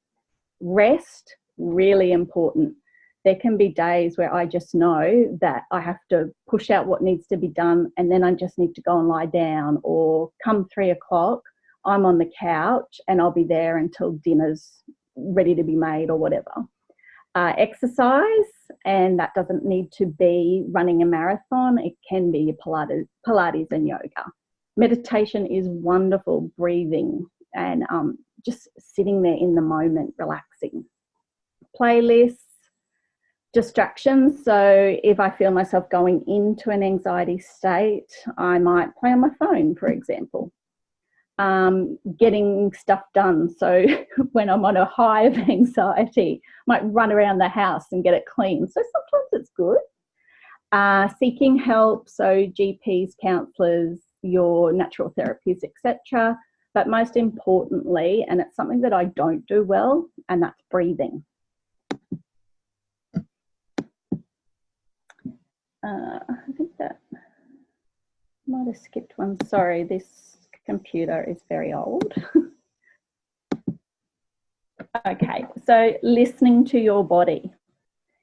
Rest, really important. There can be days where I just know that I have to push out what needs to be done, and then I just need to go and lie down, or come 3 o'clock, I'm on the couch and I'll be there until dinner's ready to be made or whatever. Exercise, and that doesn't need to be running a marathon. It can be Pilates and yoga. Meditation is wonderful, breathing and just sitting there in the moment, relaxing. Playlists, distractions. So if I feel myself going into an anxiety state, I might play on my phone, for example. Getting stuff done. So when I'm on a high of anxiety, I might run around the house and get it clean. So sometimes it's good. Seeking help, so GPs, counsellors, your natural therapies, etc. But most importantly, and it's something that I don't do well, and that's breathing. I think that might have skipped one. Sorry, this computer is very old. Okay, so listening to your body.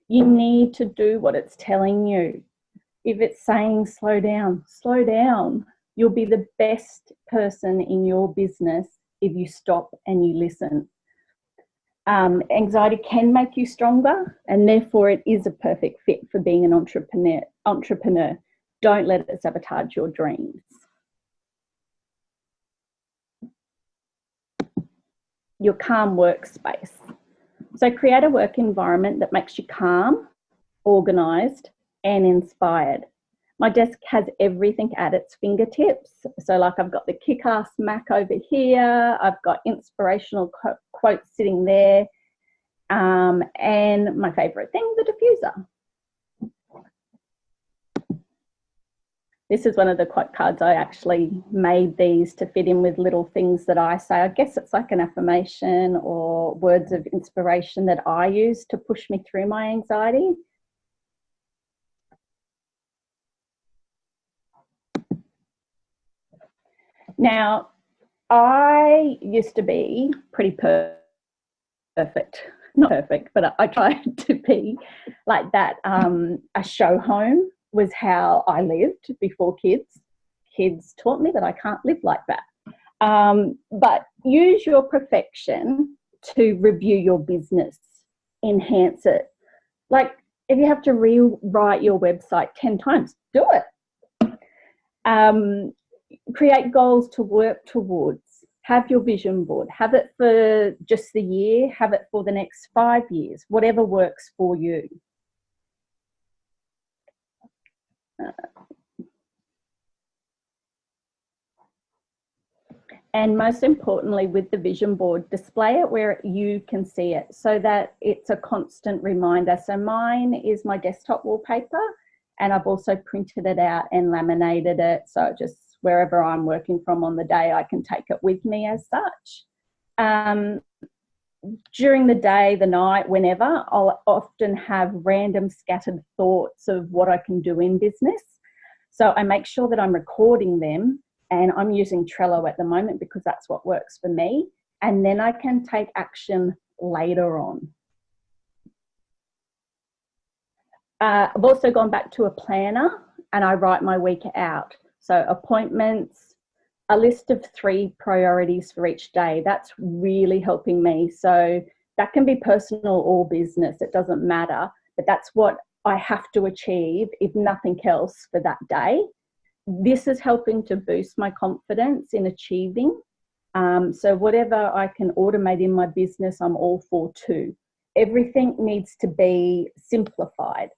You need to do what it's telling you. If it's saying slow down, slow down. You'll be the best person in your business if you stop and you listen. Anxiety can make you stronger, and therefore it is a perfect fit for being an entrepreneur. Don't let it sabotage your dreams. Your calm workspace. So create a work environment that makes you calm, organised and inspired. My desk has everything at its fingertips. So like I've got the kick-ass Mac over here, I've got inspirational quotes sitting there, and my favourite thing, the diffuser. This is one of the quote cards. I actually made these to fit in with little things that I say. I guess it's like an affirmation or words of inspiration that I use to push me through my anxiety. Now, I used to be pretty perfect. Not perfect, but I tried to be like that. A show home was how I lived before kids. Kids taught me that I can't live like that. But use your perfection to review your business, enhance it. Like if you have to rewrite your website 10 times, do it. Create goals to work towards. Have your vision board. Have it for just the year. Have it for the next 5 years, whatever works for you. And most importantly, with the vision board, display it where you can see it so that it's a constant reminder. So mine is my desktop wallpaper, and I've also printed it out and laminated it. So just wherever I'm working from on the day, I can take it with me as such. During the day, the night, whenever, I'll often have random scattered thoughts of what I can do in business. So I make sure that I'm recording them, and I'm using Trello at the moment because that's what works for me. And then I can take action later on. I've also gone back to a planner and I write my week out. So appointments, a list of 3 priorities for each day. That's really helping me. So that can be personal or business. It doesn't matter, but that's what I have to achieve, if nothing else, for that day. This is helping to boost my confidence in achieving. So whatever I can automate in my business, I'm all for too. everything needs to be simplified.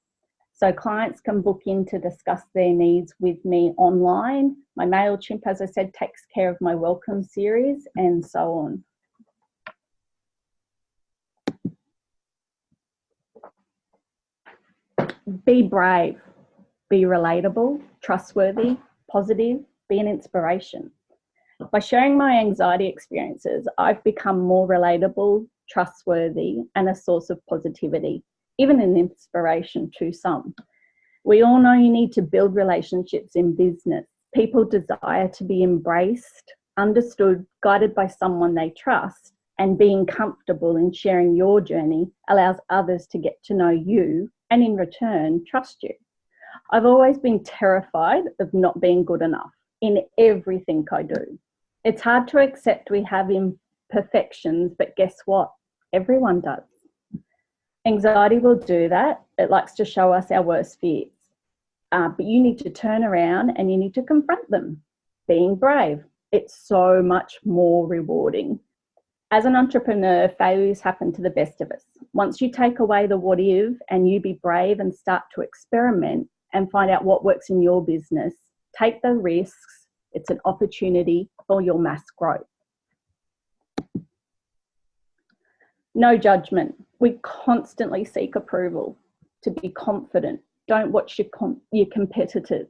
So clients can book in to discuss their needs with me online. My MailChimp, as I said, takes care of my welcome series and so on. Be brave, be relatable, trustworthy, positive, be an inspiration. By sharing my anxiety experiences, I've become more relatable, trustworthy, and a source of positivity, even an inspiration to some. We all know you need to build relationships in business. People desire to be embraced, understood, guided by someone they trust, and being comfortable in sharing your journey allows others to get to know you and in return trust you. I've always been terrified of not being good enough in everything I do. It's hard to accept we have imperfections, but guess what? Everyone does. Anxiety will do that. It likes to show us our worst fears. But you need to turn around and you need to confront them. Being brave, it's so much more rewarding. As an entrepreneur, failures happen to the best of us. Once you take away the what if and you be brave and start to experiment and find out what works in your business, take the risks. It's an opportunity for your mass growth. No judgment. We constantly seek approval to be confident. Don't watch your competitors.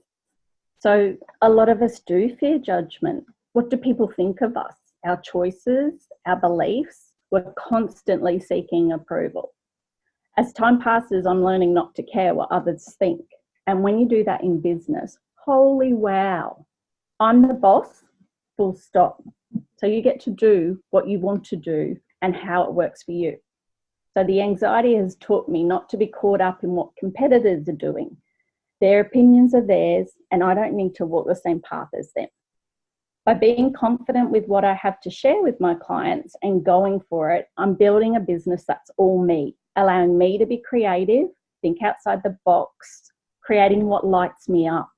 So a lot of us do fear judgment. What do people think of us? Our choices, our beliefs? We're constantly seeking approval. As time passes, I'm learning not to care what others think. And when you do that in business, holy wow, I'm the boss, full stop. So you get to do what you want to do and how it works for you. So the anxiety has taught me not to be caught up in what competitors are doing. Their opinions are theirs, and I don't need to walk the same path as them. By being confident with what I have to share with my clients and going for it, I'm building a business that's all me, allowing me to be creative, think outside the box, creating what lights me up.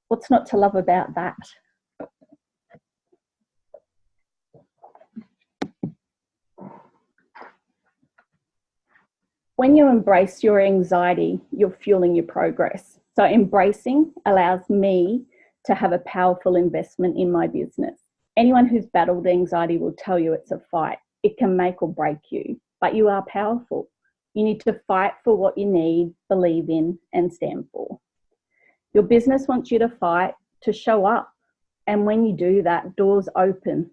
What's not to love about that? When you embrace your anxiety, you're fueling your progress. So embracing allows me to have a powerful investment in my business. Anyone who's battled anxiety will tell you it's a fight. It can make or break you, but you are powerful. You need to fight for what you need, believe in, and stand for. Your business wants you to fight, to show up. And when you do that, doors open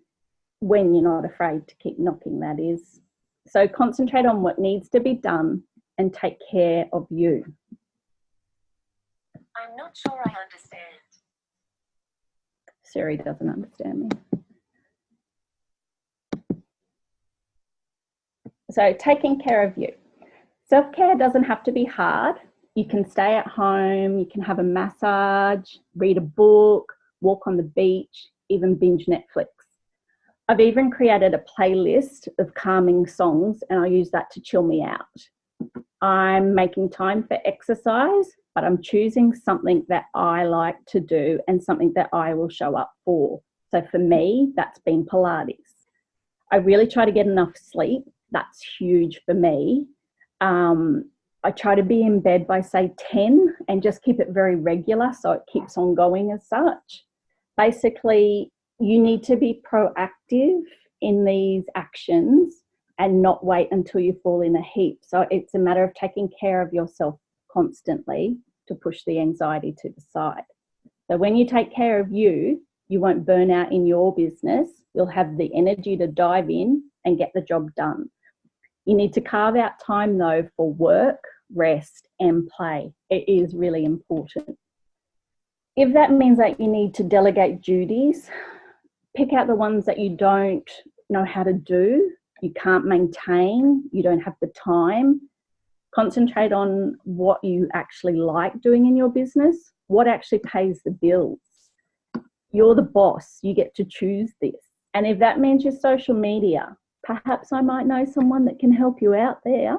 when you're not afraid to keep knocking, that is. So concentrate on what needs to be done and take care of you. I'm not sure I understand. Siri doesn't understand me. So taking care of you. Self-care doesn't have to be hard. You can stay at home, you can have a massage, read a book, walk on the beach, even binge Netflix. I've even created a playlist of calming songs and I use that to chill me out. I'm making time for exercise, but I'm choosing something that I like to do and something that I will show up for. So for me, that's been Pilates. I really try to get enough sleep. That's huge for me. I try to be in bed by say 10 and just keep it very regular so it keeps on going as such. Basically, you need to be proactive in these actions and not wait until you fall in a heap. So it's a matter of taking care of yourself constantly to push the anxiety to the side. So when you take care of you, you won't burn out in your business. You'll have the energy to dive in and get the job done. You need to carve out time though for work, rest and play. It is really important. If that means that you need to delegate duties, pick out the ones that you don't know how to do, you can't maintain, you don't have the time. Concentrate on what you actually like doing in your business, what actually pays the bills. You're the boss, you get to choose this. And if that means your social media, perhaps I might know someone that can help you out there.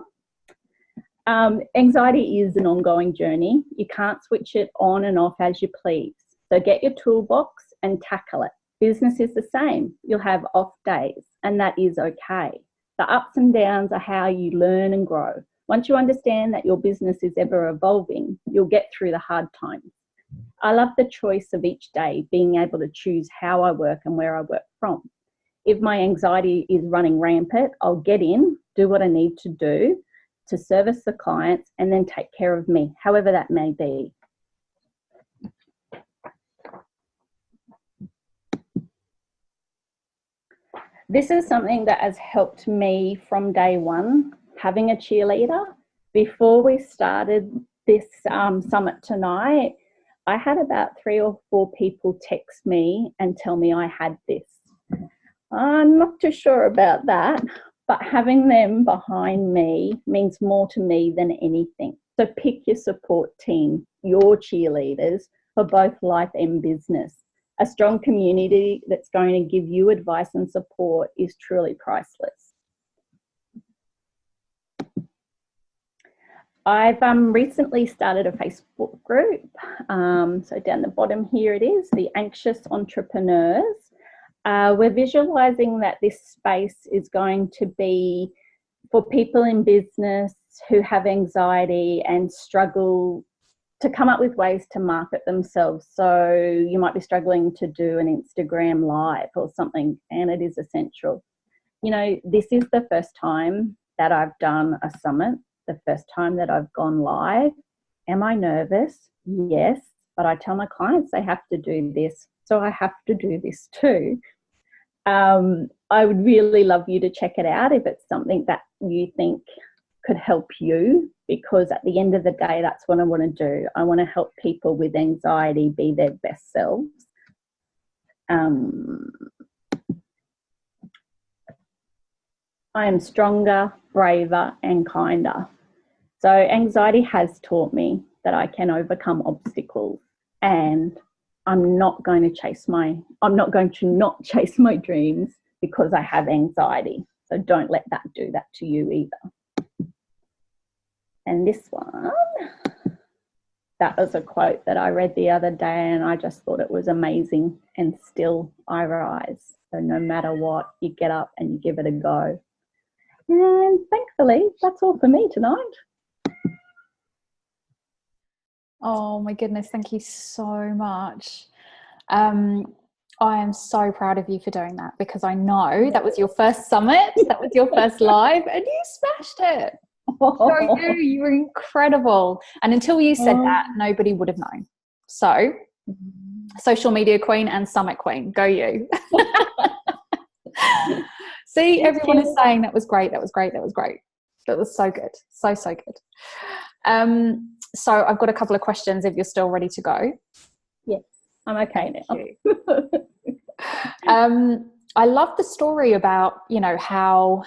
Anxiety is an ongoing journey. You can't switch it on and off as you please. So get your toolbox and tackle it. Business is the same. You'll have off days and that is okay. The ups and downs are how you learn and grow. Once you understand that your business is ever evolving, you'll get through the hard times. I love the choice of each day, being able to choose how I work and where I work from. If my anxiety is running rampant, I'll get in, do what I need to do to service the clients, and then take care of me, however that may be. This is something that has helped me from day one, having a cheerleader. Before we started this summit tonight, I had about 3 or 4 people text me and tell me I had this. I'm not too sure about that, but having them behind me means more to me than anything. So pick your support team, your cheerleaders for both life and business. A strong community that's going to give you advice and support is truly priceless. I've recently started a Facebook group. So down the bottom here it is, the Anxious Entrepreneurs. We're visualising that this space is going to be for people in business who have anxiety and struggle to come up with ways to market themselves. So you might be struggling to do an Instagram live or something, and it is essential. You know, this is the first time that I've done a summit, the first time that I've gone live. Am I nervous? Yes, but I tell my clients they have to do this, so I have to do this too. I would really love you to check it out if it's something that you think could help you, because at the end of the day, that's what I want to do. I want to help people with anxiety be their best selves. I am stronger, braver, and kinder. So anxiety has taught me that I can overcome obstacles, and I'm not going to not chase my dreams because I have anxiety. So don't let that do that to you either. And this one, that was a quote that I read the other day, and I just thought it was amazing. And still I rise. So no matter what, you get up and you give it a go. And thankfully, that's all for me tonight. Oh my goodness, thank you so much. I am so proud of you for doing that, because I know that was your first summit, that was your first live, and you smashed it. So you were incredible. And until you said that, nobody would have known. So, social media queen and summit queen, go you. See, everyone is saying that was great, that was great, that was great. That was so good, so good. So I've got a couple of questions if you're still ready to go. Yes, I'm okay now. I love the story about, you know, how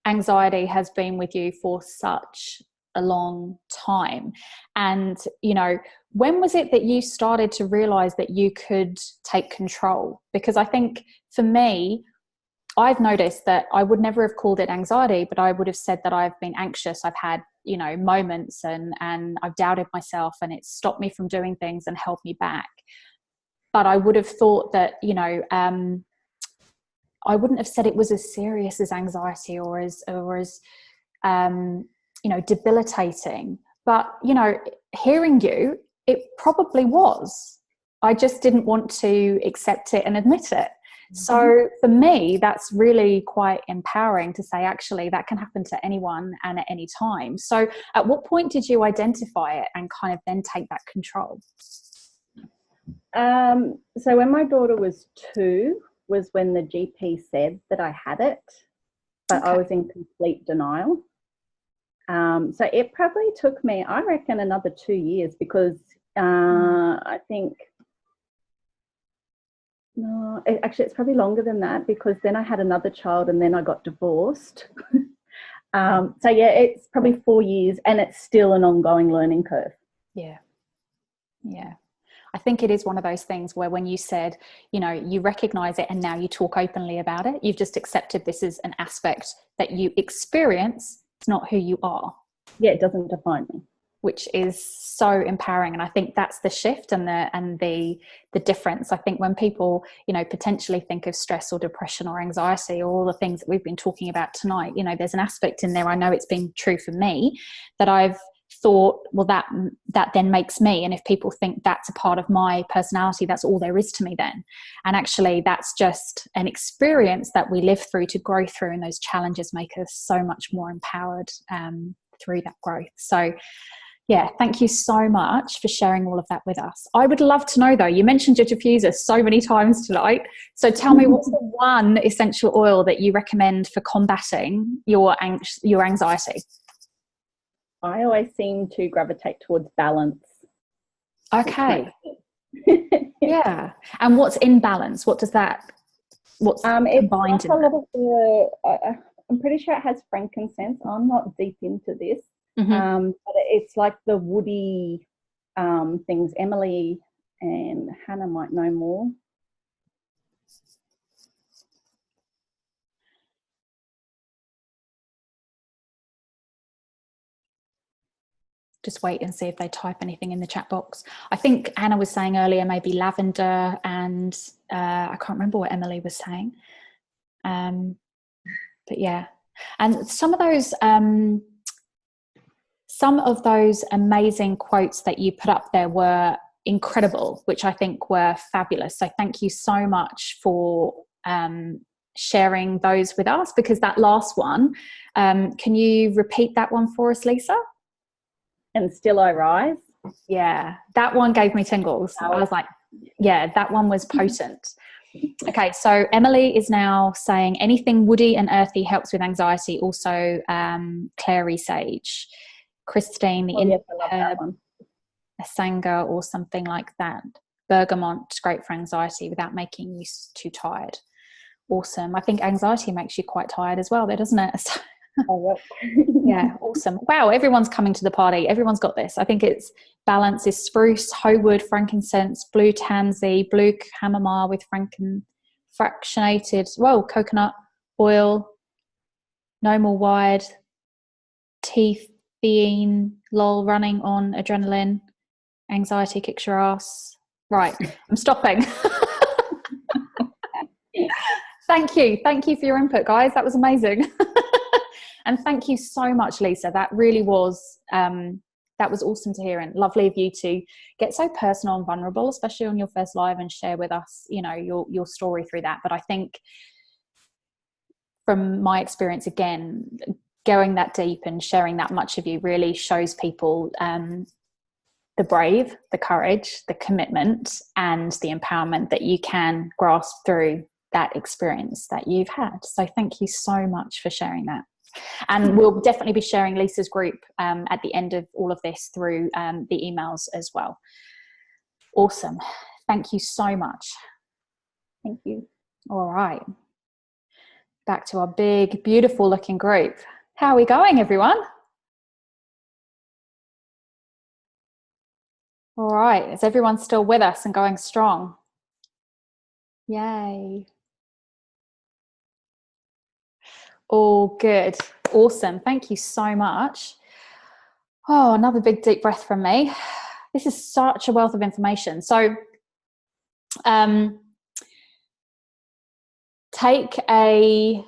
anxiety has been with you for such a long time. And, you know, when was it that you started to realize that you could take control? Because I think for me, I've noticed that I would never have called it anxiety, but I would have said that I've been anxious. I've had, you know, moments and I've doubted myself, and it's stopped me from doing things and held me back. But I would have thought that, you know, I wouldn't have said it was as serious as anxiety or as you know, debilitating. But, you know, hearing you, it probably was. I just didn't want to accept it and admit it. So for me, that's really quite empowering to say, actually, that can happen to anyone and at any time. So at what point did you identify it and kind of then take that control? So when my daughter was 2 was when the GP said that I had it, but I was in complete denial. So it probably took me, I reckon, another 2 years, because I think, no, actually it's probably longer than that, because then I had another child and then I got divorced. So yeah, it's probably 4 years, and it's still an ongoing learning curve. Yeah. I think it is one of those things where when you said, you know, you recognize it and now you talk openly about it, you've just accepted this is an aspect that you experience. It's not who you are. Yeah, it doesn't define me. which is so empowering. And I think that's the shift and the difference. I think when people, you know, potentially think of stress or depression or anxiety or all the things that we've been talking about tonight, you know, there's an aspect in there, I know it's been true for me, that I've thought, well, that then makes me, and if people think that's a part of my personality, that's all there is to me then. And actually that's just an experience that we live through to grow through, and those challenges make us so much more empowered through that growth. So yeah, thank you so much for sharing all of that with us. I would love to know though, you mentioned your diffuser so many times tonight, so tell me, what's the one essential oil that you recommend for combating your anxiety? I always seem to gravitate towards balance. Okay. Yeah. And what's in balance? What's combined it's like in a lot of the, I'm pretty sure it has frankincense. I'm not deep into this. Mm-hmm. But it's like the woody things. Emily and Hannah might know more. Just wait and see if they type anything in the chat box. I think Hannah was saying earlier maybe lavender, and I can't remember what Emily was saying. But yeah, and some of those amazing quotes that you put up there were incredible, which I think were fabulous. So thank you so much for sharing those with us, because that last one, can you repeat that one for us, Leesa? And still I rise. Yeah, that one gave me tingles. I was like, yeah, that one was potent. Okay, so Emily is now saying anything woody and earthy helps with anxiety. Also, clary sage. Christine, the Indian herb, asanga or something like that. Bergamot, great for anxiety without making you too tired. Awesome. I think anxiety makes you quite tired as well, there, doesn't it? Yeah, awesome. Wow, everyone's coming to the party. Everyone's got this. I think it's balance is spruce, hoewood, frankincense, blue tansy, blue chamomile with fractionated, coconut oil, no more wide, theine, lol, running on adrenaline, anxiety kicks your ass. Right, I'm stopping. Thank you for your input, guys. That was amazing. And thank you so much, Leesa. That really was that was awesome to hear, and lovely of you to get so personal and vulnerable, especially on your first live, and share with us, you know, your story through that. But I think from my experience, again, going that deep and sharing that much of you really shows people the brave, the courage, the commitment, and the empowerment that you can grasp through that experience that you've had. So thank you so much for sharing that. And we'll definitely be sharing Leesa's group at the end of all of this through the emails as well. Awesome. Thank you so much. Thank you. All right. Back to our big, beautiful looking group. How are we going, everyone? All right. Is everyone still with us and going strong? Yay. All good. Awesome. Thank you so much. Oh, another big deep breath from me. This is such a wealth of information. So take a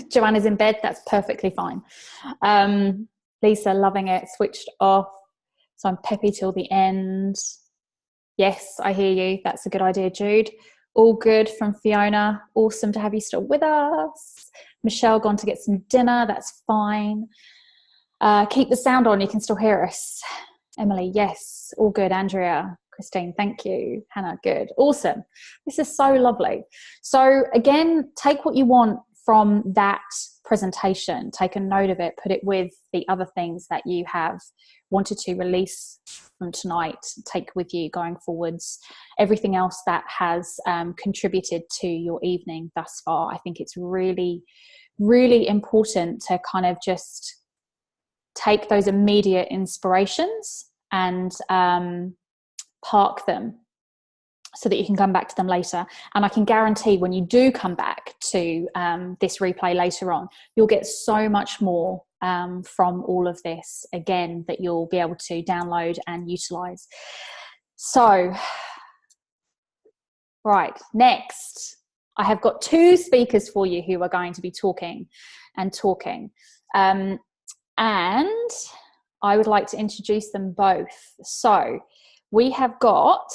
Joanna's in bed. That's perfectly fine. Leesa, loving it. Switched off. So I'm peppy till the end. Yes, I hear you. That's a good idea, Jude. All good from Fiona. Awesome to have you still with us. Michelle gone to get some dinner. That's fine. Keep the sound on. You can still hear us. Emily, yes. All good. Andrea, Christine, thank you. Hannah, good. Awesome. This is so lovely. So again, take what you want from that presentation. Take a note of it. Put it with the other things that you have wanted to release from tonight. Take with you going forwards. Everything else that has contributed to your evening thus far. I think it's really, really important to kind of just take those immediate inspirations and park them so that you can come back to them later. And I can guarantee when you do come back to this replay later on, you'll get so much more from all of this, again, that you'll be able to download and utilize. So, right, next, I have got 2 speakers for you who are going to be talking. And I would like to introduce them both. So we have got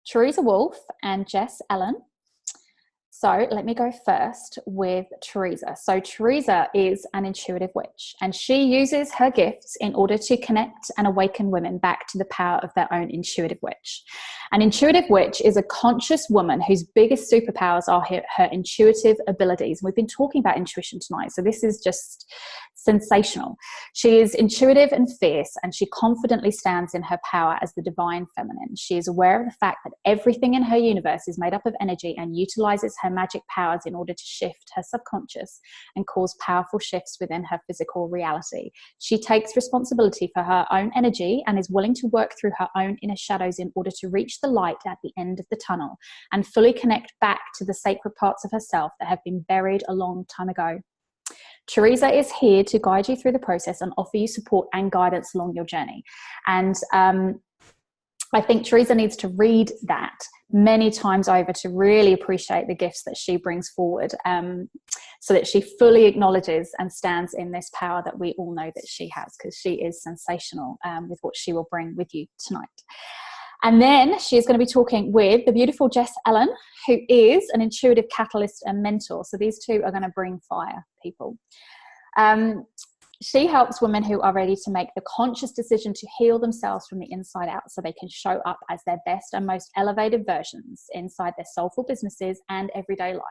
Tereza Wolf and Jess Ellen. So let me go first with Tereza. So Tereza is an intuitive witch, and she uses her gifts in order to connect and awaken women back to the power of their own intuitive witch. An intuitive witch is a conscious woman whose biggest superpowers are her intuitive abilities. We've been talking about intuition tonight, so this is just sensational. She is intuitive and fierce, and she confidently stands in her power as the divine feminine. She is aware of the fact that everything in her universe is made up of energy and utilizes her magic powers in order to shift her subconscious and cause powerful shifts within her physical reality. She takes responsibility for her own energy and is willing to work through her own inner shadows in order to reach the light at the end of the tunnel and fully connect back to the sacred parts of herself that have been buried a long time ago. Tereza is here to guide you through the process and offer you support and guidance along your journey. And I think Tereza needs to read that many times over to really appreciate the gifts that she brings forward, so that she fully acknowledges and stands in this power that we all know that she has, because she is sensational with what she will bring with you tonight. And then she is going to be talking with the beautiful Jess Ellen, who is an intuitive catalyst and mentor. So these two are going to bring fire, people. She helps women who are ready to make the conscious decision to heal themselves from the inside out so they can show up as their best and most elevated versions inside their soulful businesses and everyday life.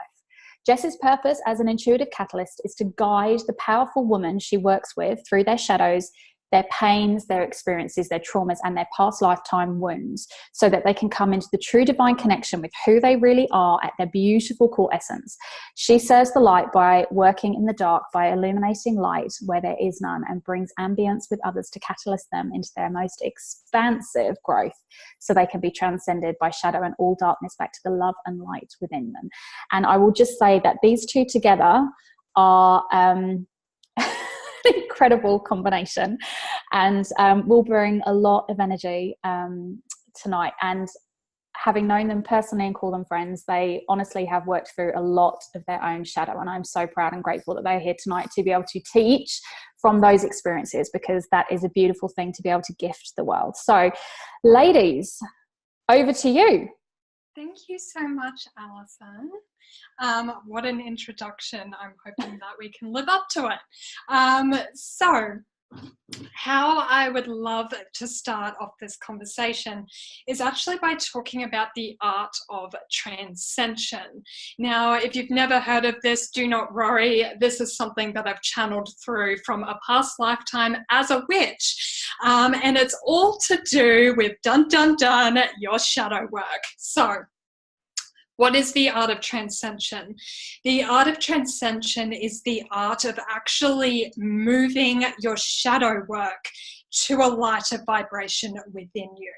Jess's purpose as an intuitive catalyst is to guide the powerful woman she works with through their shadows, their pains, their experiences, their traumas, and their past lifetime wounds, so that they can come into the true divine connection with who they really are at their beautiful core essence. She serves the light by working in the dark, by illuminating light where there is none, and brings ambience with others to catalyst them into their most expansive growth, so they can be transcended by shadow and all darkness back to the love and light within them. And I will just say that these two together are incredible combination, and will bring a lot of energy tonight. And having known them personally and call them friends, they honestly have worked through a lot of their own shadow, and I'm so proud and grateful that they're here tonight to be able to teach from those experiences, because that is a beautiful thing to be able to gift the world. So ladies, over to you. Thank you so much, Alison. What an introduction. I'm hoping that we can live up to it. So how I would love to start off this conversation is actually by talking about the art of transcension. Now, if you've never heard of this, do not worry. This is something that I've channeled through from a past lifetime as a witch. And it's all to do with, dun, dun, dun, your shadow work. So, what is the art of transcension? The art of transcension is the art of actually moving your shadow work to a lighter vibration within you.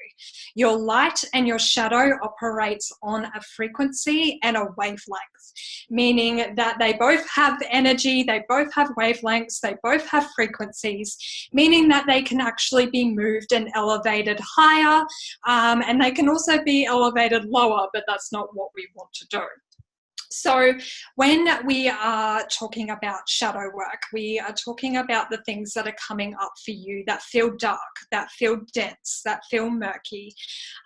Your light and your shadow operates on a frequency and a wavelength, meaning that they both have energy, they both have wavelengths, they both have frequencies, meaning that they can actually be moved and elevated higher, and they can also be elevated lower, but that's not what we want to do. So when we are talking about shadow work, we are talking about the things that are coming up for you that feel dark, that feel dense, that feel murky,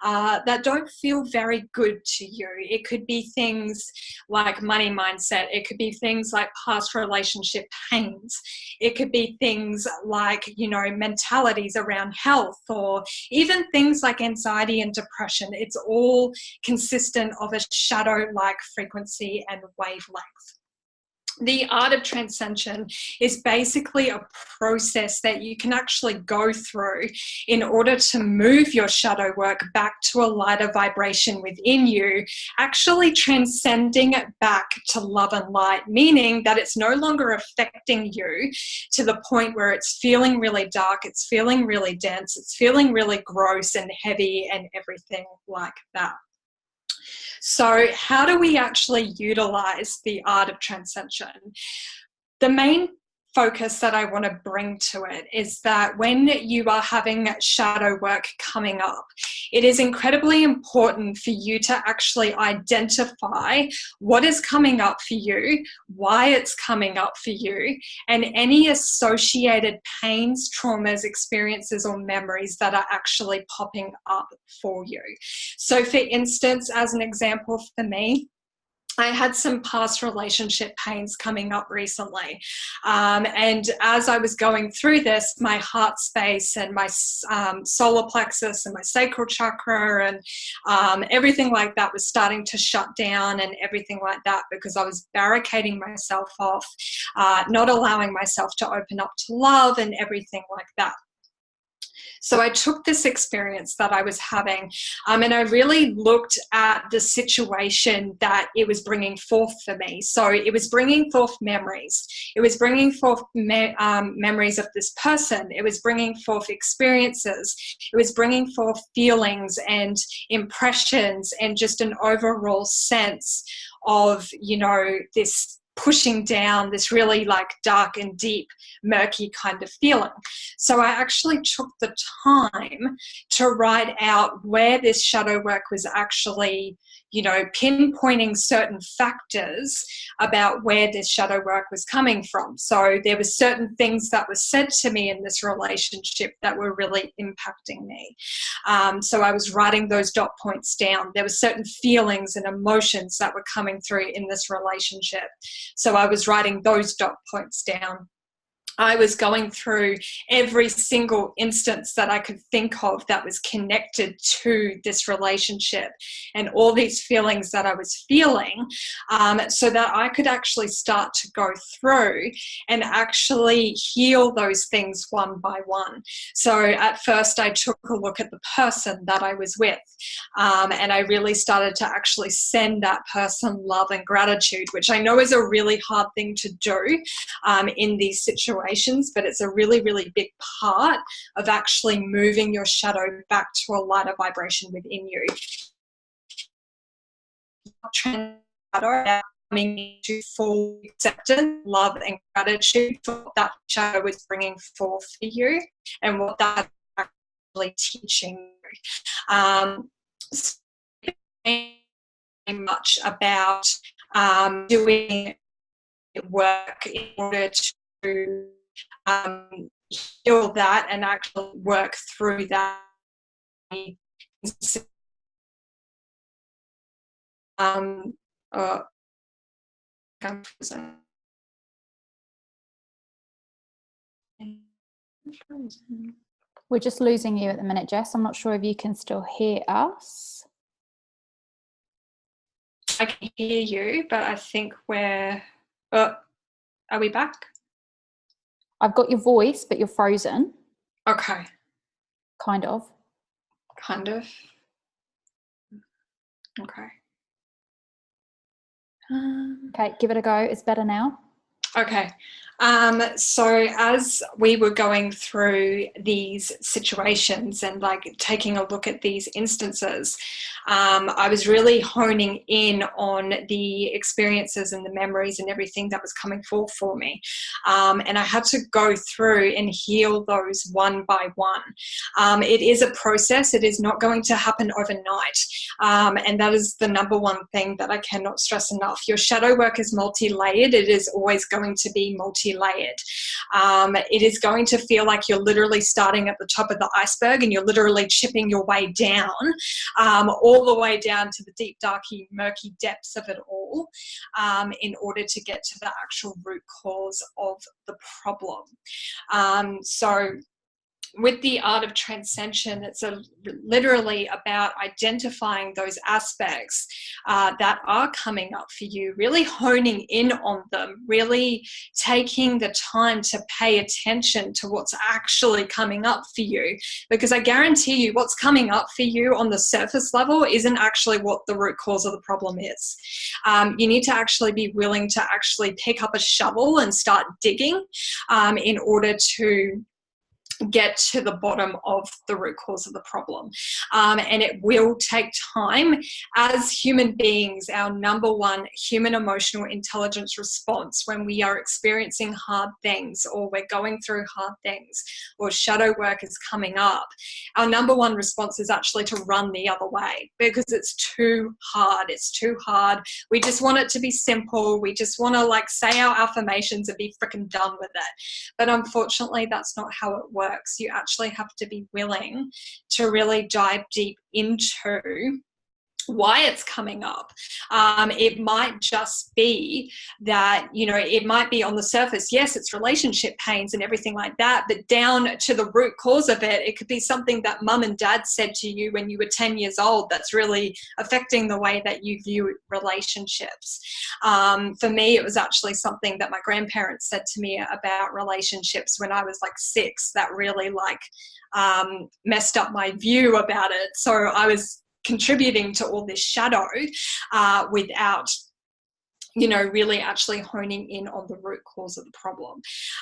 that don't feel very good to you. It could be things like money mindset. It could be things like past relationship pains. It could be things like, mentalities around health, or even things like anxiety and depression. It's all consistent of a shadow-like frequency and wavelength. The art of transcension is basically a process that you can actually go through in order to move your shadow work back to a lighter vibration within you, actually transcending it back to love and light, meaning that it's no longer affecting you to the point where it's feeling really dark, it's feeling really dense, it's feeling really gross and heavy and everything like that. So how do we actually utilize the art of transcension? The main focus that I want to bring to it is that when you are having shadow work coming up, it is incredibly important for you to actually identify what is coming up for you, why it's coming up for you, and any associated pains, traumas, experiences, or memories that are actually popping up for you. So for instance, as an example for me, I had some past relationship pains coming up recently. And as I was going through this, my heart space and my solar plexus and my sacral chakra and everything like that was starting to shut down and everything like that, because I was barricading myself off, not allowing myself to open up to love and everything like that. So I took this experience that I was having and I really looked at the situation that it was bringing forth for me. So it was bringing forth memories. It was bringing forth memories of this person. It was bringing forth experiences. It was bringing forth feelings and impressions and just an overall sense of, you know, this pushing down, this really like dark and deep, murky kind of feeling. So I actually took the time to write out where this shadow work was actually, you know, pinpointing certain factors about where this shadow work was coming from. So there were certain things that were said to me in this relationship that were really impacting me. So I was writing those dot points down. There were certain feelings and emotions that were coming through in this relationship. So I was writing those dot points down. I was going through every single instance that I could think of that was connected to this relationship and all these feelings that I was feeling, so that I could actually start to go through and actually heal those things one by one. So at first I took a look at the person that I was with, and I really started to actually send that person love and gratitude, which I know is a really hard thing to do in these situations. But it's a really, really big part of actually moving your shadow back to a lighter vibration within you. Coming into full acceptance, love and gratitude for what that shadow is bringing forth for you and what that's actually teaching you. So much about doing work in order to heal that and actually work through that. We're just losing you at the minute, Jess. I'm not sure if you can still hear us. I can hear you, but I think we're... are we back? I've got your voice, but you're frozen. Okay. Kind of. Kind of. Okay. Okay, give it a go. It's better now. Okay. So as we were going through these situations and like taking a look at these instances, I was really honing in on the experiences and the memories and everything that was coming forth for me. And I had to go through and heal those one by one. It is a process. It is not going to happen overnight. And that is the number one thing that I cannot stress enough. Your shadow work is multi-layered. It is always going to be multi-layered. It is going to feel like you're literally starting at the top of the iceberg and you're literally chipping your way down, all the way down to the deep, darky, murky depths of it all, in order to get to the actual root cause of the problem. So with the art of transcension, it's literally about identifying those aspects that are coming up for you, really honing in on them, really taking the time to pay attention to what's actually coming up for you. Because I guarantee you what's coming up for you on the surface level isn't actually what the root cause of the problem is. You need to actually be willing to actually pick up a shovel and start digging in order to get to the bottom of the root cause of the problem. And it will take time. As human beings, our number one human emotional intelligence response when we are experiencing hard things, or we're going through hard things, or shadow work is coming up, our number one response is actually to run the other way, because it's too hard. It's too hard. We just want it to be simple. We just want to like say our affirmations and be freaking done with it. But unfortunately, that's not how it works. You actually have to be willing to really dive deep into why it's coming up. It might just be that, you know, it might be on the surface, yes, it's relationship pains and everything like that, but down to the root cause of it, it could be something that mum and dad said to you when you were 10 years old that's really affecting the way that you view relationships. For me, it was actually something that my grandparents said to me about relationships when I was like 6 that really like messed up my view about it. So I was contributing to all this shadow without, you know, really actually honing in on the root cause of the problem.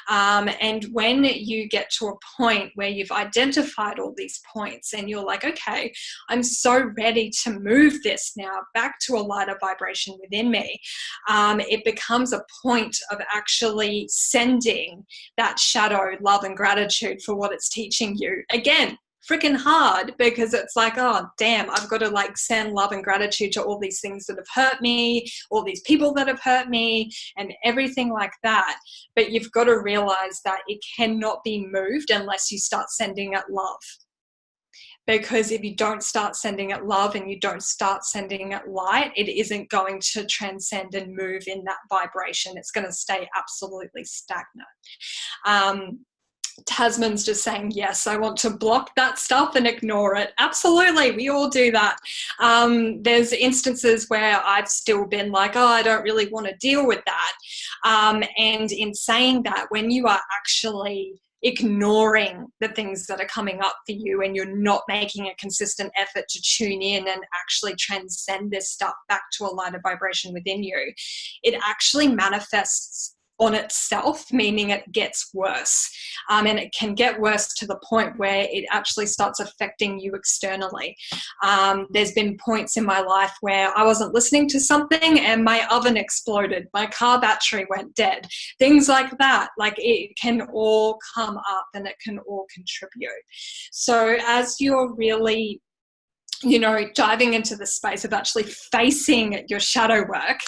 And when you get to a point where you've identified all these points and you're like, okay, I'm so ready to move this now back to a lighter vibration within me, it becomes a point of actually sending that shadow love and gratitude for what it's teaching you. Again, freaking hard, because it's like, oh damn, I've got to like send love and gratitude to all these things that have hurt me, all these people that have hurt me, and everything like that. But you've got to realize that it cannot be moved unless you start sending it love. Because if you don't start sending it love and you don't start sending it light, it isn't going to transcend and move in that vibration. It's going to stay absolutely stagnant. Tasman's just saying, yes, I want to block that stuff and ignore it. Absolutely, we all do that. There's instances where I've still been like, oh, I don't really want to deal with that. And in saying that, when you are actually ignoring the things that are coming up for you and you're not making a consistent effort to tune in and actually transcend this stuff back to a lighter vibration within you, it actually manifests on itself, meaning it gets worse. And it can get worse to the point where it actually starts affecting you externally. There's been points in my life where I wasn't listening to something and my oven exploded, my car battery went dead, things like that. Like, it can all come up and it can all contribute. So as you're really, you know, diving into the space of actually facing your shadow work,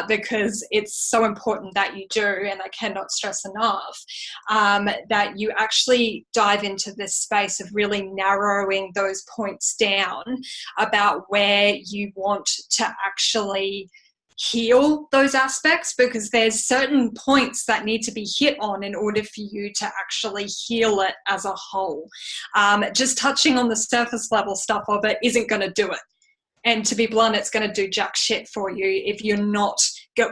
because it's so important that you do, and I cannot stress enough, that you actually dive into this space of really narrowing those points down about where you want to actually heal those aspects, because there's certain points that need to be hit on in order for you to actually heal it as a whole. Just touching on the surface level stuff of it isn't going to do it. And to be blunt, it's going to do jack shit for you if you're not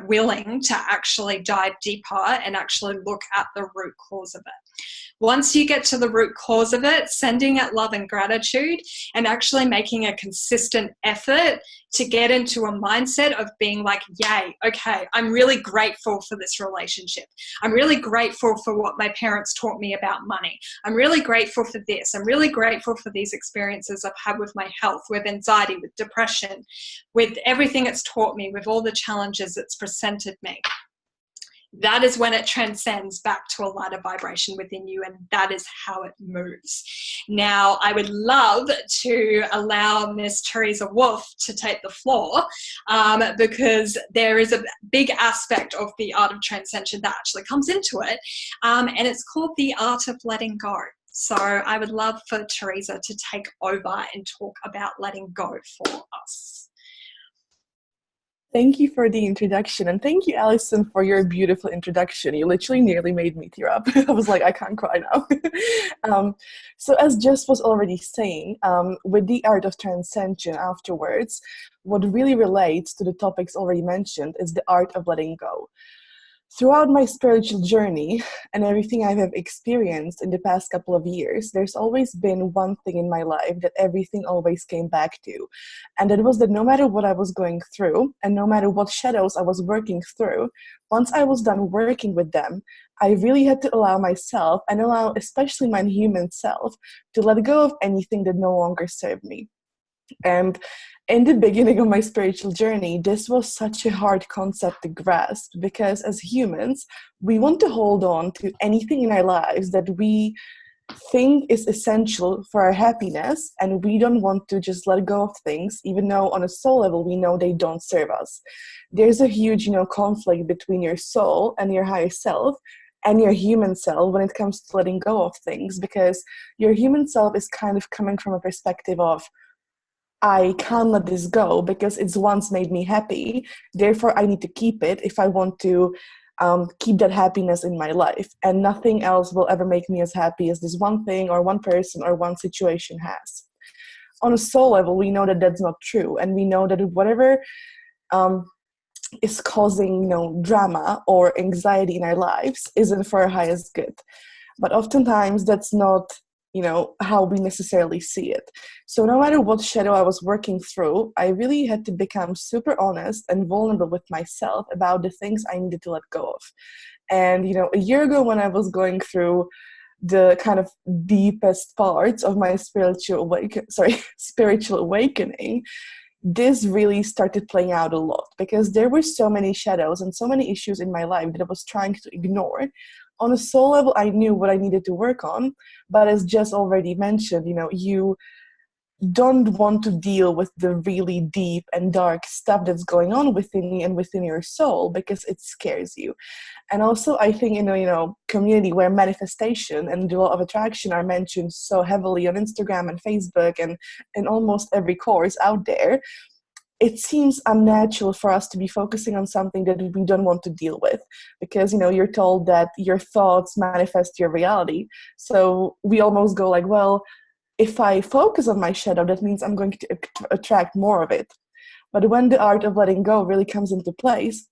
willing to actually dive deeper and actually look at the root cause of it. Once you get to the root cause of it, sending it love and gratitude and actually making a consistent effort to get into a mindset of being like, yay, okay, I'm really grateful for this relationship. I'm really grateful for what my parents taught me about money. I'm really grateful for this. I'm really grateful for these experiences I've had with my health, with anxiety, with depression, with everything it's taught me, with all the challenges it's presented me. That is when it transcends back to a lighter vibration within you, and that is how it moves. Now, I would love to allow Miss Tereza Wolf to take the floor, because there is a big aspect of the art of transcension that actually comes into it, and it's called the art of letting go. So I would love for Tereza to take over and talk about letting go for us. Thank you for the introduction, and thank you, Alison, for your beautiful introduction. You literally nearly made me tear up. I was like, I can't cry now. So as Jess was already saying, with the art of transcension afterwards, what really relates to the topics already mentioned is the art of letting go. throughout my spiritual journey and everything I have experienced in the past couple of years, there's always been one thing in my life that everything always came back to. And that was that no matter what I was going through and no matter what shadows I was working through, once I was done working with them, I really had to allow myself and allow especially my human self to let go of anything that no longer served me. And in the beginning of my spiritual journey, this was such a hard concept to grasp, because as humans, we want to hold on to anything in our lives that we think is essential for our happiness, and we don't want to just let go of things, even though on a soul level we know they don't serve us. There's a huge, conflict between your soul and your higher self and your human self when it comes to letting go of things, because your human self is kind of coming from a perspective of, I can't let this go because it's once made me happy, therefore I need to keep it if I want to keep that happiness in my life, and nothing else will ever make me as happy as this one thing or one person or one situation has. On a soul level, we know that that's not true, and we know that whatever is causing drama or anxiety in our lives isn't for our highest good. But oftentimes that's not how we necessarily see it. So no matter what shadow I was working through, I really had to become super honest and vulnerable with myself about the things I needed to let go of. And a year ago, when I was going through the kind of deepest parts of my spiritual awakening, this really started playing out a lot, because there were so many shadows and so many issues in my life that I was trying to ignore. On a soul level, I knew what I needed to work on, but as Jess already mentioned, you don't want to deal with the really deep and dark stuff that's going on within you and within your soul, because it scares you. And also, I think in a community where manifestation and the law of attraction are mentioned so heavily on Instagram and Facebook and in almost every course out there, it seems unnatural for us to be focusing on something that we don't want to deal with, because you're told that your thoughts manifest your reality. So we almost go like, well, if I focus on my shadow, that means I'm going to attract more of it. But when the art of letting go really comes into place,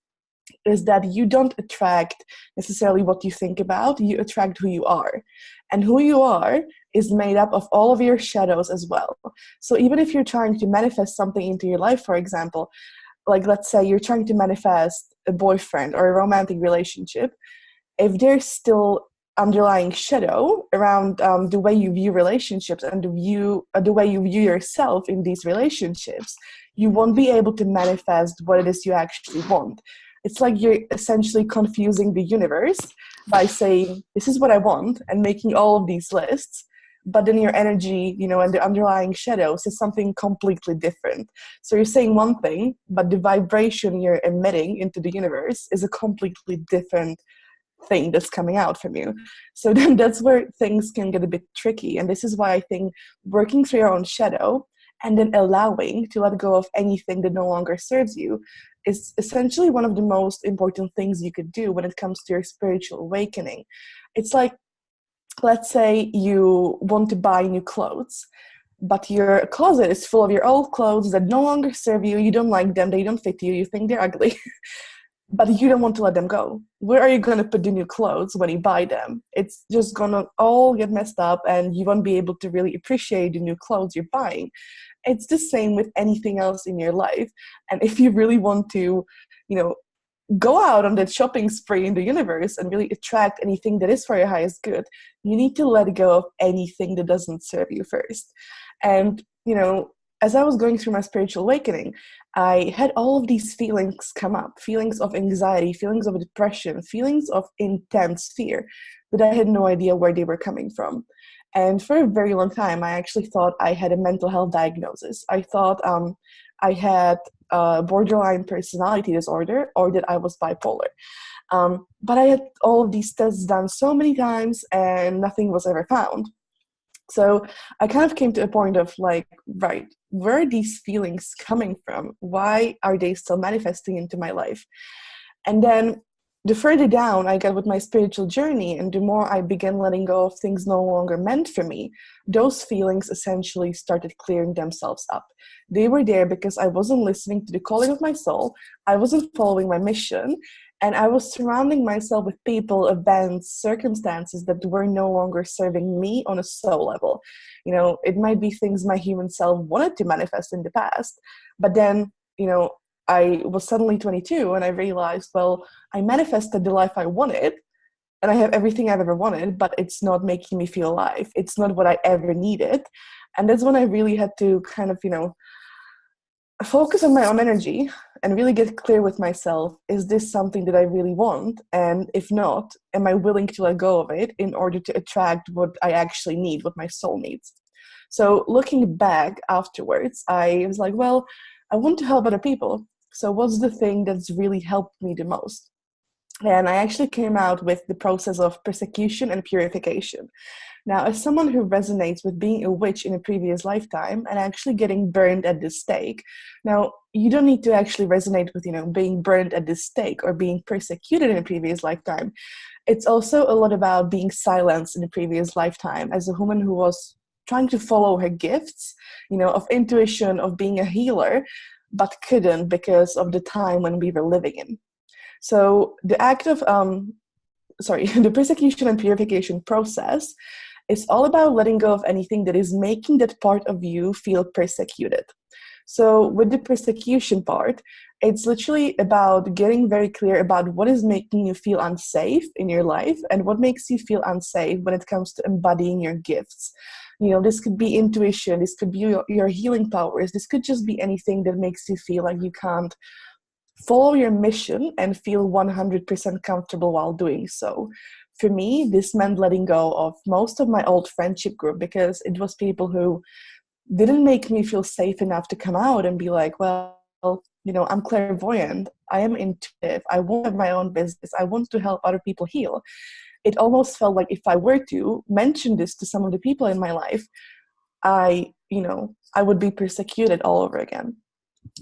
is that you don't attract necessarily what you think about, you attract who you are. And who you are is made up of all of your shadows as well. So even if you're trying to manifest something into your life, for example, like let's say you're trying to manifest a boyfriend or a romantic relationship, if there's still underlying shadow around the way you view relationships and the way you view yourself in these relationships, you won't be able to manifest what it is you actually want. It's like you're essentially confusing the universe by saying, this is what I want, and making all of these lists, but then your energy, and the underlying shadows is something completely different. So you're saying one thing, but the vibration you're emitting into the universe is a completely different thing that's coming out from you. So then that's where things can get a bit tricky. And this is why I think working through your own shadow and then allowing to let go of anything that no longer serves you is essentially one of the most important things you could do when it comes to your spiritual awakening. It's like, let's say you want to buy new clothes, but your closet is full of your old clothes that no longer serve you, you don't like them, they don't fit you, you think they're ugly, but you don't want to let them go. Where are you going to put the new clothes when you buy them? It's just going to all get messed up, and you won't be able to really appreciate the new clothes you're buying. It's the same with anything else in your life. And if you really want to, go out on that shopping spree in the universe and really attract anything that is for your highest good, you need to let go of anything that doesn't serve you first. And, as I was going through my spiritual awakening, I had all of these feelings come up, feelings of anxiety, feelings of depression, feelings of intense fear, but I had no idea where they were coming from. And for a very long time, I actually thought I had a mental health diagnosis. I thought I had borderline personality disorder, or that I was bipolar. But I had all of these tests done so many times and nothing was ever found. So I kind of came to a point of like, right, where are these feelings coming from? Why are they still manifesting into my life? And then the further down I got with my spiritual journey, and the more I began letting go of things no longer meant for me, those feelings essentially started clearing themselves up. They were there because I wasn't listening to the calling of my soul, I wasn't following my mission, And I was surrounding myself with people, events, circumstances that were no longer serving me on a soul level. You know, it might be things my human self wanted to manifest in the past, but then, you know, I was suddenly 22 and I realized, well, I manifested the life I wanted and I have everything I've ever wanted, but it's not making me feel alive. It's not what I ever needed. And that's when I really had to kind of, you know, focus on my own energy and really get clear with myself. Is this something that I really want? And if not, am I willing to let go of it in order to attract what I actually need, what my soul needs? So looking back afterwards, I was like, well, I want to help other people. So what's the thing that's really helped me the most? And I actually came out with the process of persecution and purification. Now, as someone who resonates with being a witch in a previous lifetime and actually getting burned at the stake, now, you don't need to actually resonate with, you know, being burned at the stake or being persecuted in a previous lifetime. It's also a lot about being silenced in a previous lifetime as a woman who was trying to follow her gifts, you know, of intuition, of being a healer, but couldn't because of the time when we were living in. So the act of, the persecution and purification process is all about letting go of anything that is making that part of you feel persecuted. So with the persecution part, it's literally about getting very clear about what is making you feel unsafe in your life and what makes you feel unsafe when it comes to embodying your gifts. You know, this could be intuition, this could be your healing powers, this could just be anything that makes you feel like you can't follow your mission and feel 100% comfortable while doing so. For me, this meant letting go of most of my old friendship group because it was people who didn't make me feel safe enough to come out and be like, well, you know, I'm clairvoyant, I am intuitive, I want to have my own business, I want to help other people heal. It almost felt like if I were to mention this to some of the people in my life, I would be persecuted all over again.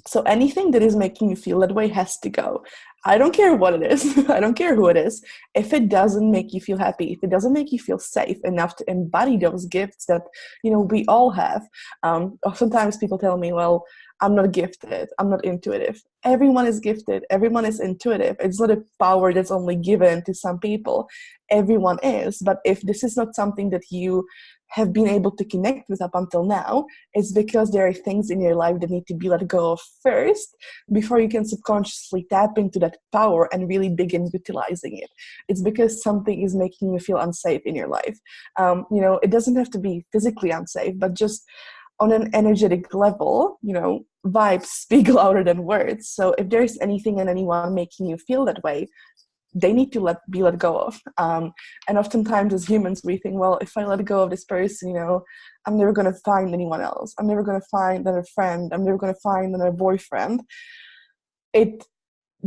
So anything that is making you feel that way has to go. I don't care what it is. I don't care who it is. If it doesn't make you feel happy, if it doesn't make you feel safe enough to embody those gifts that, you know, we all have. Oftentimes people tell me, well, I'm not gifted, I'm not intuitive. Everyone is gifted. Everyone is intuitive. It's not a power that's only given to some people. Everyone is. But if this is not something that you have been able to connect with up until now, it's because there are things in your life that need to be let go of first before you can subconsciously tap into that power and really begin utilizing it. It's because something is making you feel unsafe in your life. It doesn't have to be physically unsafe, but just on an energetic level, you know, vibes speak louder than words. So if there's anything and anyone making you feel that way, they need to be let go of. And oftentimes as humans, we think, well, if I let go of this person, you know, I'm never going to find anyone else. I'm never going to find another friend. I'm never going to find another boyfriend. It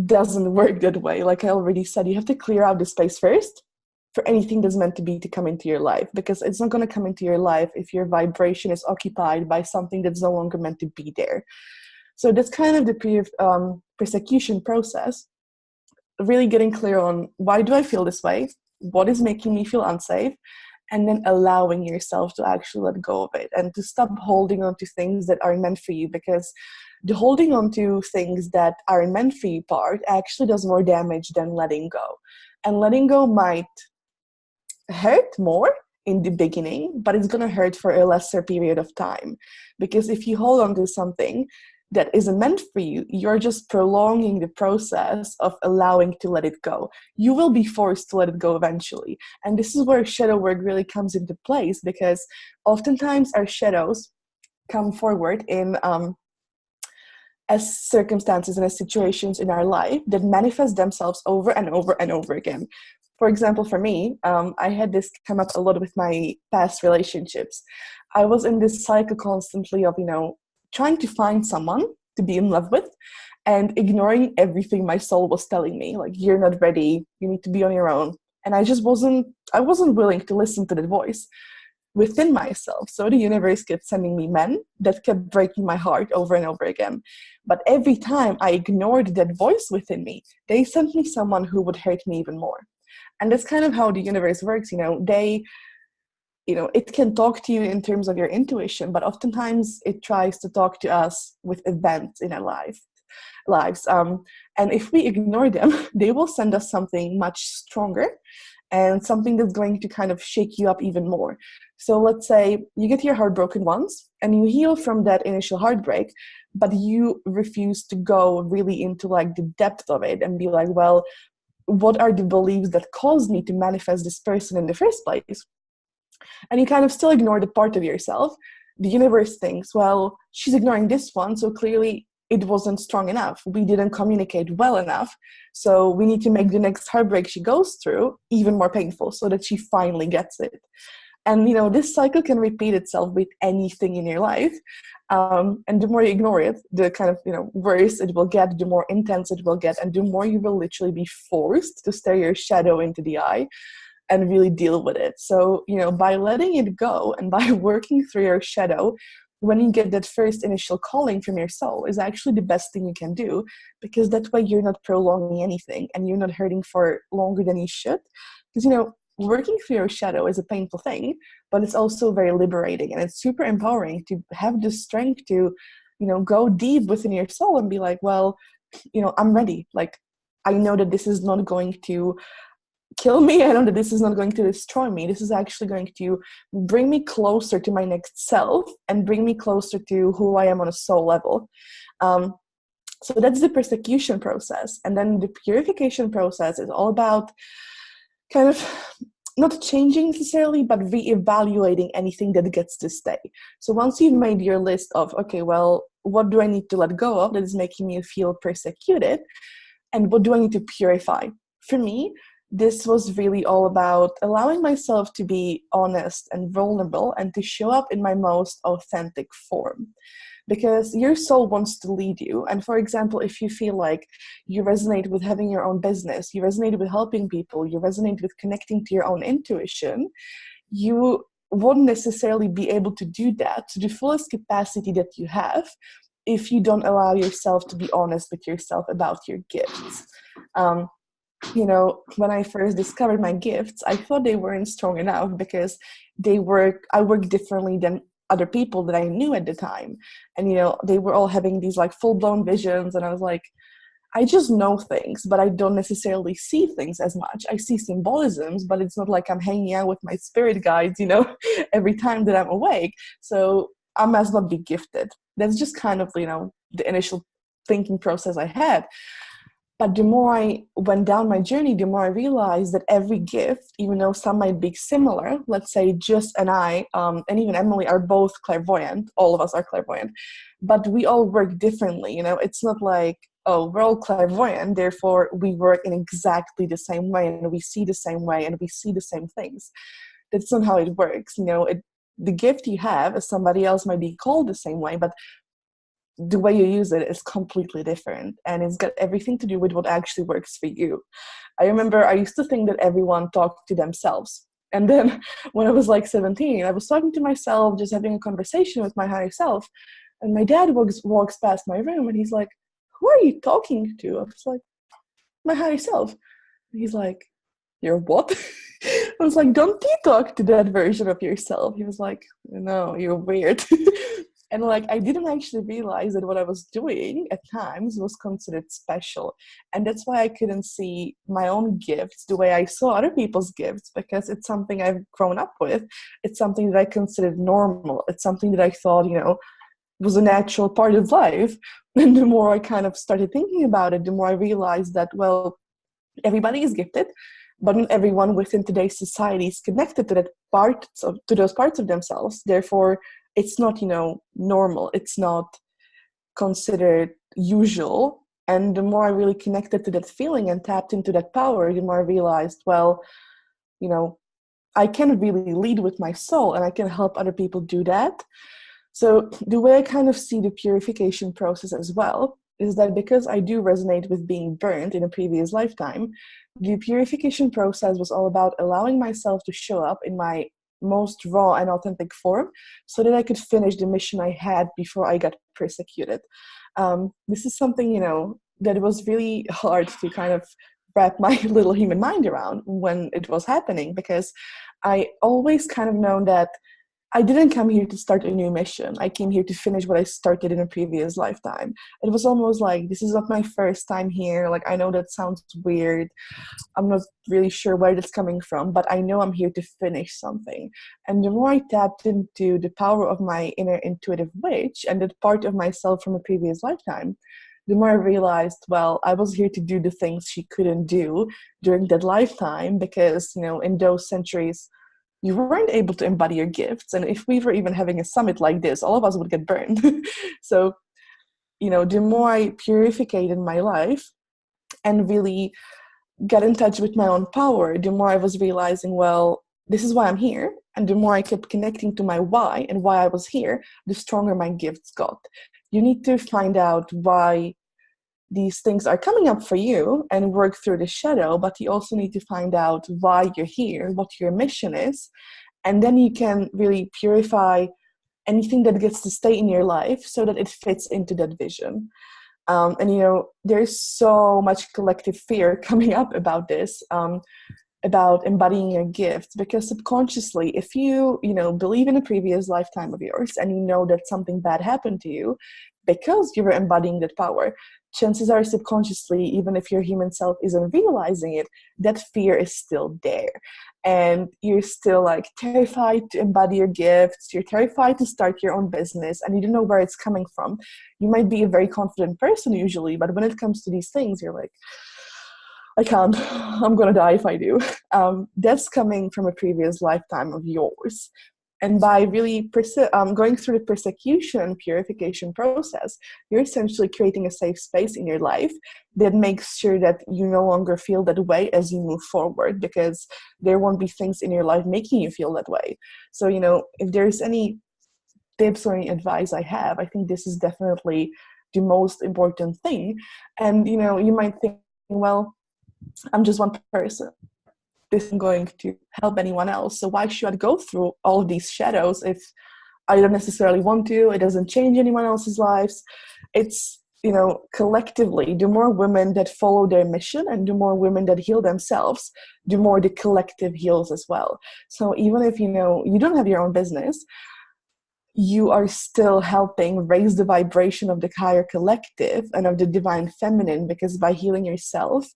doesn't work that way. Like I already said, you have to clear out the space first for anything that's meant to be to come into your life, because it's not going to come into your life if your vibration is occupied by something that's no longer meant to be there. So that's kind of the persecution process. Really getting clear on why do I feel this way, what is making me feel unsafe, and then allowing yourself to actually let go of it and to stop holding on to things that aren't meant for you, because the holding on to things that aren't meant for you part actually does more damage than letting go. And letting go might hurt more in the beginning, but it's going to hurt for a lesser period of time, because if you hold on to something that isn't meant for you, you're just prolonging the process of allowing to let it go. You will be forced to let it go eventually. And this is where shadow work really comes into place, because oftentimes our shadows come forward in as circumstances and as situations in our life that manifest themselves over and over and over again. For example, for me, I had this come up a lot with my past relationships. I was in this cycle constantly of, you know, trying to find someone to be in love with and ignoring everything my soul was telling me, like, you're not ready, you need to be on your own. And I wasn't willing to listen to that voice within myself. So the universe kept sending me men that kept breaking my heart over and over again. But every time I ignored that voice within me, they sent me someone who would hurt me even more. And that's kind of how the universe works, it can talk to you in terms of your intuition, but oftentimes it tries to talk to us with events in our life. lives. And if we ignore them, they will send us something much stronger and something that's going to kind of shake you up even more. So let's say you get your heart broken once and you heal from that initial heartbreak, but you refuse to go really into like the depth of it and be like, well, what are the beliefs that caused me to manifest this person in the first place? And you kind of still ignore the part of yourself. The universe thinks, well, she's ignoring this one, so clearly it wasn't strong enough. We didn't communicate well enough. So we need to make the next heartbreak she goes through even more painful so that she finally gets it. And, this cycle can repeat itself with anything in your life. And the more you ignore it, the kind of, worse it will get, the more intense it will get, and the more you will literally be forced to stare your shadow into the eye and really deal with it. So, by letting it go and by working through your shadow, when you get that first initial calling from your soul is actually the best thing you can do, because that way you're not prolonging anything and you're not hurting for longer than you should. Because, working through your shadow is a painful thing, but it's also very liberating, and it's super empowering to have the strength to, go deep within your soul and be like, well, I'm ready. Like, I know that this is not going to kill me. I know that this is not going to destroy me. This is actually going to bring me closer to my next self and bring me closer to who I am on a soul level. So that's the persecution process. And then the purification process is all about kind of not changing necessarily, but reevaluating anything that gets to stay. So once you've made your list of, okay, well, what do I need to let go of that is making me feel persecuted? And what do I need to purify? For me, this was really all about allowing myself to be honest and vulnerable and to show up in my most authentic form. Because your soul wants to lead you. And for example, if you feel like you resonate with having your own business, you resonate with helping people, you resonate with connecting to your own intuition, you won't necessarily be able to do that to the fullest capacity that you have if you don't allow yourself to be honest with yourself about your gifts. When I first discovered my gifts, I thought they weren't strong enough because I work differently than other people that I knew at the time. And, they were all having these like full-blown visions. And I was like, I just know things, but I don't necessarily see things as much. I see symbolisms, but it's not like I'm hanging out with my spirit guides, every time that I'm awake. So I must not be gifted. That's just kind of, the initial thinking process I had. But the more I went down my journey, the more I realized that every gift, even though some might be similar, let's say Jess and I, and even Emily are both clairvoyant, all of us are clairvoyant, but we all work differently. It's not like, oh, we're all clairvoyant, therefore we work in exactly the same way and we see the same way and we see the same things. That's not how it works. The gift you have as somebody else might be called the same way, but the way you use it is completely different, and it's got everything to do with what actually works for you. I remember I used to think that everyone talked to themselves. And then when I was like 17, I was talking to myself, just having a conversation with my higher self. And my dad walks past my room and he's like, who are you talking to? I was like, my higher self. And he's like, you're what? I was like, don't you talk to that version of yourself? He was like, no, you're weird. And I didn't actually realize that what I was doing at times was considered special. And that's why I couldn't see my own gifts the way I saw other people's gifts, because it's something I've grown up with. It's something that I considered normal. It's something that I thought, was a natural part of life. And the more I kind of started thinking about it, the more I realized that, well, everybody is gifted, but not everyone within today's society is connected to those parts of themselves. Therefore, it's not, normal. It's not considered usual. And the more I really connected to that feeling and tapped into that power, the more I realized, well, I can really lead with my soul and I can help other people do that. So the way I kind of see the purification process as well is that because I do resonate with being burnt in a previous lifetime, the purification process was all about allowing myself to show up in my most raw and authentic form so that I could finish the mission I had before I got persecuted. This is something, that was really hard to kind of wrap my little human mind around when it was happening, because I always kind of known that I didn't come here to start a new mission. I came here to finish what I started in a previous lifetime. It was almost like, this is not my first time here. Like, I know that sounds weird. I'm not really sure where that's coming from, but I know I'm here to finish something. And the more I tapped into the power of my inner intuitive witch and that part of myself from a previous lifetime, the more I realized, well, I was here to do the things she couldn't do during that lifetime because, you know, in those centuries, you weren't able to embody your gifts. And if we were even having a summit like this, all of us would get burned. So, you know, the more I purified in my life and really got in touch with my own power, the more I was realizing, well, this is why I'm here. And the more I kept connecting to my why and why I was here, the stronger my gifts got. You need to find out why these things are coming up for you and work through the shadow, but you also need to find out why you're here, what your mission is, and then you can really purify anything that gets to stay in your life so that it fits into that vision. And you know, there's so much collective fear coming up about this, about embodying your gifts, because subconsciously, if you know, believe in a previous lifetime of yours and you know that something bad happened to you because you were embodying that power, chances are subconsciously, even if your human self isn't realizing it, that fear is still there. And you're still like terrified to embody your gifts, you're terrified to start your own business, and you don't know where it's coming from. You might be a very confident person usually, but when it comes to these things, you're like, I can't, I'm gonna die if I do. That's coming from a previous lifetime of yours. And by really going through the persecution and purification process, you're essentially creating a safe space in your life that makes sure that you no longer feel that way as you move forward, because there won't be things in your life making you feel that way. So, you know, if there's any tips or any advice I have, I think this is definitely the most important thing. And, you know, you might think, well, I'm just one person. This isn't going to help anyone else. So why should I go through all of these shadows if I don't necessarily want to? It doesn't change anyone else's lives. It's, you know, collectively, the more women that follow their mission and the more women that heal themselves, the more the collective heals as well. So even if, you know, you don't have your own business, you are still helping raise the vibration of the higher collective and of the divine feminine, because by healing yourself,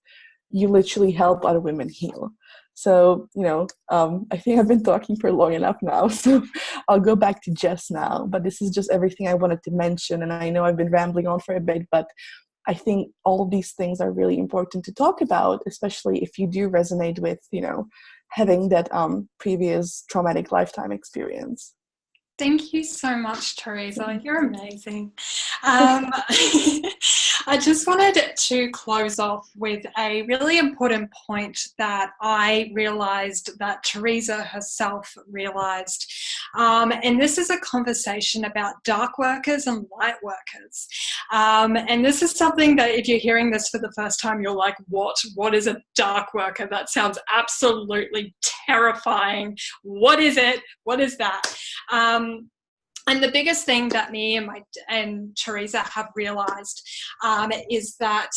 you literally help other women heal. So, you know, I think I've been talking for long enough now, so I'll go back to Jess now. But this is just everything I wanted to mention, and I know I've been rambling on for a bit, but I think all of these things are really important to talk about, especially if you do resonate with, you know, having that previous traumatic lifetime experience. Thank you so much, Tereza. You're amazing. I just wanted to close off with a really important point that I realized that Tereza herself realized. And this is a conversation about dark workers and light workers. And this is something that if you're hearing this for the first time, you're like, what? What is a dark worker? That sounds absolutely terrifying. What is it? What is that? And the biggest thing that me and Tereza have realized is that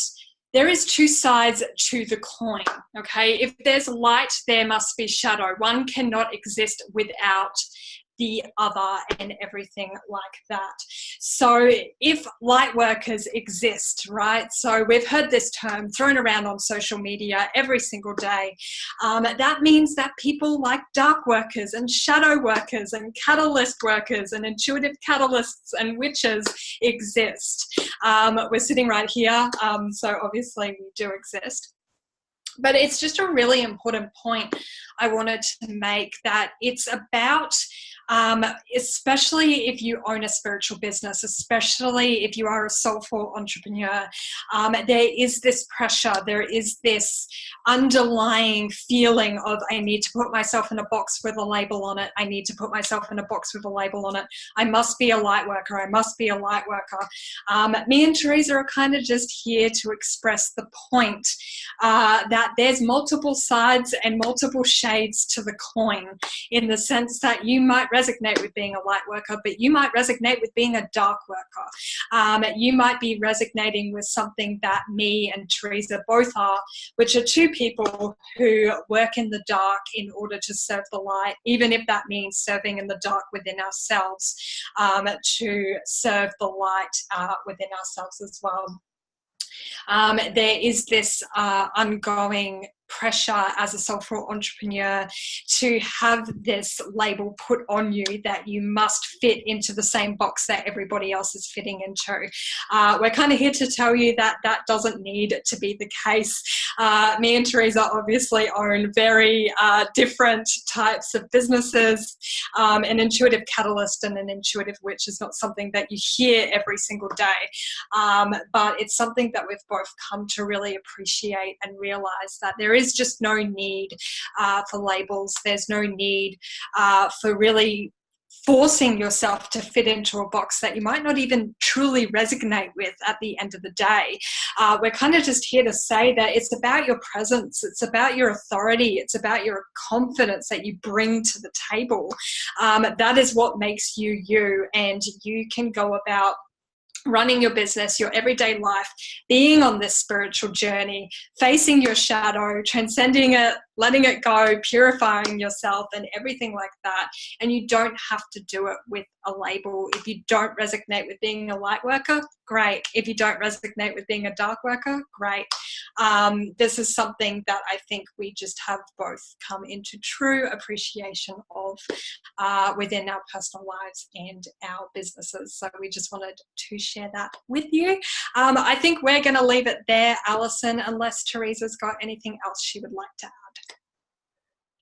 there is two sides to the coin, okay? If there's light, there must be shadow. One cannot exist without the other and everything like that. So if light workers exist, right? So we've heard this term thrown around on social media every single day. That means that people like dark workers and shadow workers and catalyst workers and intuitive catalysts and witches exist. We're sitting right here, so obviously we do exist. But it's just a really important point I wanted to make, that it's about, especially if you own a spiritual business, especially if you are a soulful entrepreneur, there is this pressure, there is this underlying feeling of, I need to put myself in a box with a label on it. I need to put myself in a box with a label on it. I must be a light worker. I must be a light worker. Me and Tereza are kind of just here to express the point that there's multiple sides and multiple shades to the coin, in the sense that you might resonate with being a light worker, but you might resonate with being a dark worker. You might be resonating with something that me and Tereza both are, which are two people who work in the dark in order to serve the light, even if that means serving in the dark within ourselves, to serve the light within ourselves as well. There is this ongoing pressure as a soulful entrepreneur to have this label put on you that you must fit into the same box that everybody else is fitting into. We're kind of here to tell you that that doesn't need to be the case. Me and Tereza obviously own very different types of businesses. An intuitive catalyst and an intuitive witch is not something that you hear every single day, but it's something that we've both come to really appreciate and realize that there is just no need for labels. There's no need for really forcing yourself to fit into a box that you might not even truly resonate with at the end of the day. We're kind of just here to say that it's about your presence, it's about your authority, it's about your confidence that you bring to the table. That is what makes you you, and you can go about running your business, your everyday life, being on this spiritual journey, facing your shadow, transcending it, letting it go, purifying yourself and everything like that. And you don't have to do it with a label. If you don't resonate with being a light worker, great. If you don't resonate with being a dark worker, great. This is something that I think we just have both come into true appreciation of within our personal lives and our businesses. So we just wanted to share that with you. I think we're going to leave it there, Alison, unless Tereza's got anything else she would like to add.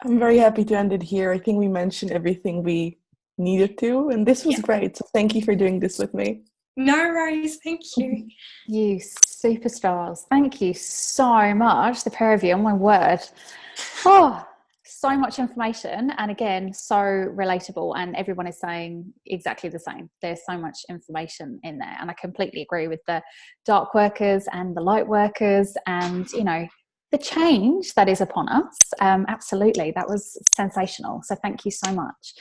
I'm very happy to end it here. I think we mentioned everything we needed to, and this was great. So thank you for doing this with me. No worries. Thank you. You superstars. Thank you so much, the pair of you. Oh my word. Oh, so much information, and again, so relatable, and everyone is saying exactly the same. There's so much information in there, and I completely agree with the dark workers and the light workers, and you know, the change that is upon us. Absolutely, that was sensational. So thank you so much.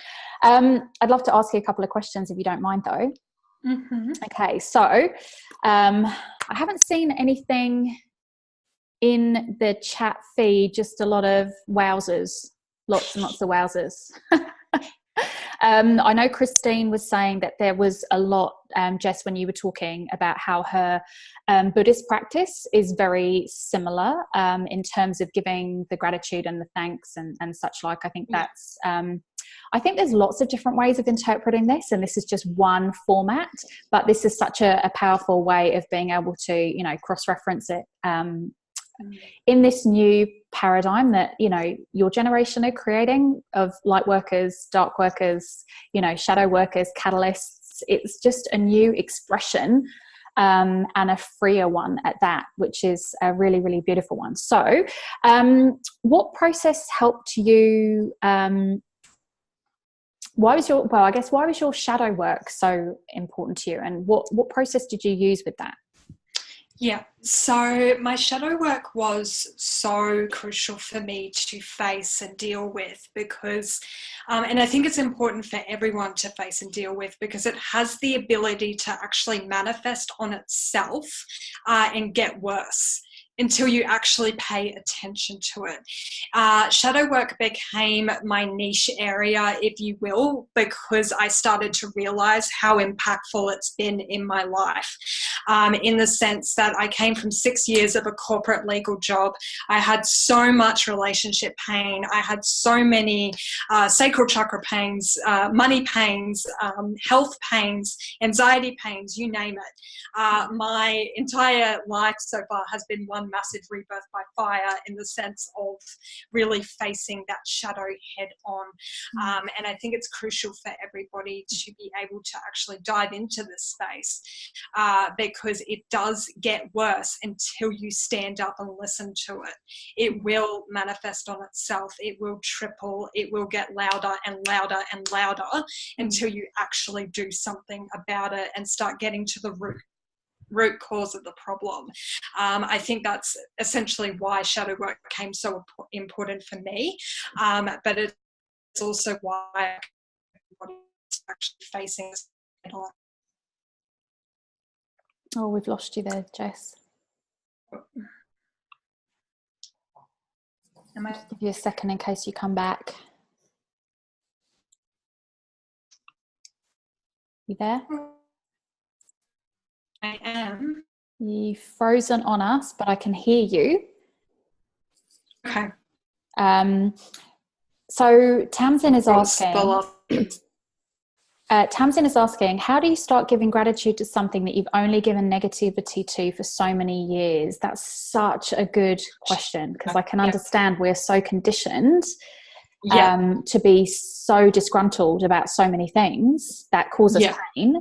I'd love to ask you a couple of questions if you don't mind, though. Mm-hmm. Okay, so I haven't seen anything in the chat feed, just a lot of wowzers, lots and lots of wowzers. I know Christine was saying that there was a lot, Jess, when you were talking about how her Buddhist practice is very similar in terms of giving the gratitude and the thanks and such like. I think that's, I think there's lots of different ways of interpreting this, and this is just one format, but this is such a powerful way of being able to, you know, cross-reference it in this new paradigm that, you know, your generation are creating of light workers, dark workers, you know, shadow workers, catalysts. It's just a new expression and a freer one at that, which is a really, really beautiful one. So what process helped you, why was your shadow work so important to you, and what process did you use with that? Yeah, so my shadow work was so crucial for me to face and deal with because, and I think it's important for everyone to face and deal with because it has the ability to actually manifest on itself and get worse until you actually pay attention to it. Shadow work became my niche area, if you will, because I started to realize how impactful it's been in my life, in the sense that I came from 6 years of a corporate legal job. I had so much relationship pain. I had so many sacral chakra pains, money pains, health pains, anxiety pains, you name it. My entire life so far has been one massive rebirth by fire in the sense of really facing that shadow head on. And I think it's crucial for everybody to be able to actually dive into this space because it does get worse until you stand up and listen to it. It will manifest on itself. It will triple. It will get louder and louder and louder until you actually do something about it and start getting to the root cause of the problem. I think that's essentially why shadow work became so important for me, but it's also why body is actually facing us head on. Oh, we've lost you there, Jess. I'll just give you a second in case you come back. You there? I am. You've frozen on us, but I can hear you. Okay. So Tamsin is asking, how do you start giving gratitude to something that you've only given negativity to for so many years? That's such a good question, because I can understand we're so conditioned to be so disgruntled about so many things that cause us pain.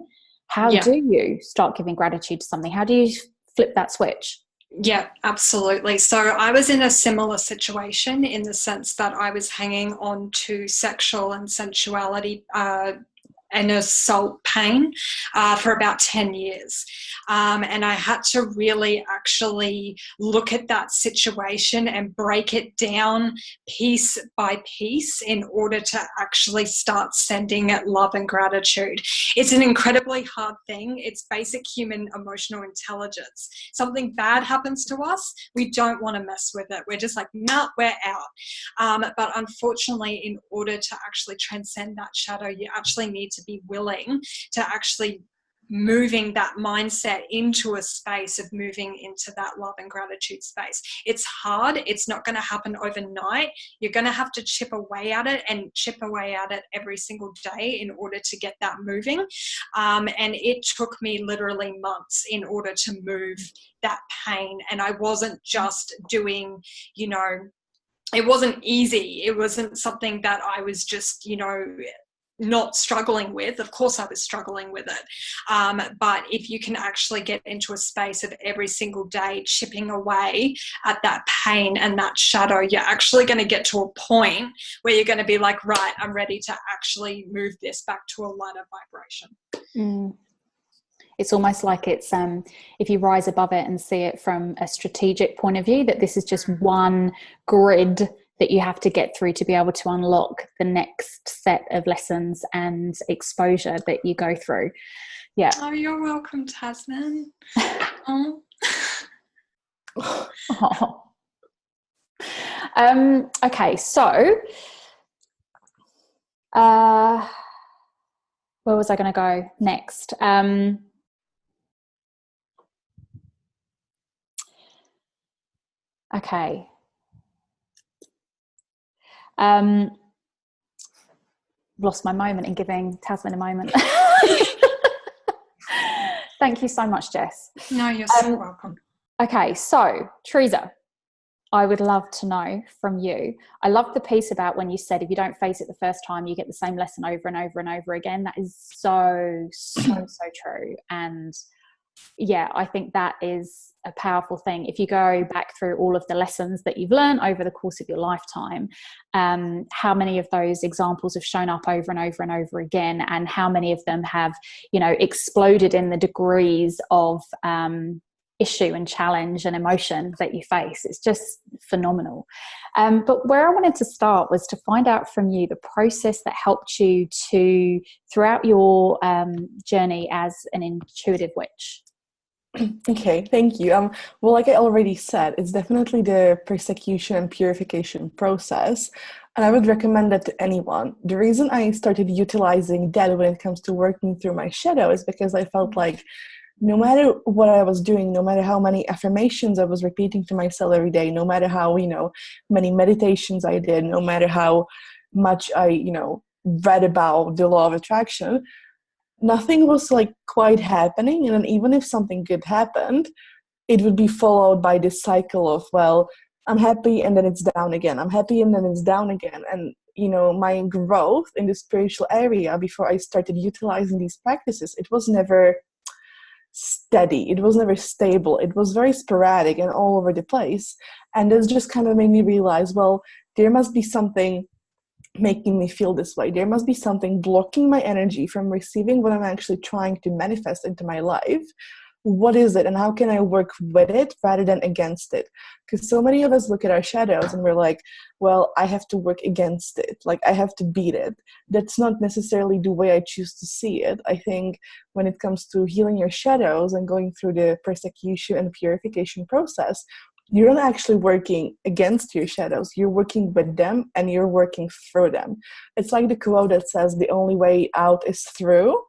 How do you start giving gratitude to something? How do you flip that switch? Yeah, absolutely. So I was in a similar situation in the sense that I was hanging on to sexual and sensuality and assault pain for about 10 years. And I had to really actually look at that situation and break it down piece by piece in order to actually start sending it love and gratitude. It's an incredibly hard thing. It's basic human emotional intelligence. Something bad happens to us, we don't want to mess with it. We're just like, nah, we're out. But unfortunately, in order to actually transcend that shadow, you actually need to be willing to actually moving that mindset into a space of moving into that love and gratitude space. It's hard. It's not going to happen overnight. You're going to have to chip away at it and chip away at it every single day in order to get that moving. And it took me literally months in order to move that pain. And I wasn't just doing, you know, it wasn't easy. It wasn't something that I was just, you know, not struggling with. Of course I was struggling with it. But if you can actually get into a space of every single day chipping away at that pain and that shadow, you're actually going to get to a point where you're going to be like, right, I'm ready to actually move this back to a lighter vibration. It's almost like it's if you rise above it and see it from a strategic point of view, that this is just one grid that you have to get through to be able to unlock the next set of lessons and exposure that you go through. Yeah. Oh, you're welcome, Tasman. Okay, so where was I going to go next? Okay. Lost my moment in giving Tasman a moment. Thank you so much, Jess. No, you're so welcome. Okay, so Tereza, I would love to know from you. I love the piece about when you said if you don't face it the first time, you get the same lesson over and over and over again. That is so true. And yeah, I think that is a powerful thing. If you go back through all of the lessons that you've learned over the course of your lifetime, how many of those examples have shown up over and over and over again, and how many of them have, you know, exploded in the degrees of issue and challenge and emotion that you face. It's just phenomenal. But where I wanted to start was to find out from you the process that helped you to, throughout your journey as an intuitive witch. Okay, thank you. Well, like I already said, it's definitely the persecution and purification process, and I would recommend that to anyone. The reason I started utilizing that when it comes to working through my shadow is because I felt like no matter what I was doing, no matter how many affirmations I was repeating to myself every day, no matter how, you know, many meditations I did, no matter how much I, you know, read about the law of attraction, nothing was like quite happening. And then even if something good happened, it would be followed by this cycle of, well, I'm happy and then it's down again. I'm happy and then it's down again. And, you know, my growth in the spiritual area before I started utilizing these practices, it was never steady. It was never stable. It was very sporadic and all over the place. And this just kind of made me realize, well, there must be something making me feel this way. There must be something blocking my energy from receiving what I'm actually trying to manifest into my life. what is it and how can I work with it rather than against it? Because so many of us look at our shadows and we're like, well, I have to work against it. Like, I have to beat it. That's not necessarily the way I choose to see it. I think when it comes to healing your shadows and going through the persecution and purification process, you're not actually working against your shadows. You're working with them and you're working through them. It's like the quote that says the only way out is through.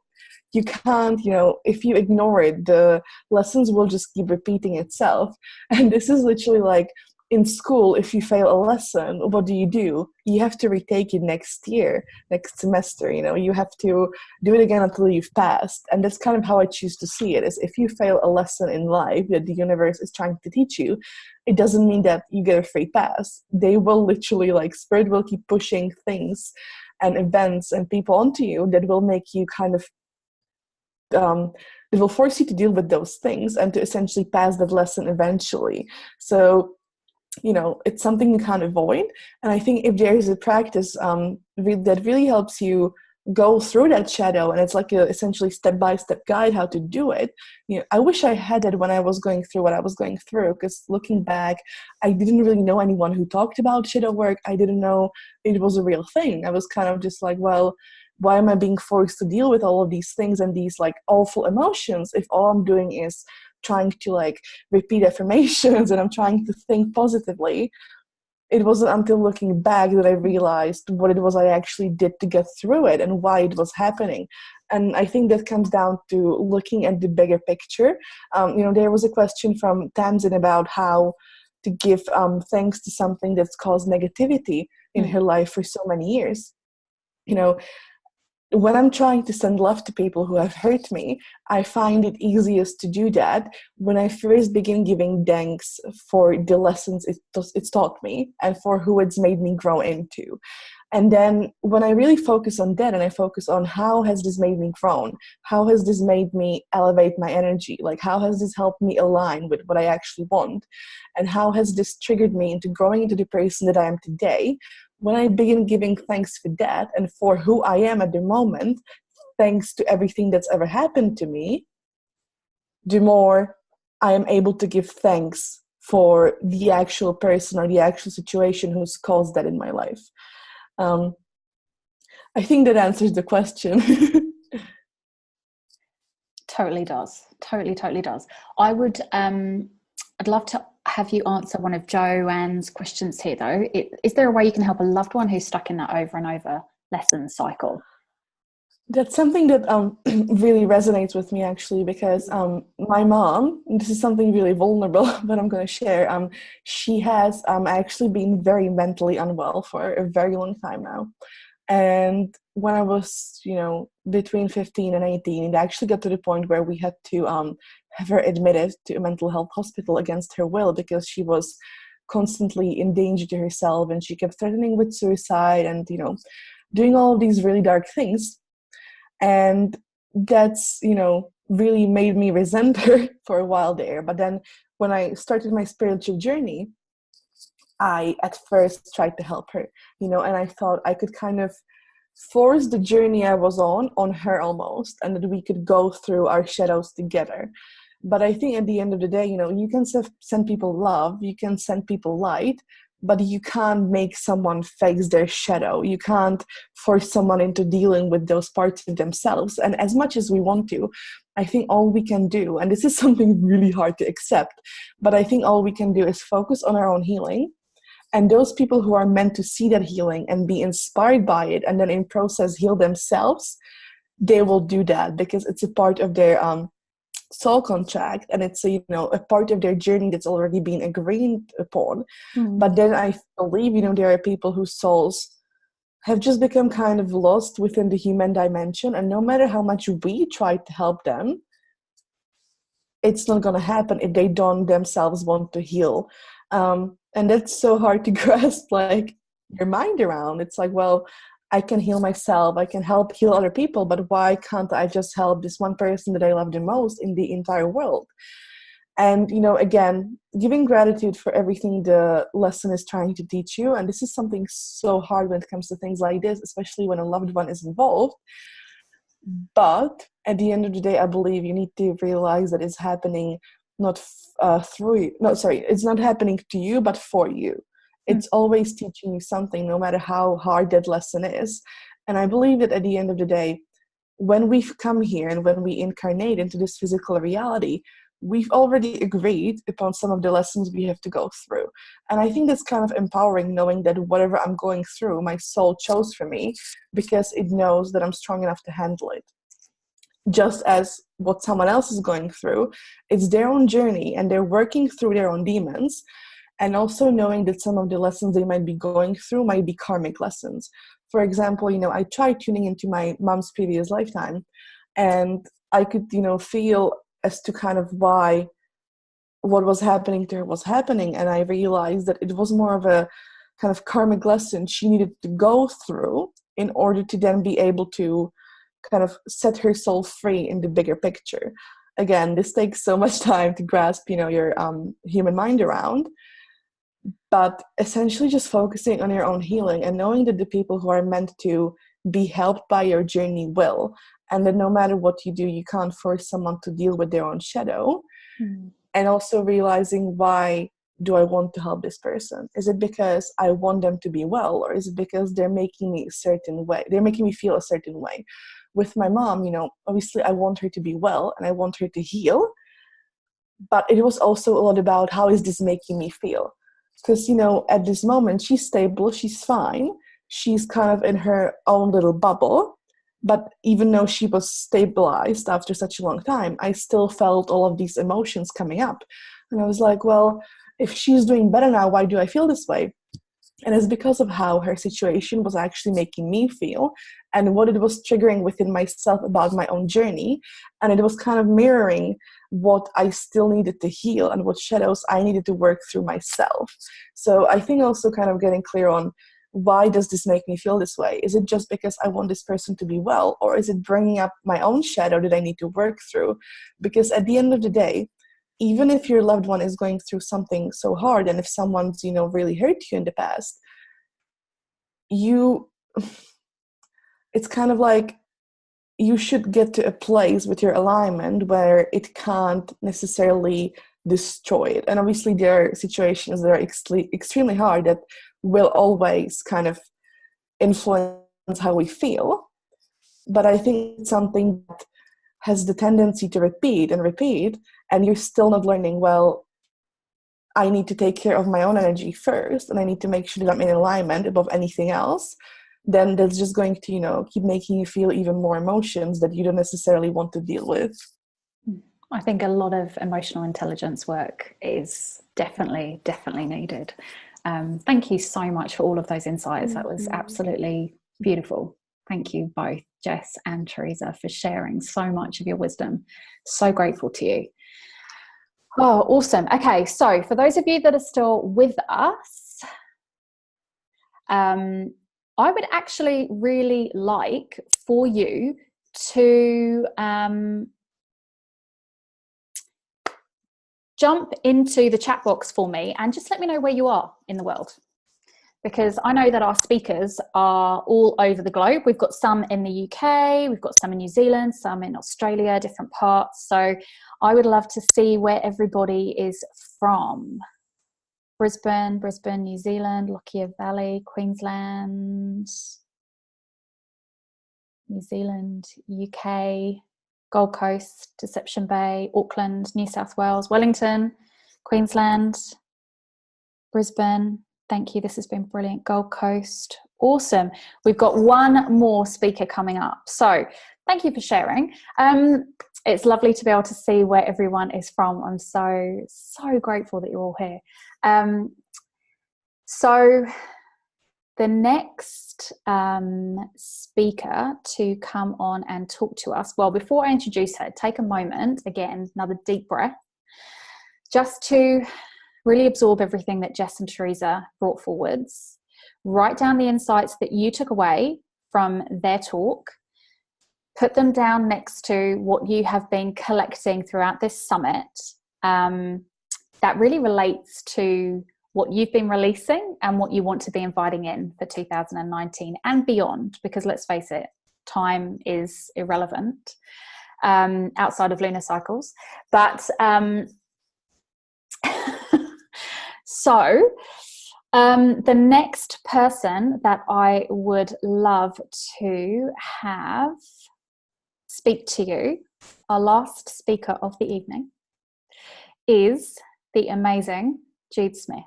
You can't, if you ignore it, the lessons will just keep repeating itself. And this is literally like in school, if you fail a lesson, what do? You have to retake it next year, next semester, you have to do it again until you've passed. And that's kind of how I choose to see it, is if you fail a lesson in life that the universe is trying to teach you, it doesn't mean that you get a free pass. They will literally, like, Spirit will keep pushing things and events and people onto you that will make you kind of it will force you to deal with those things and to essentially pass that lesson eventually. So, it's something you can't avoid. And I think if there is a practice that really helps you go through that shadow, and it's like a essentially step-by-step guide how to do it. I wish I had it when I was going through what I was going through, because looking back, I didn't really know anyone who talked about shadow work. I didn't know it was a real thing. I was kind of just like, well, why am I being forced to deal with all of these things and these like awful emotions if all I'm doing is trying to like repeat affirmations and I'm trying to think positively? It wasn't until looking back that I realized what it was I actually did to get through it and why it was happening. And I think that comes down to looking at the bigger picture. There was a question from Tamsin about how to give thanks to something that's caused negativity in her life for so many years. When I'm trying to send love to people who have hurt me, I find it easiest to do that when I first begin giving thanks for the lessons it's taught me and for who it's made me grow into. And then when I really focus on that and I focus on how has this made me grown, how has this made me elevate my energy, like how has this helped me align with what I actually want, and how has this triggered me into growing into the person that I am today, when I begin giving thanks for that and for who I am at the moment, thanks to everything that's ever happened to me, the more I am able to give thanks for the actual person or the actual situation who's caused that in my life. I think that answers the question. Totally does. Totally does. I'd love to have you answer one of Joanne's questions here, though. Is there a way you can help a loved one who's stuck in that over and over lesson cycle? That's something that really resonates with me, actually, because my mom, this is something really vulnerable, but I'm going to share. She has actually been very mentally unwell for a very long time now. And when I was, between 15 and 18, it actually got to the point where we had to have her admitted to a mental health hospital against her will, because she was constantly in danger to herself and she kept threatening with suicide and, doing all of these really dark things. And that's, really made me resent her for a while there. But then when I started my spiritual journey, I at first tried to help her, and I thought I could kind of force the journey I was on her almost, and that we could go through our shadows together. But I think at the end of the day, you can send people love, you can send people light, but you can't make someone face their shadow. You can't force someone into dealing with those parts of themselves. And as much as we want to, I think all we can do, and this is something really hard to accept, but I think all we can do is focus on our own healing. And those people who are meant to see that healing and be inspired by it and then in process heal themselves, they will do that because it's a part of their soul contract, and it's a part of their journey that's already been agreed upon. But then I believe there are people whose souls have just become kind of lost within the human dimension, and no matter how much we try to help them, it's not going to happen if they don't themselves want to heal. And that's so hard to grasp like your mind around. It's like, well, I can heal myself, I can help heal other people, but why can't I just help this one person that I love the most in the entire world? And, again, giving gratitude for everything the lesson is trying to teach you. And this is something so hard when it comes to things like this, especially when a loved one is involved. But at the end of the day, I believe you need to realize that it's happening it's not happening to you, but for you. It's always teaching you something, no matter how hard that lesson is. And I believe that at the end of the day, when we've come here and when we incarnate into this physical reality, we've already agreed upon some of the lessons we have to go through. And I think that's kind of empowering, knowing that whatever I'm going through, my soul chose for me because it knows that I'm strong enough to handle it. Just as what someone else is going through, it's their own journey and they're working through their own demons. And also knowing that some of the lessons they might be going through might be karmic lessons. For example, I tried tuning into my mom's previous lifetime, and I could, feel as to kind of why what was happening to her was happening. And I realized that it was more of a kind of karmic lesson she needed to go through in order to then be able to kind of set her soul free in the bigger picture. Again, this takes so much time to grasp, your human mind around. But essentially just focusing on your own healing and knowing that the people who are meant to be helped by your journey will, and that no matter what you do, you can't force someone to deal with their own shadow. And also realizing, why do I want to help this person? Is it because I want them to be well, or is it because they're making me a certain way? They're making me feel a certain way. With my mom, obviously I want her to be well and I want her to heal. But it was also a lot about, how is this making me feel? Because, at this moment, she's stable, she's fine. She's kind of in her own little bubble. But even though she was stabilized after such a long time, I still felt all of these emotions coming up. And I was like, well, if she's doing better now, why do I feel this way? And it's because of how her situation was actually making me feel and what it was triggering within myself about my own journey. And it was kind of mirroring what I still needed to heal and what shadows I needed to work through myself. So I think also kind of getting clear on, why does this make me feel this way? Is it just because I want this person to be well, or is it bringing up my own shadow that I need to work through? Because at the end of the day, even if your loved one is going through something so hard, and if someone's, really hurt you in the past, it's kind of like you should get to a place with your alignment where it can't necessarily destroy it. And obviously there are situations that are extremely hard that will always kind of influence how we feel. But I think it's something that has the tendency to repeat and repeat, and you're still not learning, well, I need to take care of my own energy first, and I need to make sure that I'm in alignment above anything else. Then that's just going to, keep making you feel even more emotions that you don't necessarily want to deal with. I think a lot of emotional intelligence work is definitely needed. Thank you so much for all of those insights. That was absolutely beautiful. Thank you both, Jess and Tereza, for sharing so much of your wisdom. So grateful to you. Oh, awesome. Okay, so for those of you that are still with us, I would actually really like for you to jump into the chat box for me and just let me know where you are in the world. Because I know that our speakers are all over the globe. We've got some in the UK, we've got some in New Zealand, some in Australia, different parts. So I would love to see where everybody is from. Brisbane, New Zealand, Lockyer Valley, Queensland, New Zealand, UK, Gold Coast, Deception Bay, Auckland, New South Wales, Wellington, Queensland, Brisbane. Thank you. This has been brilliant. Gold Coast. Awesome. We've got one more speaker coming up. So thank you for sharing. It's lovely to be able to see where everyone is from. I'm so grateful that you're all here. So the next speaker to come on and talk to us, well, before I introduce her, take a moment, again, another deep breath, just to really absorb everything that Jess and Tereza brought forwards. Write down the insights that you took away from their talk. Put them down next to what you have been collecting throughout this summit that really relates to what you've been releasing and what you want to be inviting in for 2019 and beyond, because let's face it, time is irrelevant. outside of lunar cycles. But so the next person that I would love to have speak to you, our last speaker of the evening, is the amazing Jude Smith,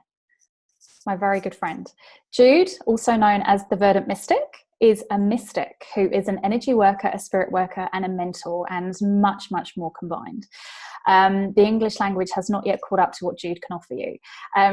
my very good friend. Jude, also known as the Verdant Mystic, is a mystic who is an energy worker, a spirit worker, and a mentor, and much, much more combined. The English language has not yet caught up to what Jude can offer you.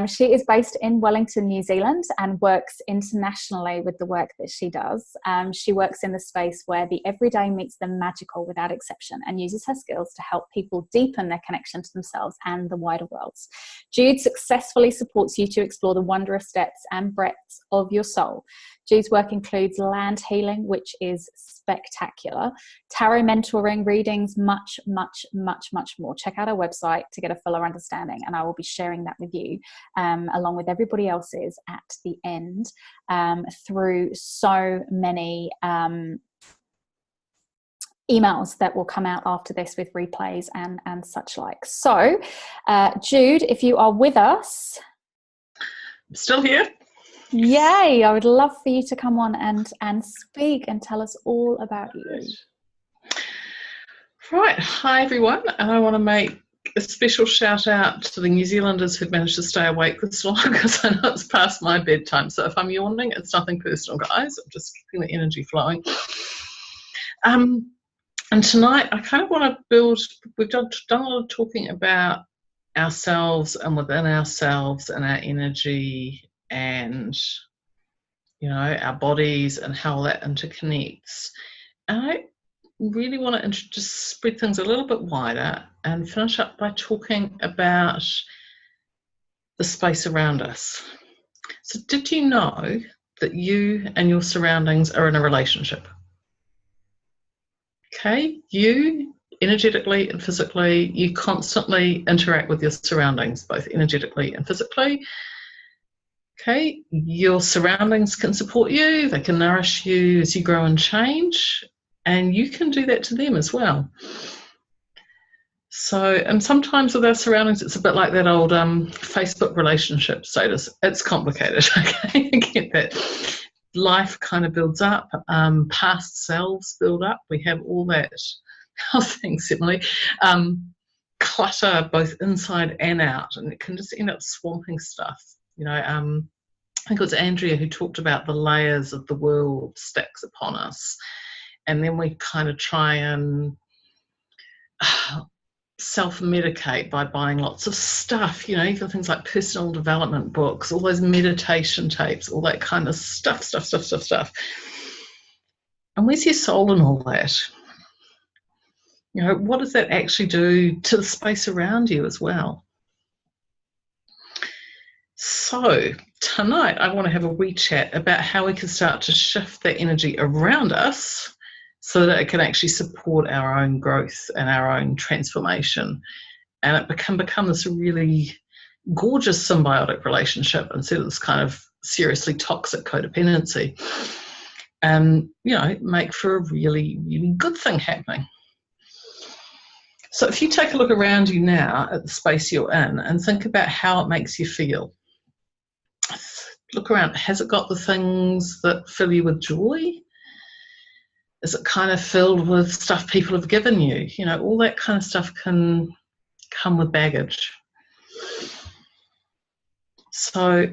She is based in Wellington, New Zealand, and works internationally with the work that she does. She works in the space where the everyday meets the magical without exception, and uses her skills to help people deepen their connection to themselves and the wider worlds. Jude successfully supports you to explore the wondrous depths and breadths of your soul. Jude's work includes land healing, which is spectacular, tarot mentoring, readings, much, much, much, much more. Check out our website to get a fuller understanding, and I will be sharing that with you along with everybody else's at the end through so many emails that will come out after this with replays and such like. So, Jude, if you are with us. I'm still here. Yay, I would love for you to come on and speak and tell us all about you. Right, hi everyone, and I want to make a special shout out to the New Zealanders who've managed to stay awake this long, because I know it's past my bedtime, so if I'm yawning, it's nothing personal, guys. I'm just keeping the energy flowing. And tonight I kind of want to build, we've done a lot of talking about ourselves and within ourselves and our energy and, you know, our bodies and how that interconnects. And I really want to just spread things a little bit wider and finish up by talking about the space around us. So did you know that you and your surroundings are in a relationship? Okay, you energetically and physically, you constantly interact with your surroundings, both energetically and physically. Okay, your surroundings can support you, they can nourish you as you grow and change, and you can do that to them as well. So, and sometimes with our surroundings, it's a bit like that old Facebook relationship status. It's complicated, okay, I get that. Life kind of builds up, past selves build up. We have all that, how things similarly, clutter both inside and out, and it can just end up swamping stuff. You know, I think it was Andrea who talked about the layers of the world stacks upon us, and then we kind of try and self-medicate by buying lots of stuff, you know, even things like personal development books, all those meditation tapes, all that kind of stuff. And where's your soul in all that? You know, what does that actually do to the space around you as well? So tonight I want to have a wee chat about how we can start to shift that energy around us so that it can actually support our own growth and our own transformation, and it can become this really gorgeous symbiotic relationship instead of this kind of seriously toxic codependency, and, you know, make for a really, really good thing happening. So if you take a look around you now at the space you're in and think about how it makes you feel. Look around. Has it got the things that fill you with joy? Is it kind of filled with stuff people have given you? You know, all that kind of stuff can come with baggage. So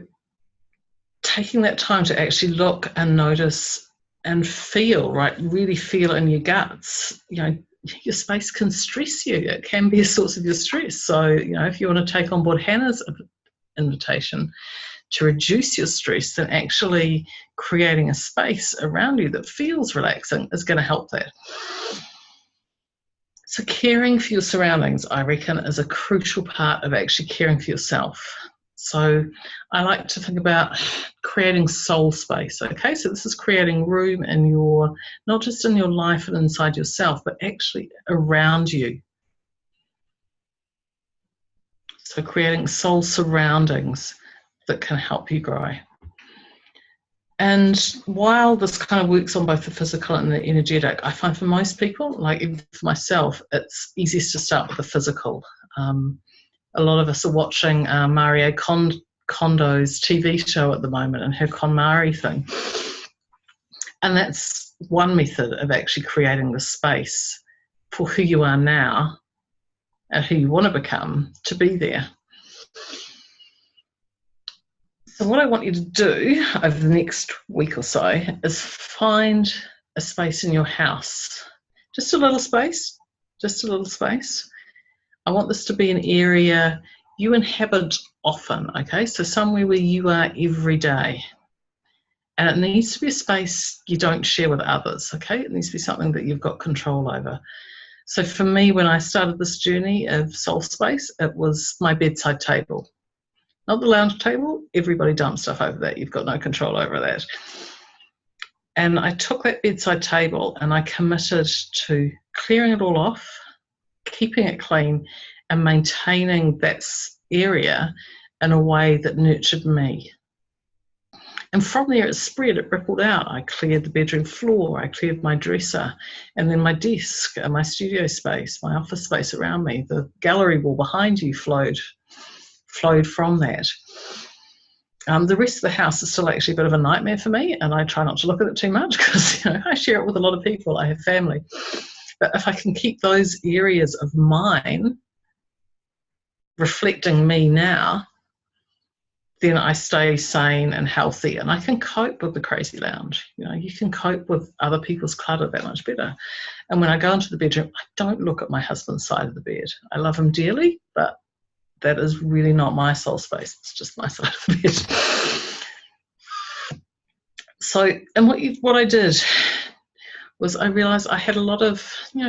taking that time to actually look and notice and feel, right, really feel in your guts, you know, your space can stress you. It can be a source of your stress. So, you know, if you want to take on board Hannah's invitation to reduce your stress, then actually creating a space around you that feels relaxing is going to help that. So caring for your surroundings, I reckon, is a crucial part of actually caring for yourself. So I like to think about creating soul space, okay? So this is creating room in your, not just in your life and inside yourself, but actually around you. So creating soul surroundings that can help you grow. And while this kind of works on both the physical and the energetic, I find for most people, like even for myself, it's easiest to start with the physical. A lot of us are watching Mario Kondo's TV show at the moment and her KonMari thing. And that's one method of actually creating the space for who you are now and who you want to become to be there. So what I want you to do over the next week or so is find a space in your house, just a little space, just a little space. I want this to be an area you inhabit often, okay? So somewhere where you are every day. And it needs to be a space you don't share with others, okay? It needs to be something that you've got control over. So for me, when I started this journey of soul space, it was my bedside table. Not the lounge table, everybody dumps stuff over that. You've got no control over that. And I took that bedside table and I committed to clearing it all off, keeping it clean, and maintaining that area in a way that nurtured me. And from there it spread, it rippled out. I cleared the bedroom floor, I cleared my dresser, and then my desk, my studio space, my office space around me. The gallery wall behind you flowed from that. The rest of the house is still actually a bit of a nightmare for me, and I try not to look at it too much because I share it with a lot of people. I have family. But if I can keep those areas of mine reflecting me now, then I stay sane and healthy, and I can cope with the crazy lounge. You can cope with other people's clutter that much better. And when I go into the bedroom, I don't look at my husband's side of the bed. I love him dearly, but that is really not my soul space. It's just my side of the bed. So, and what I did was I realised I had a lot of,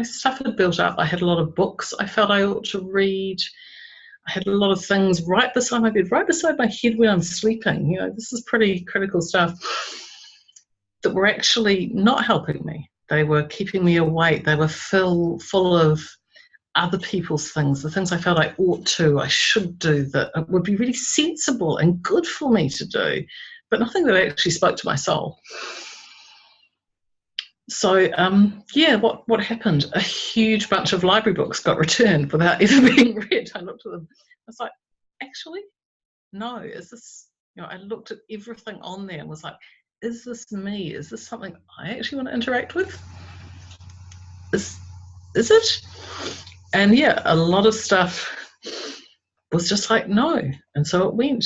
stuff had built up. I had a lot of books I felt I ought to read. I had a lot of things right beside my bed, right beside my head when I'm sleeping. This is pretty critical stuff that were actually not helping me. They were keeping me awake. They were full of other people's things, the things I felt I ought to, I should do, that would be really sensible and good for me to do, but nothing that actually spoke to my soul. So, what happened? A huge bunch of library books got returned without ever being read. I looked at them. I was like, actually, no, is this, I looked at everything on there and was like, is this me? Is this something I actually want to interact with? Is it? And yeah, a lot of stuff was just like, no. And so it went.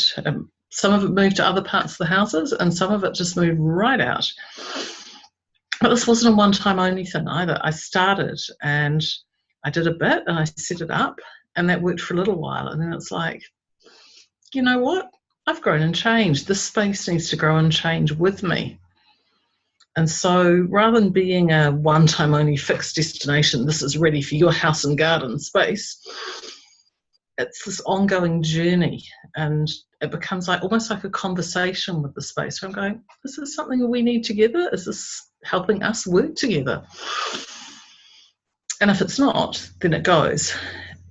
Some of it moved to other parts of the houses and some of it just moved right out. But this wasn't a one-time only thing either. I started and I did a bit and I set it up and that worked for a little while. And then it's like, you know what? I've grown and changed. This space needs to grow and change with me. And so rather than being a one-time only fixed destination, this is ready for your house and garden space, it's this ongoing journey, and it becomes almost like a conversation with the space. So I'm going, is this something we need together? Is this helping us work together? And if it's not, then it goes.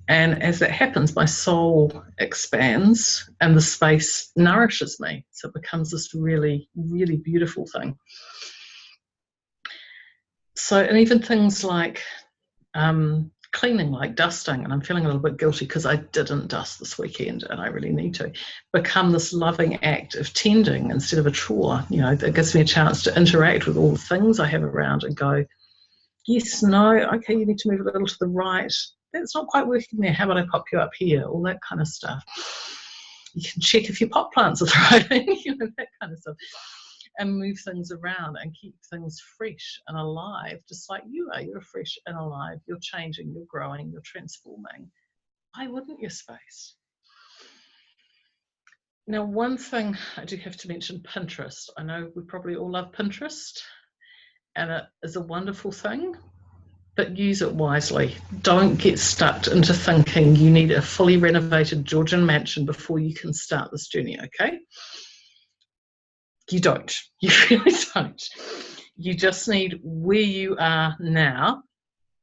And as that happens, my soul expands and the space nourishes me. So it becomes this really, really beautiful thing. So, and even things like cleaning, like dusting, and I'm feeling a little bit guilty because I didn't dust this weekend and I really need to, become this loving act of tending instead of a chore. That gives me a chance to interact with all the things I have around and go, yes, no, okay, you need to move a little to the right. That's not quite working there. How about I pop you up here? All that kind of stuff. You can check if your pot plants are thriving, that kind of stuff. And move things around and keep things fresh and alive, just like you are. You're fresh and alive. You're changing, you're growing, you're transforming. Why wouldn't your space? Now, one thing I do have to mention, Pinterest. I know we probably all love Pinterest, and it is a wonderful thing, but use it wisely. Don't get stuck into thinking you need a fully renovated Georgian mansion before you can start this journey, okay? You don't. You really don't. You just need where you are now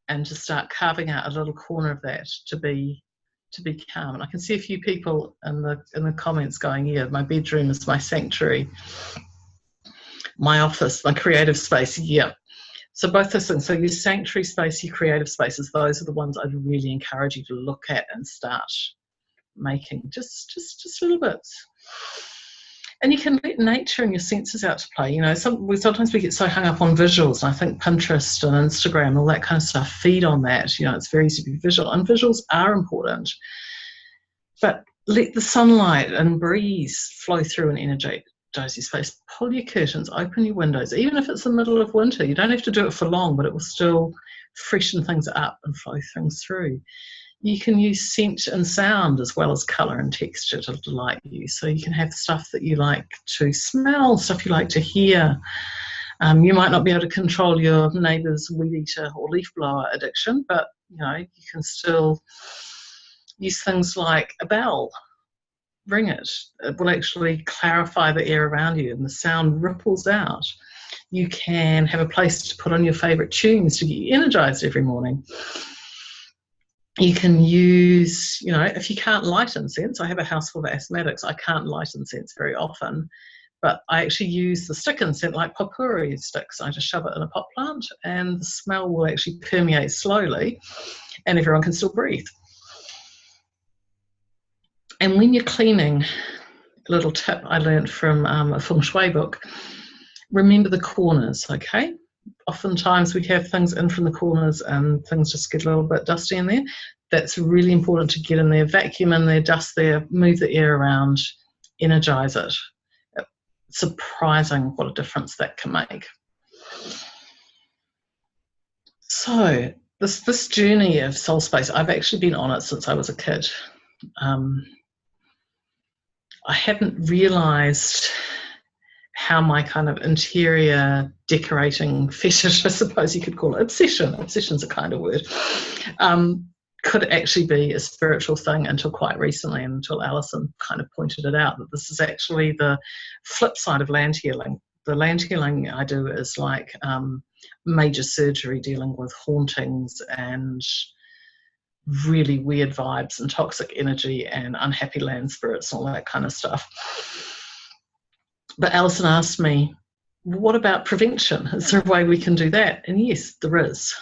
and to start carving out a little corner of that to be calm. And I can see a few people in the comments going, yeah, my bedroom is my sanctuary. my office, my creative space, yeah. So both those things, so your sanctuary space, your creative spaces, those are the ones I'd really encourage you to look at and start making just little bits. And you can let nature and your senses out to play. You know, sometimes we get so hung up on visuals, and I think Pinterest and Instagram, all that kind of stuff feed on that. You know, it's very easy to be visual, and visuals are important. But let the sunlight and breeze flow through an energetic dozy space. Pull your curtains, open your windows, even if it's the middle of winter. You don't have to do it for long, but it will still freshen things up and flow things through. You can use scent and sound as well as colour and texture to delight you. So you can have stuff that you like to smell, stuff you like to hear. You might not be able to control your neighbour's weed eater or leaf blower addiction, but you know, you can still use things like a bell. Ring it. It will actually clarify the air around you and the sound ripples out. You can have a place to put on your favourite tunes to get you energised every morning. You can use, you know, if you can't light incense, I have a house full of asthmatics, I can't light incense very often, but I actually use the stick incense like potpourri sticks. I just shove it in a pot plant and the smell will actually permeate slowly and everyone can still breathe. And when you're cleaning, a little tip I learned from a feng shui book, remember the corners, okay? Oftentimes we have things in from the corners and things just get a little bit dusty in there. That's really important to get in there, vacuum in there, dust there, move the air around, energize it. It's surprising what a difference that can make. So this journey of soul space, I've actually been on it since I was a kid. I hadn't realised how my kind of interior decorating fetish, I suppose you could call it, obsession's a kind of word, could actually be a spiritual thing until quite recently, until Alison kind of pointed it out, that this is actually the flip side of land healing. The land healing I do is like major surgery dealing with hauntings and really weird vibes and toxic energy and unhappy land spirits and all that kind of stuff. But Alison asked me, what about prevention? Is there a way we can do that? And yes, there is.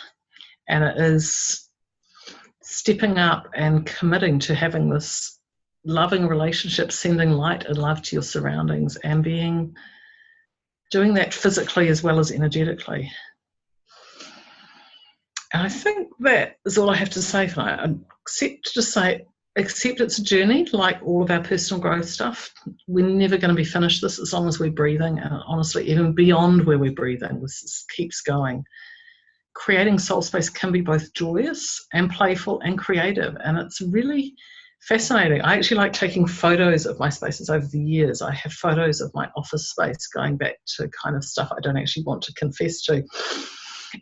And it is stepping up and committing to having this loving relationship, sending light and love to your surroundings and doing that physically as well as energetically. And I think that is all I have to say for now. Except it's a journey, like all of our personal growth stuff. We're never going to be finished this as long as we're breathing, and honestly, even beyond where we're breathing, this keeps going. Creating soul space can be both joyous and playful and creative, and it's really fascinating. I actually like taking photos of my spaces over the years. I have photos of my office space going back to kind of stuff I don't actually want to confess to.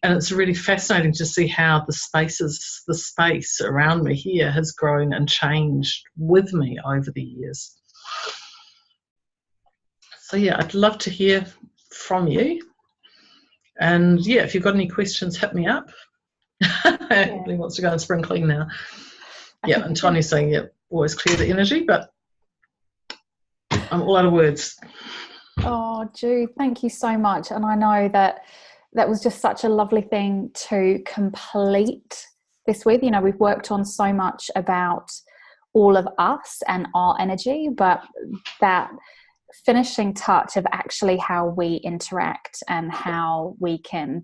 And it's really fascinating to see how the space around me here has grown and changed with me over the years. So yeah, I'd love to hear from you. And yeah, if you've got any questions, hit me up. Everybody wants to go and spring clean now. Yeah, and Tanya's saying, yeah, always clear the energy, but I'm all out of words. Oh, Jude, thank you so much. And I know that was just such a lovely thing to complete this with. You know, we've worked on so much about all of us and our energy, but that finishing touch of actually how we interact and how we can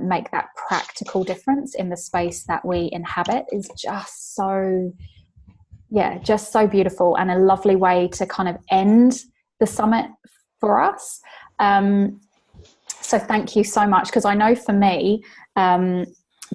make that practical difference in the space that we inhabit is just so beautiful, and a lovely way to kind of end the summit for us. So thank you so much, because I know for me,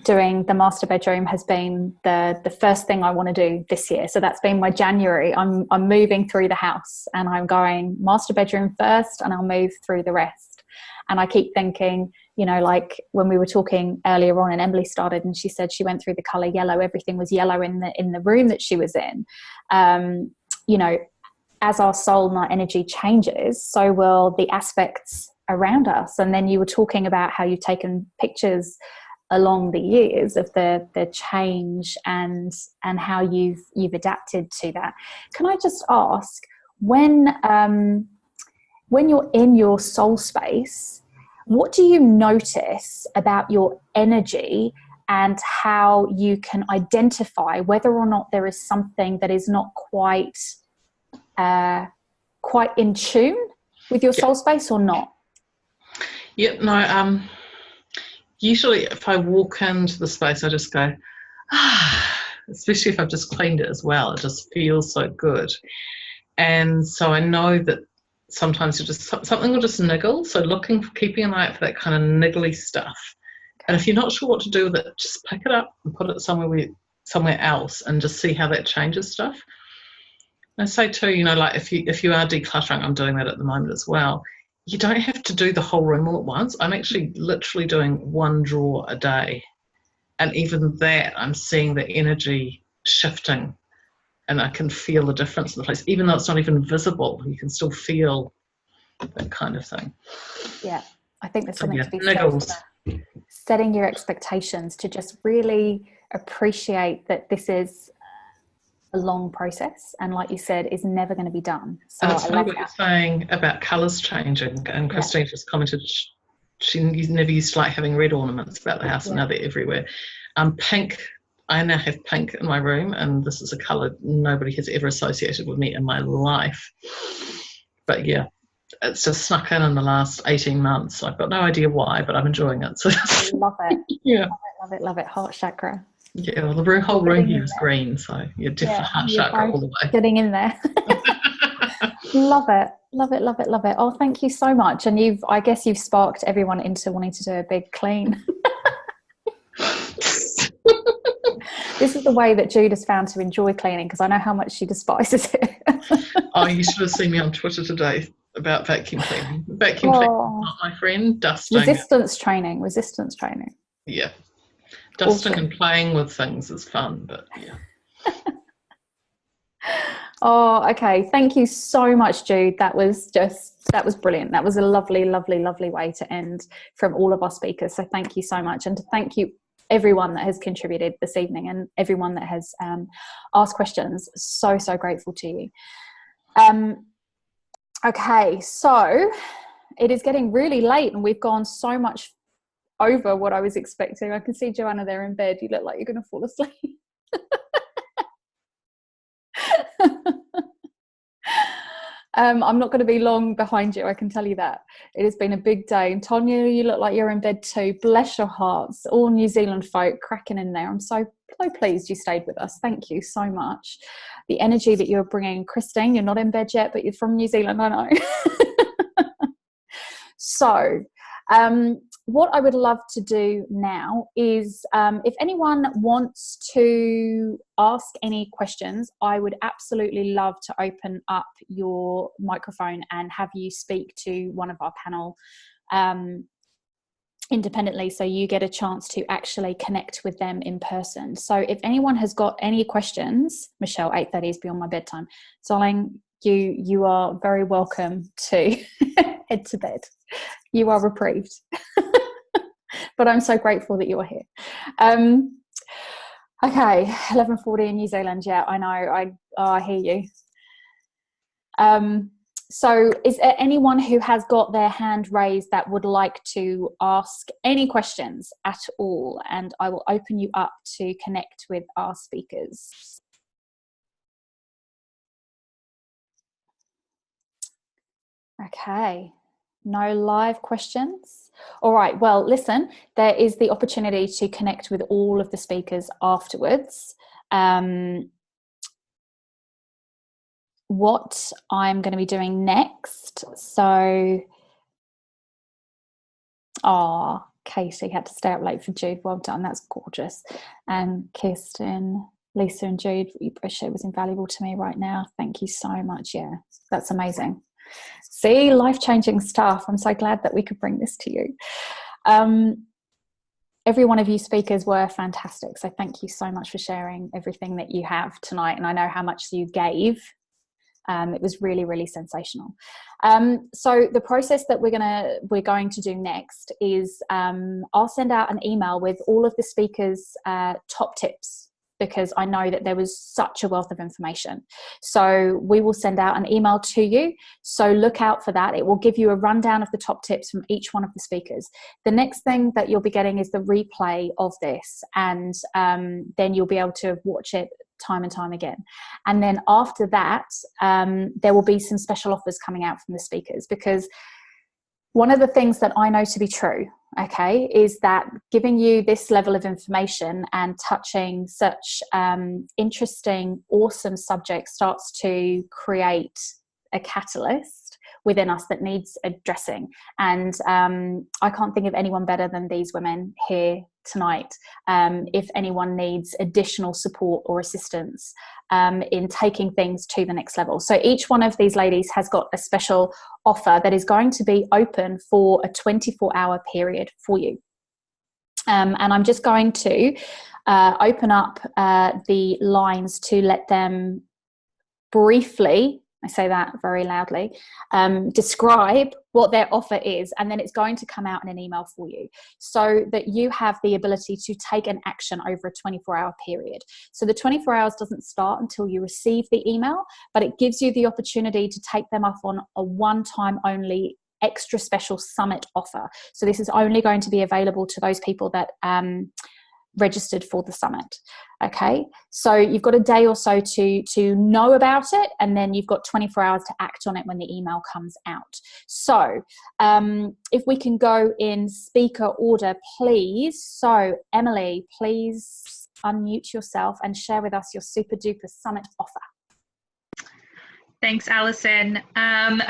doing the master bedroom has been the first thing I want to do this year. So that's been my January. I'm moving through the house and I'm going master bedroom first, and I'll move through the rest. And I keep thinking, you know, like when we were talking earlier on and Emily started and she said she went through the colour yellow, everything was yellow in the room that she was in. You know, as our soul and our energy changes, so will the aspects around us. And then you were talking about how you've taken pictures along the years of the change and how you've adapted to that. Can I just ask, when when you're in your soul space, what do you notice about your energy and how you can identify whether or not there is something that is not quite in tune with your soul space or not? Yep, no, usually if I walk into the space, I just go, especially if I've just cleaned it as well. It just feels so good. And so I know that sometimes something will just niggle. So keeping an eye out for that kind of niggly stuff. And if you're not sure what to do with it, just pick it up and put it somewhere else and just see how that changes stuff. I say too, like if you are decluttering, I'm doing that at the moment as well. You don't have to do the whole room all at once. I'm actually literally doing one drawer a day. And even that, I'm seeing the energy shifting and I can feel the difference in the place. Even though it's not even visible, you can still feel that kind of thing. Yeah, I think there's something to be niggles. said for setting your expectations to just really appreciate that this is a long process, and like you said, is never going to be done. So and it's funny what you're saying about colours changing, and Christine just commented she never used to like having red ornaments about the house, and now they're everywhere. Pink, I now have pink in my room, and this is a colour nobody has ever associated with me in my life. But yeah, it's just snuck in the last 18 months. I've got no idea why, but I'm enjoying it. So I love it. Yeah. Love it. Heart chakra. Yeah, well, the whole room here is green, so you're definitely heart chakra all the way. Getting in there. Love it. Oh, thank you so much. And I guess you've sparked everyone into wanting to do a big clean. This is the way that Jude has found to enjoy cleaning, because I know how much she despises it. Oh, you should have seen me on Twitter today about vacuum cleaning. Vacuum cleaning is not my friend. Dusting. Resistance training. Yeah. Dusting and playing with things is fun, but yeah. Oh, okay. Thank you so much, Jude. That was brilliant. That was a lovely, lovely, lovely way to end from all of our speakers. So thank you so much. And thank you everyone that has contributed this evening and everyone that has asked questions. So grateful to you. Okay, so it is getting really late and we've gone so much over what I was expecting. I can see Joanna there in bed. You look like you're going to fall asleep. I'm not going to be long behind you, I can tell you that. It has been a big day. And Tonya, you look like you're in bed too. Bless your hearts. All New Zealand folk cracking in there. I'm so pleased you stayed with us. Thank you so much. The energy that you're bringing. Christine, you're not in bed yet, but you're from New Zealand, I know. So, what I would love to do now is if anyone wants to ask any questions, I would absolutely love to open up your microphone and have you speak to one of our panel independently, so you get a chance to actually connect with them in person. So if anyone has got any questions, Michelle, 8:30 is beyond my bedtime. Darling, you are very welcome to head to bed. You are reprieved. But I'm so grateful that you're here. Okay, 11:40 in New Zealand. Yeah, I know. I hear you. So is there anyone who has got their hand raised that would like to ask any questions at all? And I will open you up to connect with our speakers. Okay, no live questions. All right, well, listen, there is the opportunity to connect with all of the speakers afterwards. What I'm going to be doing next. So, Katie had to stay up late for Jude. Well done, that's gorgeous. And Kirsten, Leesa and Jude, what you both shared was invaluable to me right now. Thank you so much. Yeah, that's amazing. See, life-changing stuff. I'm so glad that we could bring this to you. Every one of you speakers were fantastic. So thank you so much for sharing everything that you have tonight. And I know how much you gave. It was really, really sensational. So the process that we're going to do next is I'll send out an email with all of the speakers' top tips because I know that there was such a wealth of information. So we will send out an email to you. So look out for that. It will give you a rundown of the top tips from each one of the speakers. The next thing that you'll be getting is the replay of this, and then you'll be able to watch it time and time again. And then after that, there will be some special offers coming out from the speakers, because one of the things that I know to be true, okay, is that giving you this level of information and touching such interesting, awesome subjects starts to create a catalyst within us that needs addressing. And I can't think of anyone better than these women here tonight if anyone needs additional support or assistance in taking things to the next level. So each one of these ladies has got a special offer that is going to be open for a 24-hour period for you. And I'm just going to open up the lines to let them briefly, I say that very loudly, describe what their offer is, and then it's going to come out in an email for you so that you have the ability to take an action over a 24-hour period. So the 24 hours doesn't start until you receive the email, but it gives you the opportunity to take them up on a one-time only extra special summit offer. So this is only going to be available to those people that registered for the summit. Okay, so you've got a day or so to know about it, and then you've got 24 hours to act on it when the email comes out. So if we can go in speaker order, please. So Emily, please unmute yourself and share with us your super duper summit offer. Thanks, Alison.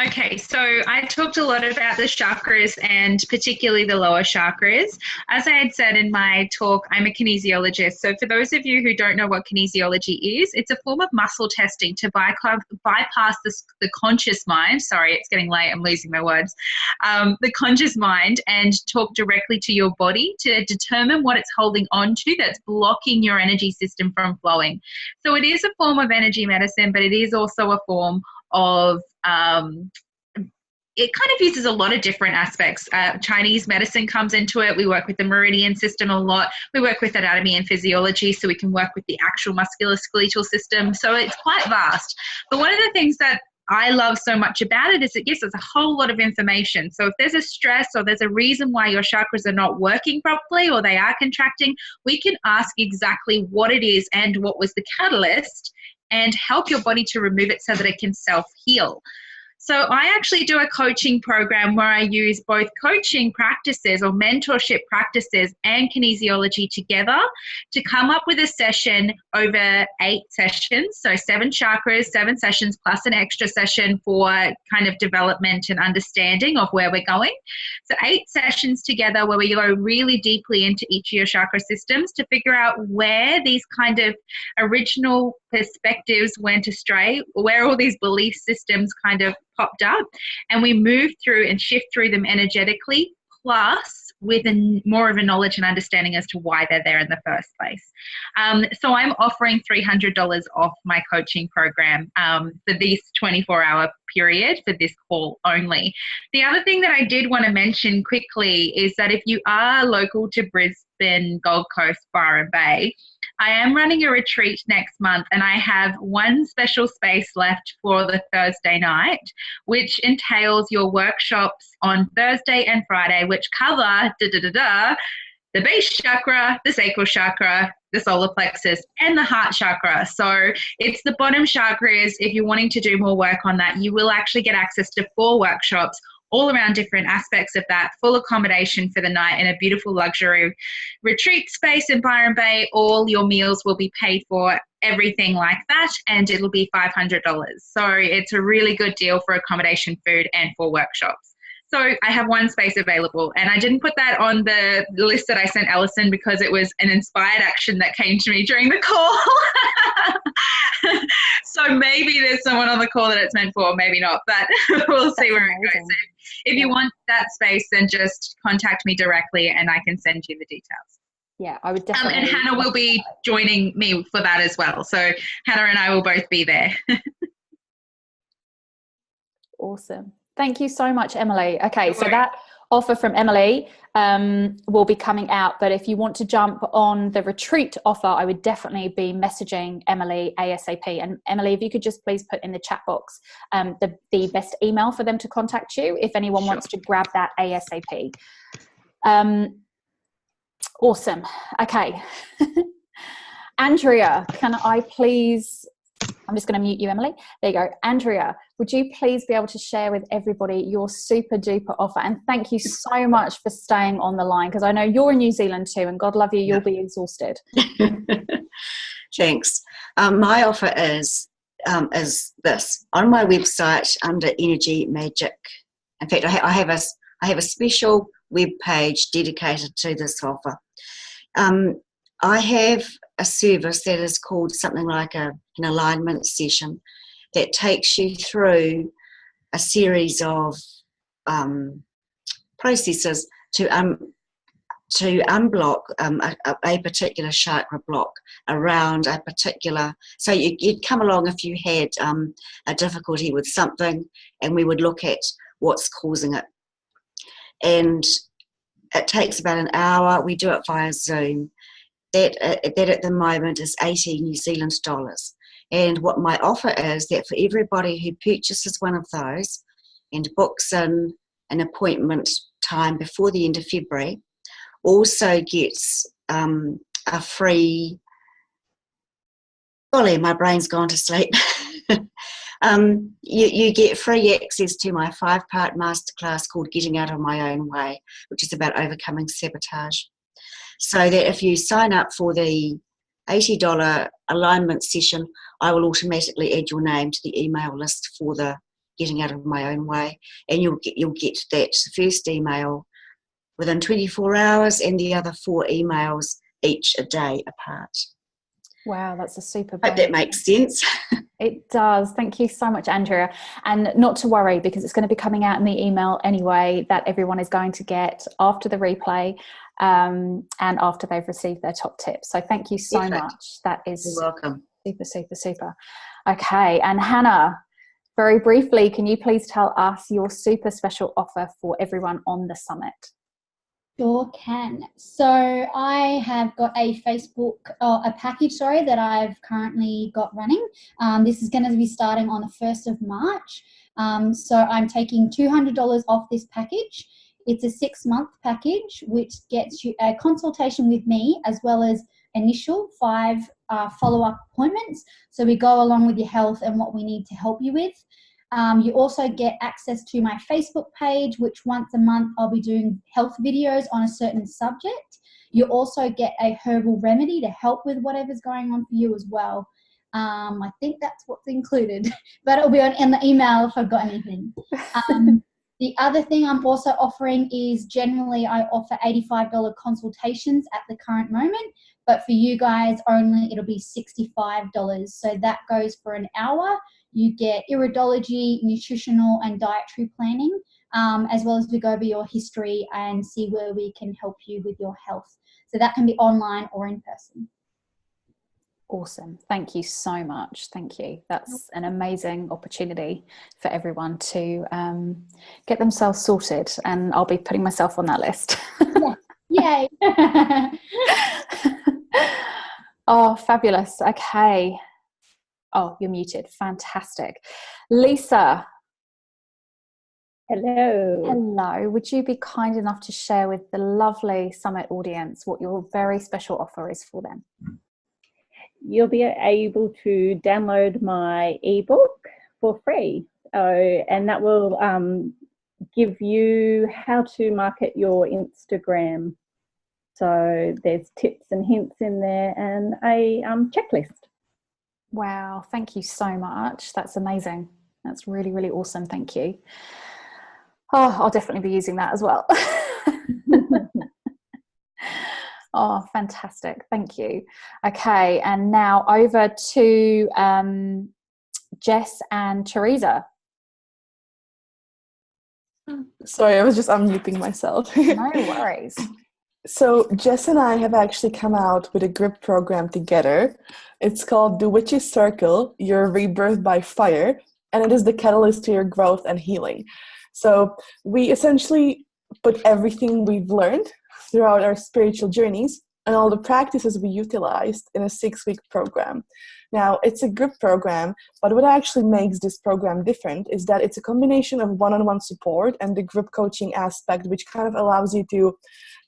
Okay, so I talked a lot about the chakras and particularly the lower chakras. As I had said in my talk, I'm a kinesiologist. So for those of you who don't know what kinesiology is, it's a form of muscle testing to bypass the conscious mind. Sorry, it's getting late. I'm losing my words. The conscious mind, and talk directly to your body to determine what it's holding on to that's blocking your energy system from flowing. So it is a form of energy medicine, but it is also a form of it kind of uses a lot of different aspects. Chinese medicine comes into it. We work with the meridian system a lot. We work with anatomy and physiology, so we can work with the actual musculoskeletal system. So it's quite vast. But one of the things that I love so much about it is it gives us a whole lot of information. So if there's a stress or there's a reason why your chakras are not working properly or they are contracting, we can ask exactly what it is and what was the catalyst, and help your body to remove it so that it can self-heal. So I actually do a coaching program where I use both coaching practices or mentorship practices and kinesiology together to come up with a session over 8 sessions. So 7 chakras, 7 sessions plus an extra session for kind of development and understanding of where we're going. So 8 sessions together where we go really deeply into each of your chakra systems to figure out where these kind of original perspectives went astray, where all these belief systems kind of popped up, and we move through and shift through them energetically, plus with more of a knowledge and understanding as to why they're there in the first place. So I'm offering $300 off my coaching program for this 24-hour period for this call only. The other thing that I did want to mention quickly is that if you are local to Brisbane, Gold Coast, Byron Bay, I am running a retreat next month, and I have one special space left for the Thursday night, which entails your workshops on Thursday and Friday, which cover the base chakra, the sacral chakra, the solar plexus, and the heart chakra. So it's the bottom chakras. If you're wanting to do more work on that, you will actually get access to 4 workshops all around different aspects of that, full accommodation for the night in a beautiful luxury retreat space in Byron Bay. All your meals will be paid for, everything like that, and it'll be $500. So it's a really good deal for accommodation, food, and for workshops. So I have one space available, and I didn't put that on the list that I sent Alison because it was an inspired action that came to me during the call. So maybe there's someone on the call that it's meant for, maybe not, but we'll see where it goes. If you want that space, then just contact me directly and I can send you the details. Yeah, I would definitely. And Hannah will be joining me for that as well. So Hannah and I will both be there. Awesome. Thank you so much, Emily. Okay, so that offer from Emily will be coming out. But if you want to jump on the retreat offer, I would definitely be messaging Emily ASAP. And Emily, if you could just please put in the chat box the best email for them to contact you if anyone wants to grab that ASAP. Awesome. Okay. Andrea, can I please, I'm just going to mute you, Emily. There you go. Andrea, would you please be able to share with everybody your super duper offer? And thank you so much for staying on the line, because I know you're in New Zealand too, and God love you, you'll be exhausted. Thanks. My offer is this. On my website under Energy Magic, in fact, I have a special web page dedicated to this offer. I have a service that is called something like an alignment session that takes you through a series of processes to unblock a particular chakra block around a particular. So you'd come along if you had a difficulty with something, and we would look at what's causing it. And it takes about an hour. We do it via Zoom. That at the moment is 80 New Zealand dollars. And what my offer is that for everybody who purchases one of those and books in an appointment time before the end of February, also gets a free, golly, my brain's gone to sleep. You get free access to my 5-part masterclass called Getting Out of My Own Way, which is about overcoming sabotage. So that if you sign up for the $80 alignment session, I will automatically add your name to the email list for the Getting Out of My Own Way, and you'll get that first email within 24 hours, and the other 4 emails each a day apart. Wow, that's a super Hope that makes sense. It does. Thank you so much, Andrea. And not to worry, because it's going to be coming out in the email anyway that everyone is going to get after the replay and after they've received their top tips. So thank you so much. That is You're welcome. Super, super, super. Okay. And Hannah, very briefly, can you please tell us your super special offer for everyone on the summit? Sure can. So I have got a package, that I've currently got running. This is going to be starting on the 1st of March. So I'm taking $200 off this package. It's a 6-month package, which gets you a consultation with me, as well as initial 5 follow-up appointments. So we go along with your health and what we need to help you with. You also get access to my Facebook page, which once a month I'll be doing health videos on a certain subject. You also get a herbal remedy to help with whatever's going on for you as well. I think that's what's included, but it'll be in the email if I've got anything. The other thing I'm also offering is generally I offer $85 consultations at the current moment, but for you guys only it'll be $65. So that goes for an hour. You get iridology, nutritional and dietary planning, as well as we go over your history and see where we can help you with your health. So that can be online or in person. Awesome. Thank you so much. Thank you. That's an amazing opportunity for everyone to get themselves sorted, and I'll be putting myself on that list. Yeah. Yay. Oh, fabulous. Okay. Oh, you're muted. Fantastic. Leesa. Hello. Hello. Would you be kind enough to share with the lovely Summit audience what your very special offer is for them? You'll be able to download my ebook for free. And that will give you how to market your Instagram. So there's tips and hints in there, and a checklist. Wow, thank you so much. That's amazing. That's really, really awesome. Thank you. Oh, I'll definitely be using that as well. Oh, fantastic. Thank you. Okay, and now over to Jess and Tereza. Sorry, I was just unmuting myself. No worries. So Jess and I have actually come out with a group program together. It's called The Witch's Circle, Your Rebirth by Fire, and it is the catalyst to your growth and healing. So we essentially put everything we've learned throughout our spiritual journeys and all the practices we utilized in a 6-week program. Now, it's a group program, but what actually makes this program different is that it's a combination of one-on-one support and the group coaching aspect, which kind of allows you to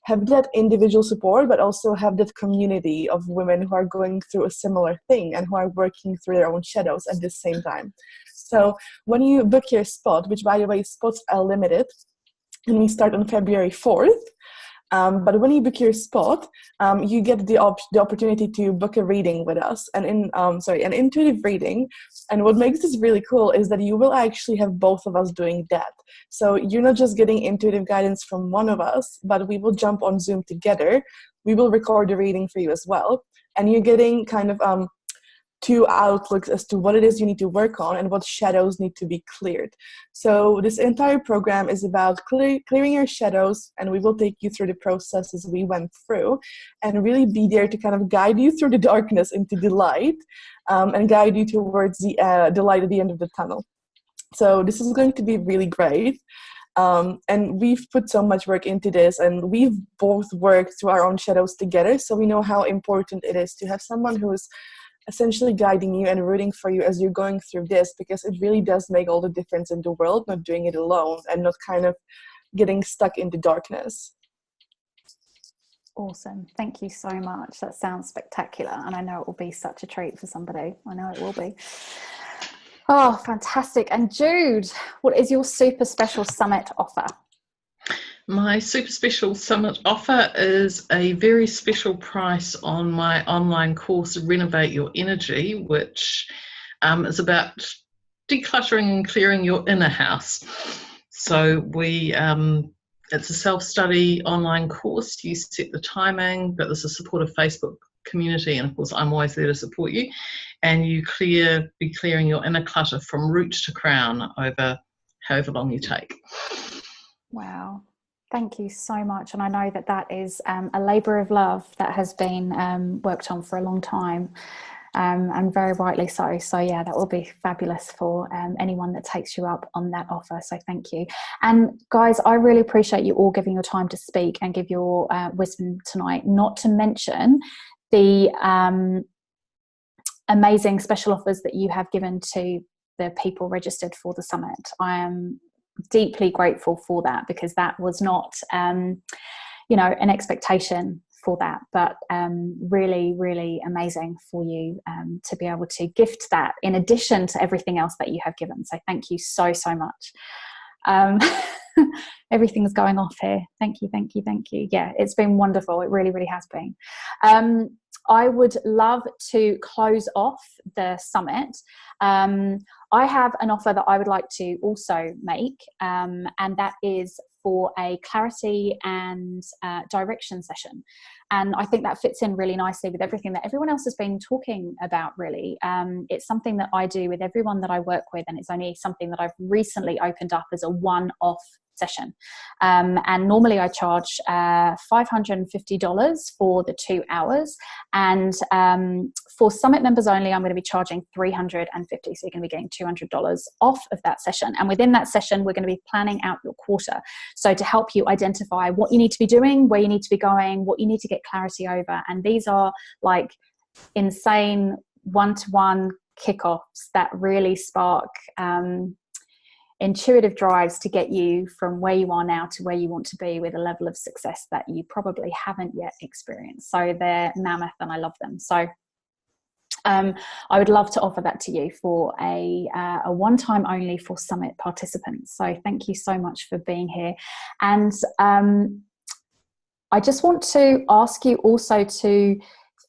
have that individual support, but also have that community of women who are going through a similar thing and who are working through their own shadows at the same time. So when you book your spot, which by the way, spots are limited, and we start on February 4th, but when you book your spot, you get the opportunity to book a reading with us, an intuitive reading. And what makes this really cool is that you will actually have both of us doing that. So you're not just getting intuitive guidance from one of us, but we will jump on Zoom together. We will record the reading for you as well. And you're getting kind of 2 outlooks as to what it is you need to work on and what shadows need to be cleared. So this entire program is about clearing your shadows, and we will take you through the processes we went through and really be there to kind of guide you through the darkness into the light, and guide you towards the light at the end of the tunnel. So this is going to be really great. And we've put so much work into this, and we've both worked through our own shadows together, so we know how important it is to have someone who is essentially guiding you and rooting for you as you're going through this, because it really does make all the difference in the world, not doing it alone and not kind of getting stuck in the darkness. Awesome. Thank you so much. That sounds spectacular. And I know it will be such a treat for somebody. I know it will be. Oh, fantastic. And Jude, what is your super special summit offer? My super special summit offer is a very special price on my online course, Renovate Your Energy, which is about decluttering and clearing your inner house. So it's a self-study online course. You set the timing, but there's a supportive Facebook community, and of course I'm always there to support you. And you be clearing your inner clutter from root to crown over however long you take. Wow. Thank you so much. And I know that that is a labour of love that has been worked on for a long time, and very rightly so. So yeah, that will be fabulous for anyone that takes you up on that offer. So thank you. And guys, I really appreciate you all giving your time to speak and give your wisdom tonight, not to mention the amazing special offers that you have given to the people registered for the summit. I am deeply grateful for that, because that was not an expectation for that, but really, really amazing for you to be able to gift that in addition to everything else that you have given. So thank you so much. Everything's going off here. Thank you. Yeah, it's been wonderful. It really, really has been. I would love to close off the summit. I have an offer that I would like to also make, and that is for a clarity and direction session. And I think that fits in really nicely with everything that everyone else has been talking about, really. It's something that I do with everyone that I work with, and it's only something that I've recently opened up as a one-off session. And normally I charge $550 for the 2 hours. And for Summit members only, I'm going to be charging $350. So you're going to be getting $200 off of that session. And within that session, we're going to be planning out your quarter. So to help you identify what you need to be doing, where you need to be going, what you need to get clarity over. And these are like insane one-to-one kickoffs that really spark intuitive drives to get you from where you are now to where you want to be, with a level of success that you probably haven't yet experienced. So they're mammoth and I love them. So I would love to offer that to you for a one-time only for Summit participants. So thank you so much for being here. And I just want to ask you also to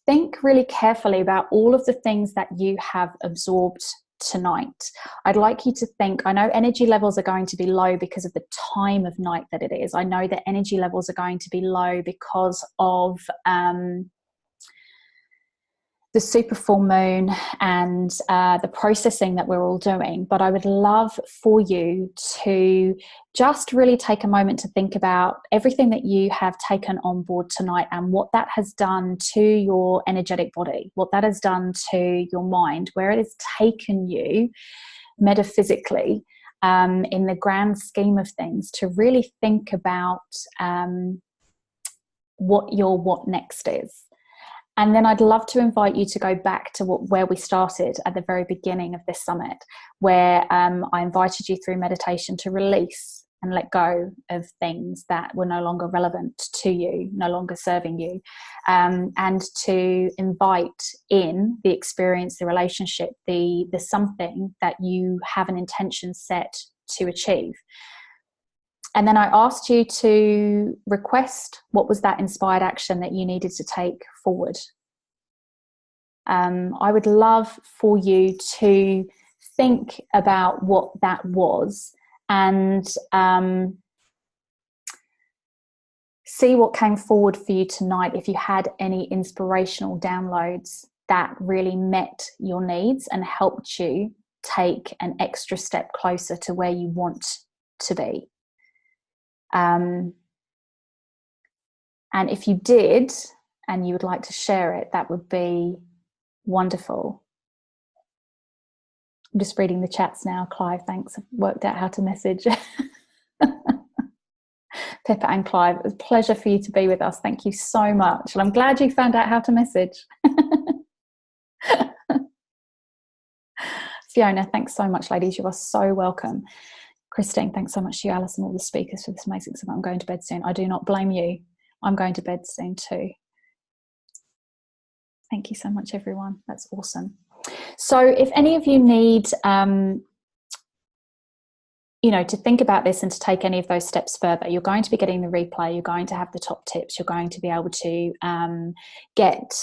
think really carefully about all of the things that you have absorbed tonight. I'd like you to think, I know energy levels are going to be low because of the time of night that it is. I know that energy levels are going to be low because of the super full moon and the processing that we're all doing. But I would love for you to just really take a moment to think about everything that you have taken on board tonight and what that has done to your energetic body, what that has done to your mind, where it has taken you metaphysically, in the grand scheme of things, to really think about what your what next is. And then I'd love to invite you to go back to where we started at the very beginning of this summit, where I invited you through meditation to release and let go of things that were no longer relevant to you, no longer serving you, and to invite in the experience, the relationship, the something that you have an intention set to achieve. And then I asked you to request what was that inspired action that you needed to take forward. I would love for you to think about what that was and see what came forward for you tonight, if you had any inspirational downloads that really met your needs and helped you take an extra step closer to where you want to be. And if you did, and you would like to share it, that would be wonderful. I'm just reading the chats now. Clive, thanks. I've worked out how to message. Pippa and Clive, it was a pleasure for you to be with us. Thank you so much. And I'm glad you found out how to message. Fiona, thanks so much, ladies. You are so welcome. Christine, thanks so much to you, Alison, all the speakers for this amazing summit. I'm going to bed soon. I do not blame you. I'm going to bed soon too. Thank you so much, everyone. That's awesome. So if any of you need, to think about this and to take any of those steps further, you're going to be getting the replay. You're going to have the top tips. You're going to be able to get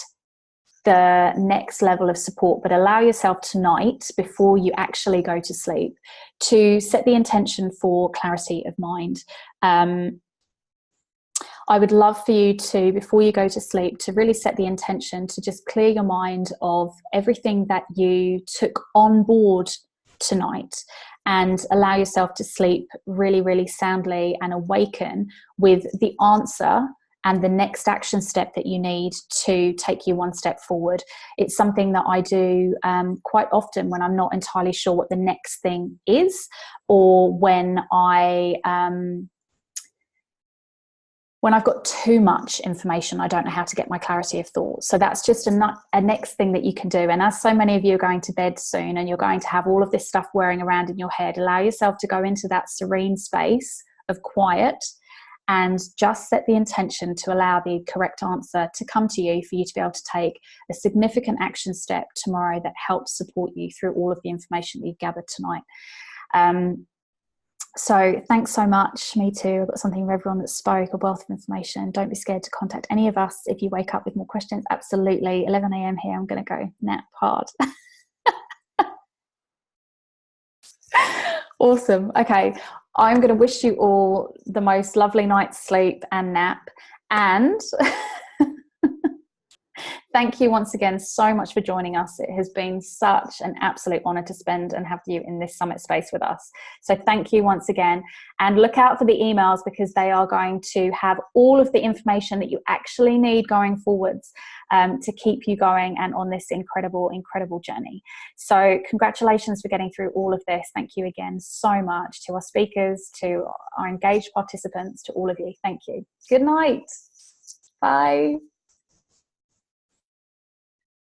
the next level of support, but allow yourself tonight, before you actually go to sleep, to set the intention for clarity of mind. I would love for you to, before you go to sleep, to really set the intention to just clear your mind of everything that you took on board tonight, and allow yourself to sleep really, really soundly and awaken with the answer and the next action step that you need to take you one step forward. It's something that I do quite often when I'm not entirely sure what the next thing is, or when I've got too much information, I don't know how to get my clarity of thought. So that's just a next thing that you can do. And as so many of you are going to bed soon and you're going to have all of this stuff whirring around in your head, allow yourself to go into that serene space of quiet and just set the intention to allow the correct answer to come to you, for you to be able to take a significant action step tomorrow that helps support you through all of the information that you've gathered tonight. So thanks so much. Me too. I've got something for everyone that spoke, a wealth of information. Don't be scared to contact any of us if you wake up with more questions. Absolutely. 11 a.m. here. I'm going to go nap hard. Awesome. Okay. I'm going to wish you all the most lovely night's sleep and nap. And thank you once again so much for joining us. It has been such an absolute honour to spend and have you in this summit space with us. So thank you once again, and look out for the emails, because they are going to have all of the information that you actually need going forwards to keep you going and on this incredible, incredible journey. So congratulations for getting through all of this. Thank you again so much to our speakers, to our engaged participants, to all of you. Thank you. Good night. Bye.